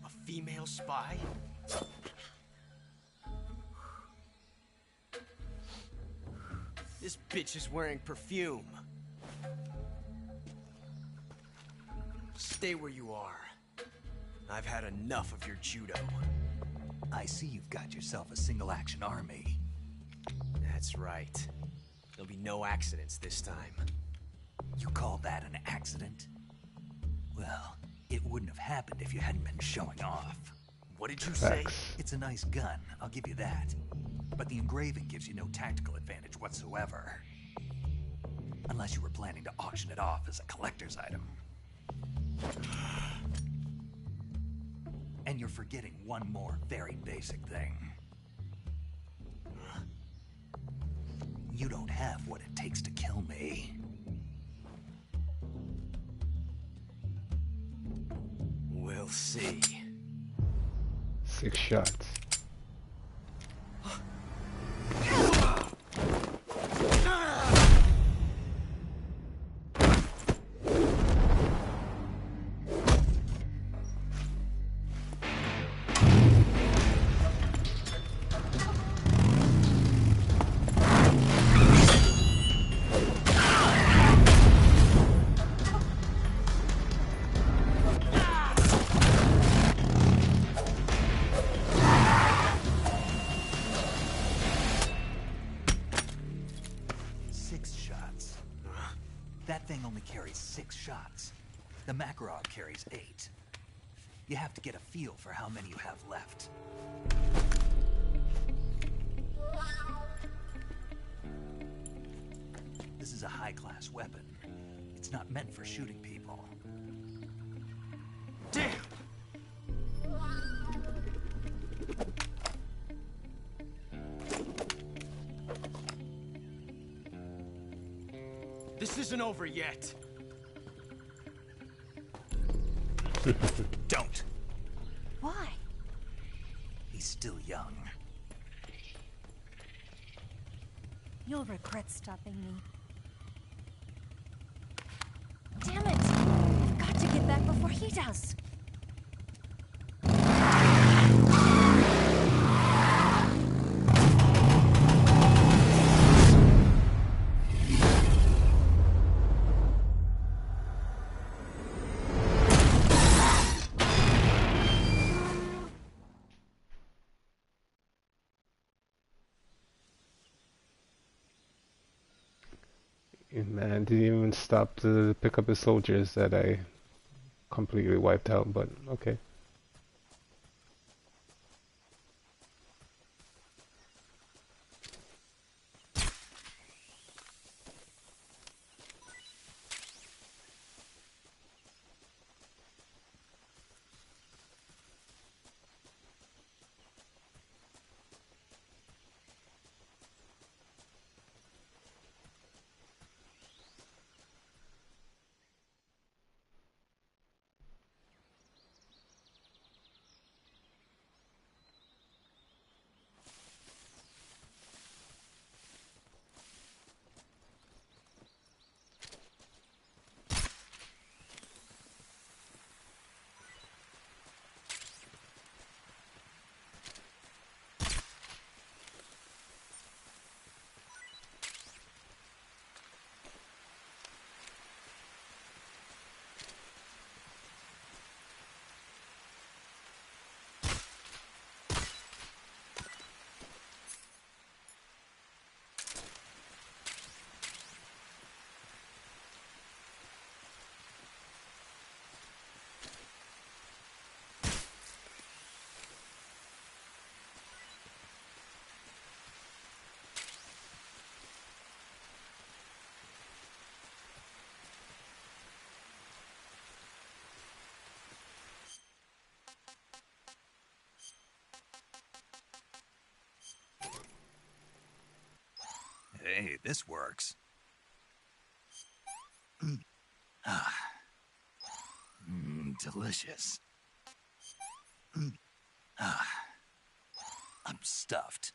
A female spy? This bitch is wearing perfume. Stay where you are. I've had enough of your judo. I see you've got yourself a single-action army. That's right. There'll be no accidents this time. You call that an accident? Well, it wouldn't have happened if you hadn't been showing off. What did you say? It's a nice gun, I'll give you that. But the engraving gives you no tactical advantage whatsoever. Unless you were planning to auction it off as a collector's item. And you're forgetting one more very basic thing. You don't have what it takes to kill me. We'll see. 6 shots. That thing only carries 6 shots. The Makarov carries 8. You have to get a feel for how many you have left. This is a high-class weapon. It's not meant for shooting people. Damn! This isn't over yet. Don't. Why? He's still young. You'll regret stopping me. Damn it! I've got to get back before he does. Man, didn't even stop to pick up his soldiers that I completely wiped out, but okay. Hey, this works. Delicious. I'm stuffed.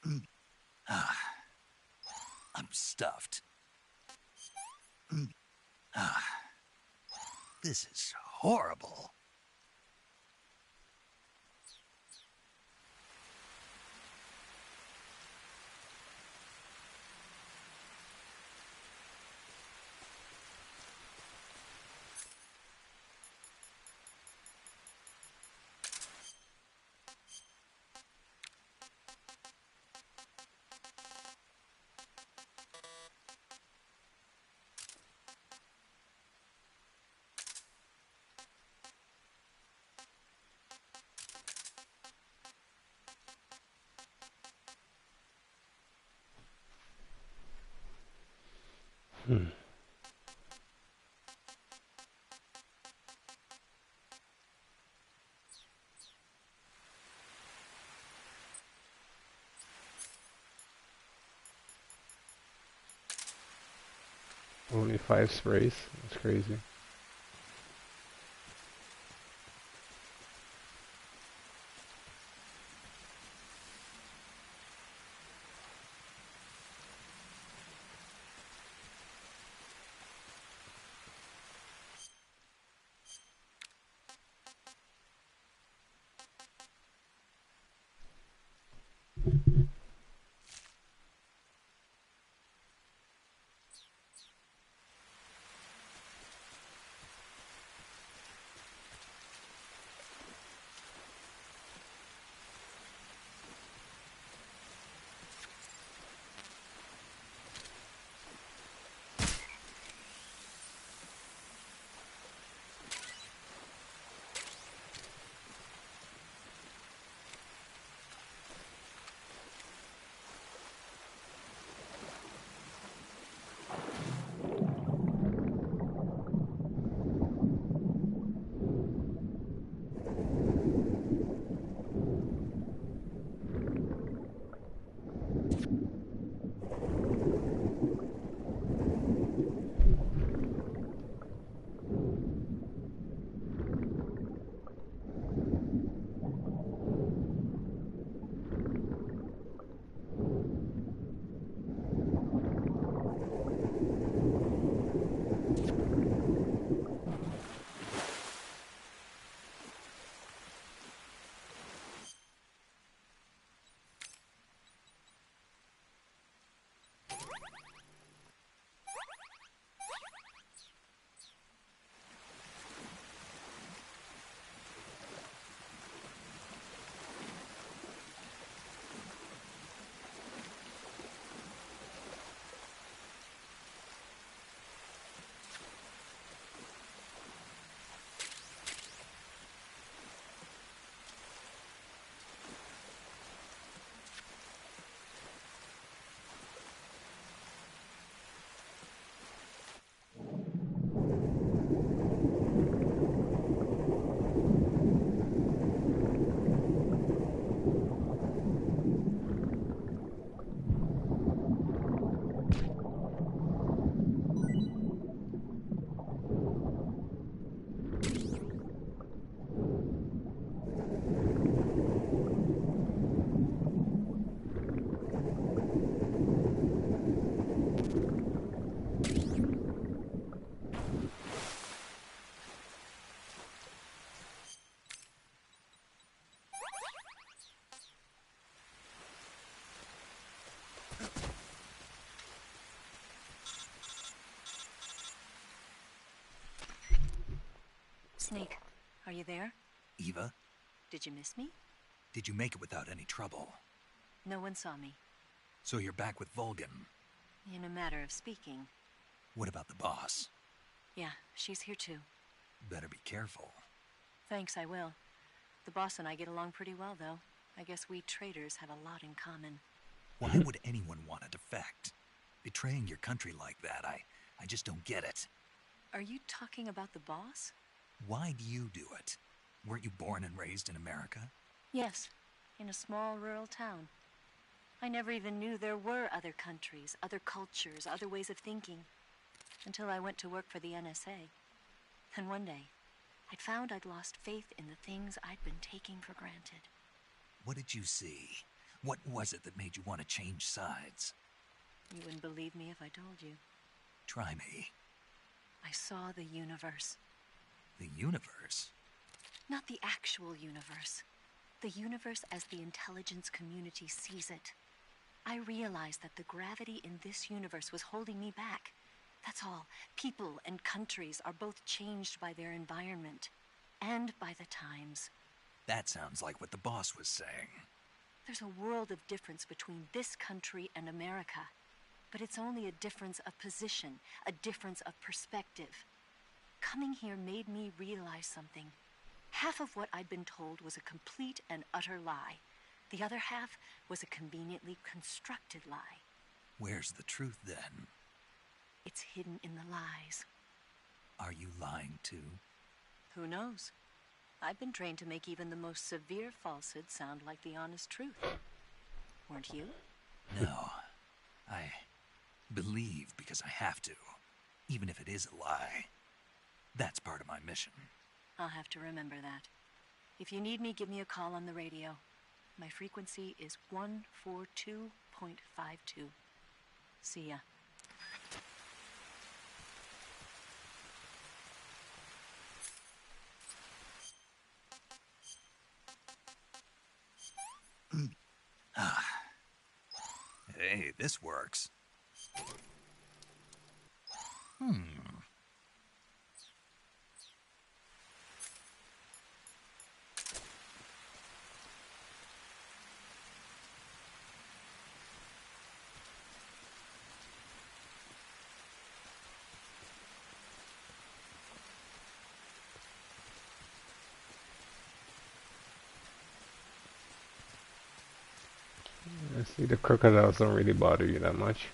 I'm stuffed. This is horrible. Only 5 sprays. That's crazy. Snake, are you there? Eva, Did you miss me? did you make it without any trouble? No one saw me. So you're back with Vulcan. In a matter of speaking. What about the boss? Yeah, she's here too. Better be careful. Thanks, I will. The boss and I get along pretty well, though. I guess we traitors have a lot in common. Why would anyone want to defect? Betraying your country like that, I just don't get it. Are you talking about the boss? Why do you do it? Weren't you born and raised in America? Yes, in a small rural town. I never even knew there were other countries, other cultures, other ways of thinking. until I went to work for the NSA. And one day, I'd found I'd lost faith in the things I'd been taking for granted. What did you see? What was it that made you want to change sides? You wouldn't believe me if I told you. Try me. I saw the universe. The universe? Not the actual universe. The universe as the intelligence community sees it. I realized that the gravity in this universe was holding me back. That's all. People and countries are both changed by their environment and by the times. That sounds like what the boss was saying. There's a world of difference between this country and America. But it's only a difference of position, a difference of perspective. Coming here made me realize something. Half of what I'd been told was a complete and utter lie. The other half was a conveniently constructed lie. Where's the truth, then? It's hidden in the lies. Are you lying, too? Who knows? I've been trained to make even the most severe falsehood sound like the honest truth. Weren't you? No. I believe because I have to, even if it is a lie. That's part of my mission. I'll have to remember that. If you need me, give me a call on the radio. My frequency is 142.52. See ya. Hey, this works. I see the crocodiles don't really bother you that much.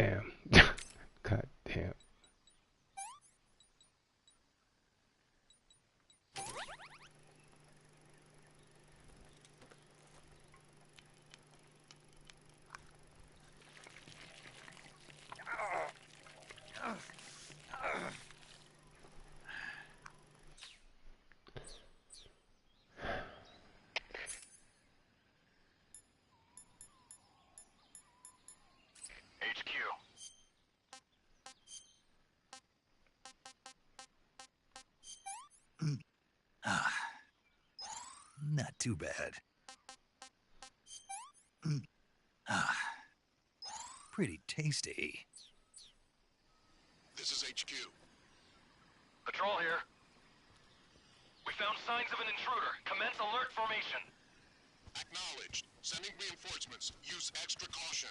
damn. God damn. Not too bad. Pretty tasty. This is HQ. Patrol here. We found signs of an intruder. Commence alert formation. Acknowledged. Sending reinforcements. Use extra caution.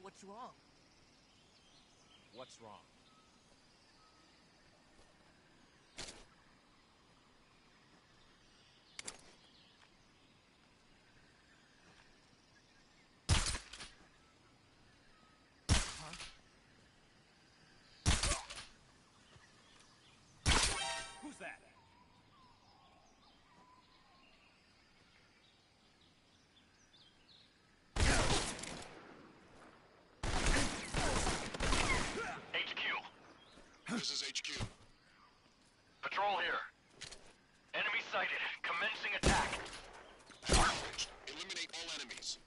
What's wrong? What's wrong? Who's that? This is HQ. Patrol here. Enemy sighted. Commencing attack. Acknowledged. Eliminate all enemies.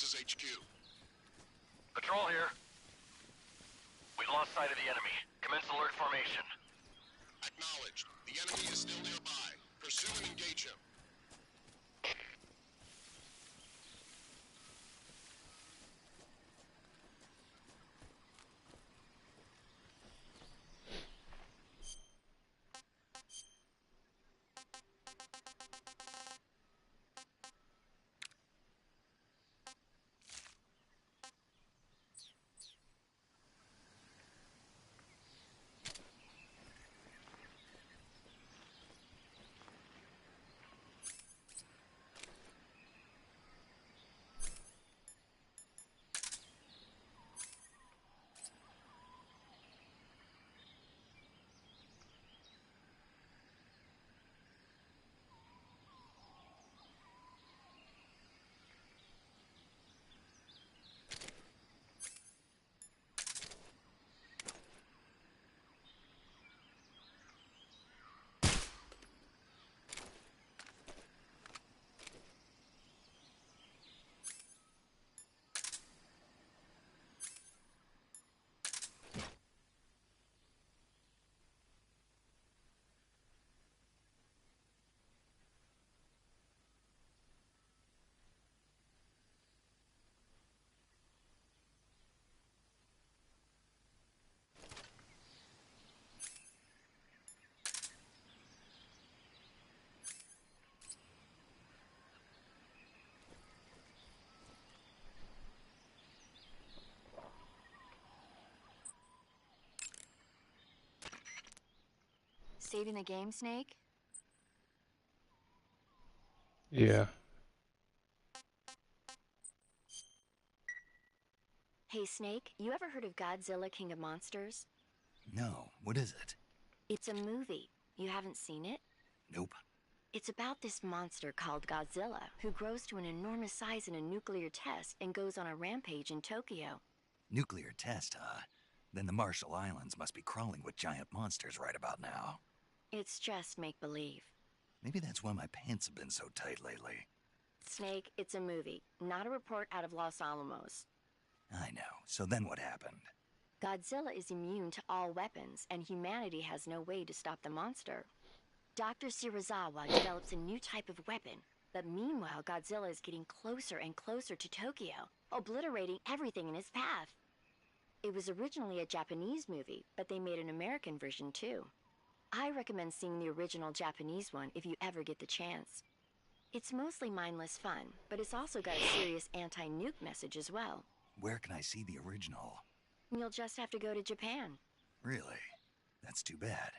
This is HQ. Patrol here. We lost sight of the enemy. Commence alert formation. Acknowledged. The enemy is still nearby. Pursue and engage him. Saving the game, Snake? Yeah. Hey, Snake, you ever heard of Godzilla King of Monsters? No, what is it? It's a movie. You haven't seen it? Nope. It's about this monster called Godzilla, who grows to an enormous size in a nuclear test and goes on a rampage in Tokyo. Nuclear test, huh? Then the Marshall Islands must be crawling with giant monsters right about now. It's just make-believe. Maybe that's why my pants have been so tight lately. Snake, it's a movie, not a report out of Los Alamos. I know. So then what happened? Godzilla is immune to all weapons, and humanity has no way to stop the monster. Dr. Shirazawa develops a new type of weapon, but meanwhile Godzilla is getting closer and closer to Tokyo, obliterating everything in his path. It was originally a Japanese movie, but they made an American version too. I recommend seeing the original Japanese one if you ever get the chance. It's mostly mindless fun, but it's also got a serious anti-nuke message as well. Where can I see the original? You'll just have to go to Japan. Really? That's too bad.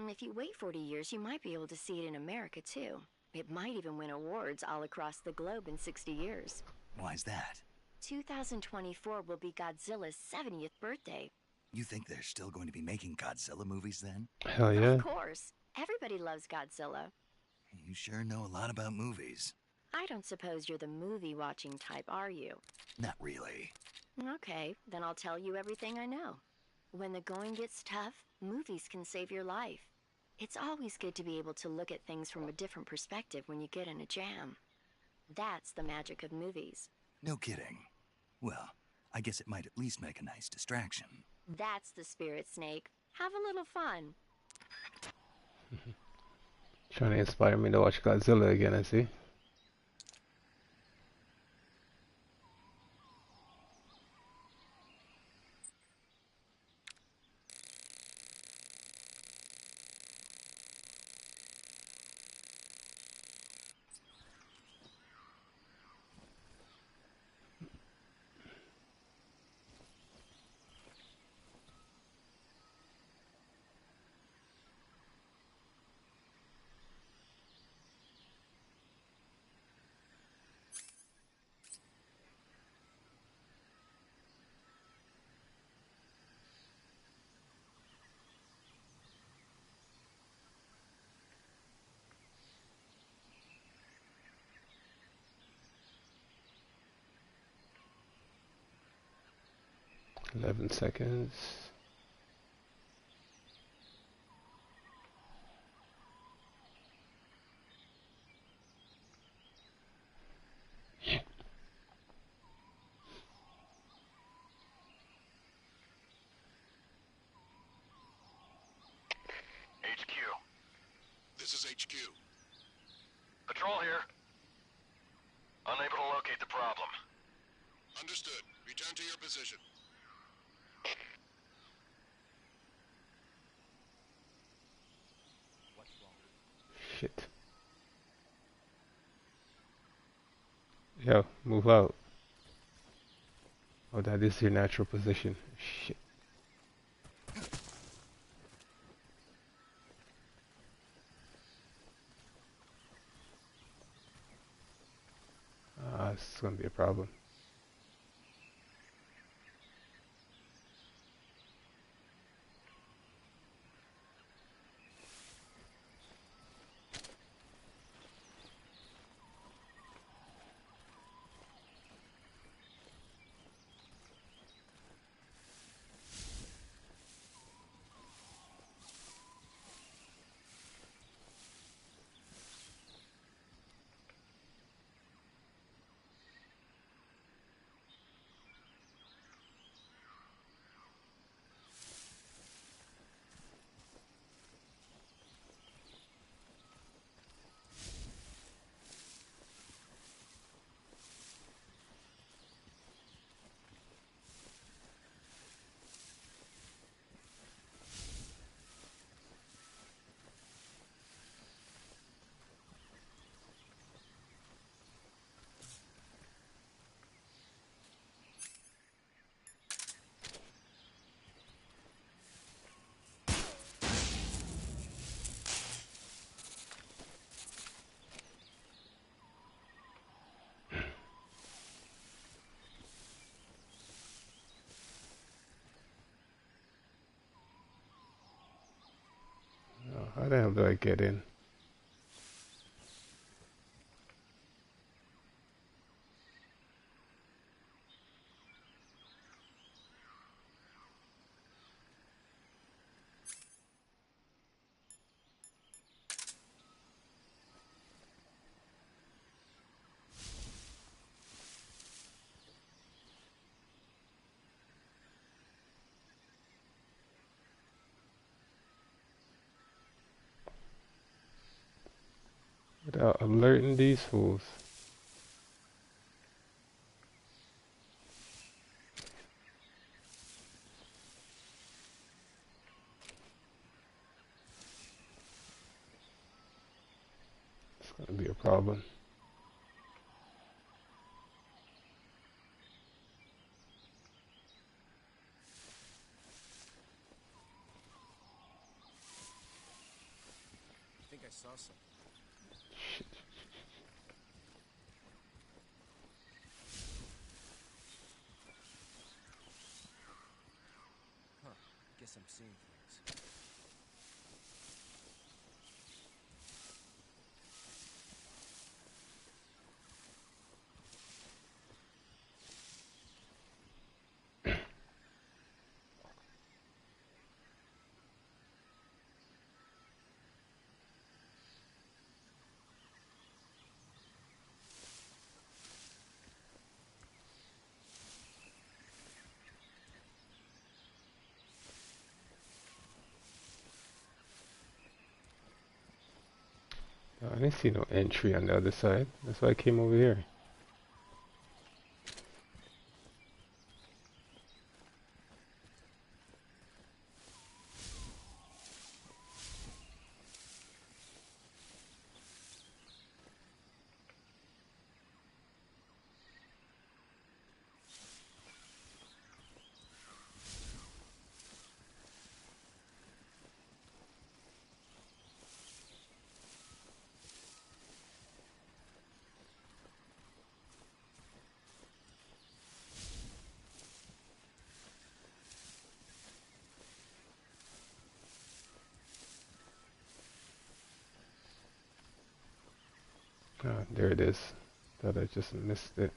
If you wait 40 years, you might be able to see it in America too. It might even win awards all across the globe in 60 years. Why's that? 2024 will be Godzilla's 70th birthday. You think they're still going to be making Godzilla movies then? Hell yeah. Of course. Everybody loves Godzilla. You sure know a lot about movies. I don't suppose you're the movie-watching type, are you? Not really. Okay, then I'll tell you everything I know. When the going gets tough, movies can save your life. It's always good to be able to look at things from a different perspective when you get in a jam. That's the magic of movies. No kidding. Well, I guess it might at least make a nice distraction. That's the spirit, Snake. Have a little fun. Trying to inspire me to watch Godzilla again, I see. Eleven seconds. HQ. This is HQ. Patrol here. Unable to locate the problem. Understood. Return to your position. Shit. Yo, move out. Oh, that is your natural position. Shit. This is gonna be a problem. How the hell do I get in? Without alerting these fools. It's gonna be a problem. I think I saw something. Huh. Guess I'm seeing things. I didn't see no entry on the other side. That's why I came over here. Ah, there it is. Thought I just missed it.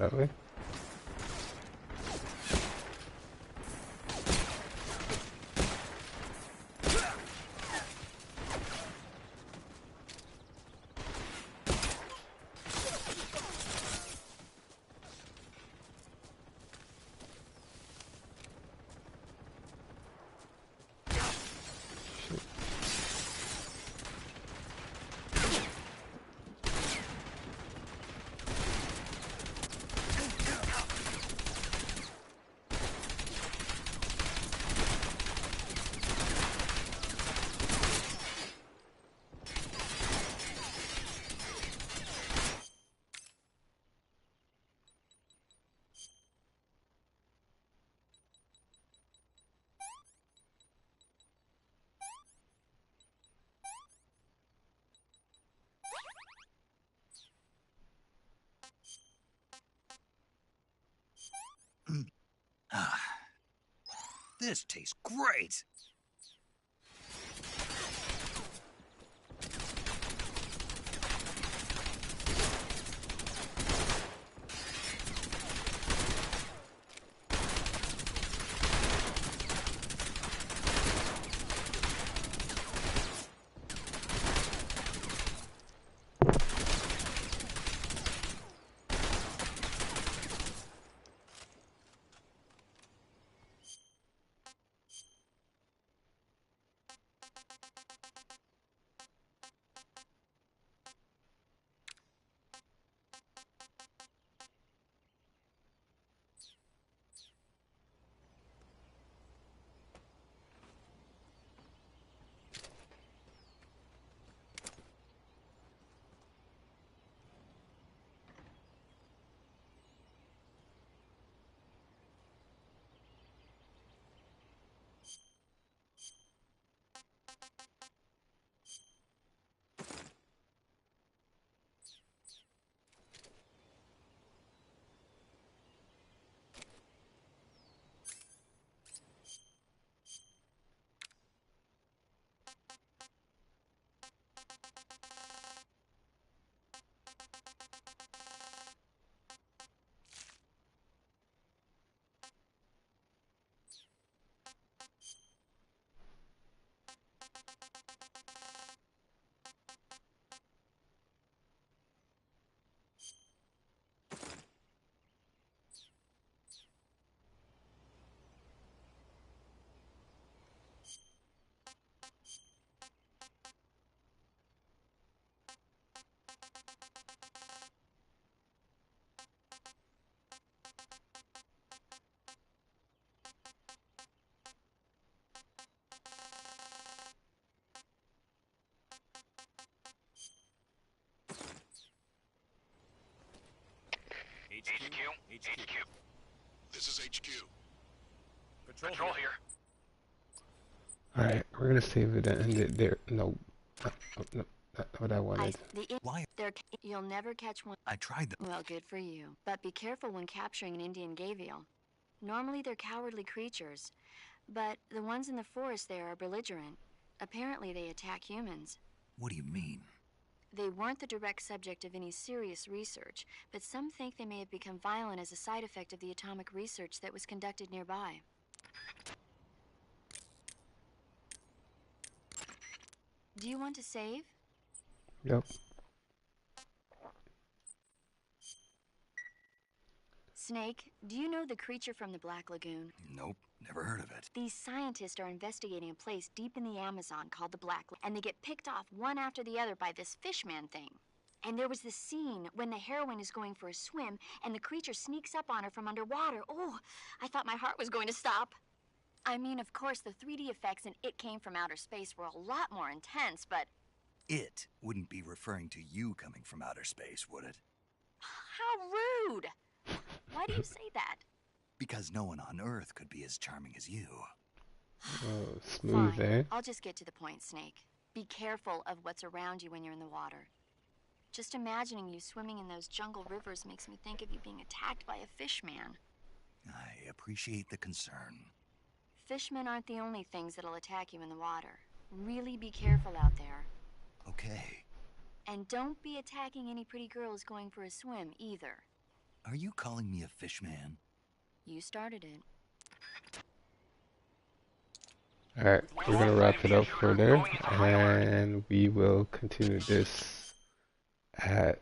that way. This tastes great! HQ. This is HQ. Patrol here. Alright, we're gonna save it and end it there. No. No, not what I wanted. Why? You'll never catch one. I tried them. Well, good for you. But be careful when capturing an Indian gavial. Normally they're cowardly creatures, but the ones in the forest there are belligerent. Apparently they attack humans. What do you mean? They weren't the direct subject of any serious research, but some think they may have become violent as a side effect of the atomic research that was conducted nearby. Do you want to save? Yep. Snake, do you know the creature from the Black Lagoon? Nope, never heard of it. These scientists are investigating a place deep in the Amazon called the Black Lagoon, and they get picked off one after the other by this fishman thing. And there was this scene when the heroine is going for a swim, and the creature sneaks up on her from underwater. Oh, I thought my heart was going to stop. I mean, of course, the 3D effects in It Came from Outer Space were a lot more intense, but... It wouldn't be referring to you coming from outer space, would it? How rude! Why do you say that? Because no one on Earth could be as charming as you. Oh, smooth, Fine. eh? I'll just get to the point, Snake. Be careful of what's around you when you're in the water. Just imagining you swimming in those jungle rivers makes me think of you being attacked by a fishman. I appreciate the concern. Fishmen aren't the only things that'll attack you in the water. Really be careful out there. Okay. And don't be attacking any pretty girls going for a swim, either. Are you calling me a fish man? You started it. Alright, we're gonna wrap it up for there, and we will continue this at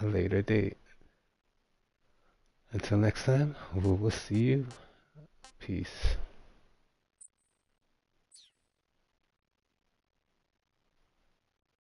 a later date. Until next time, we will see you. Peace.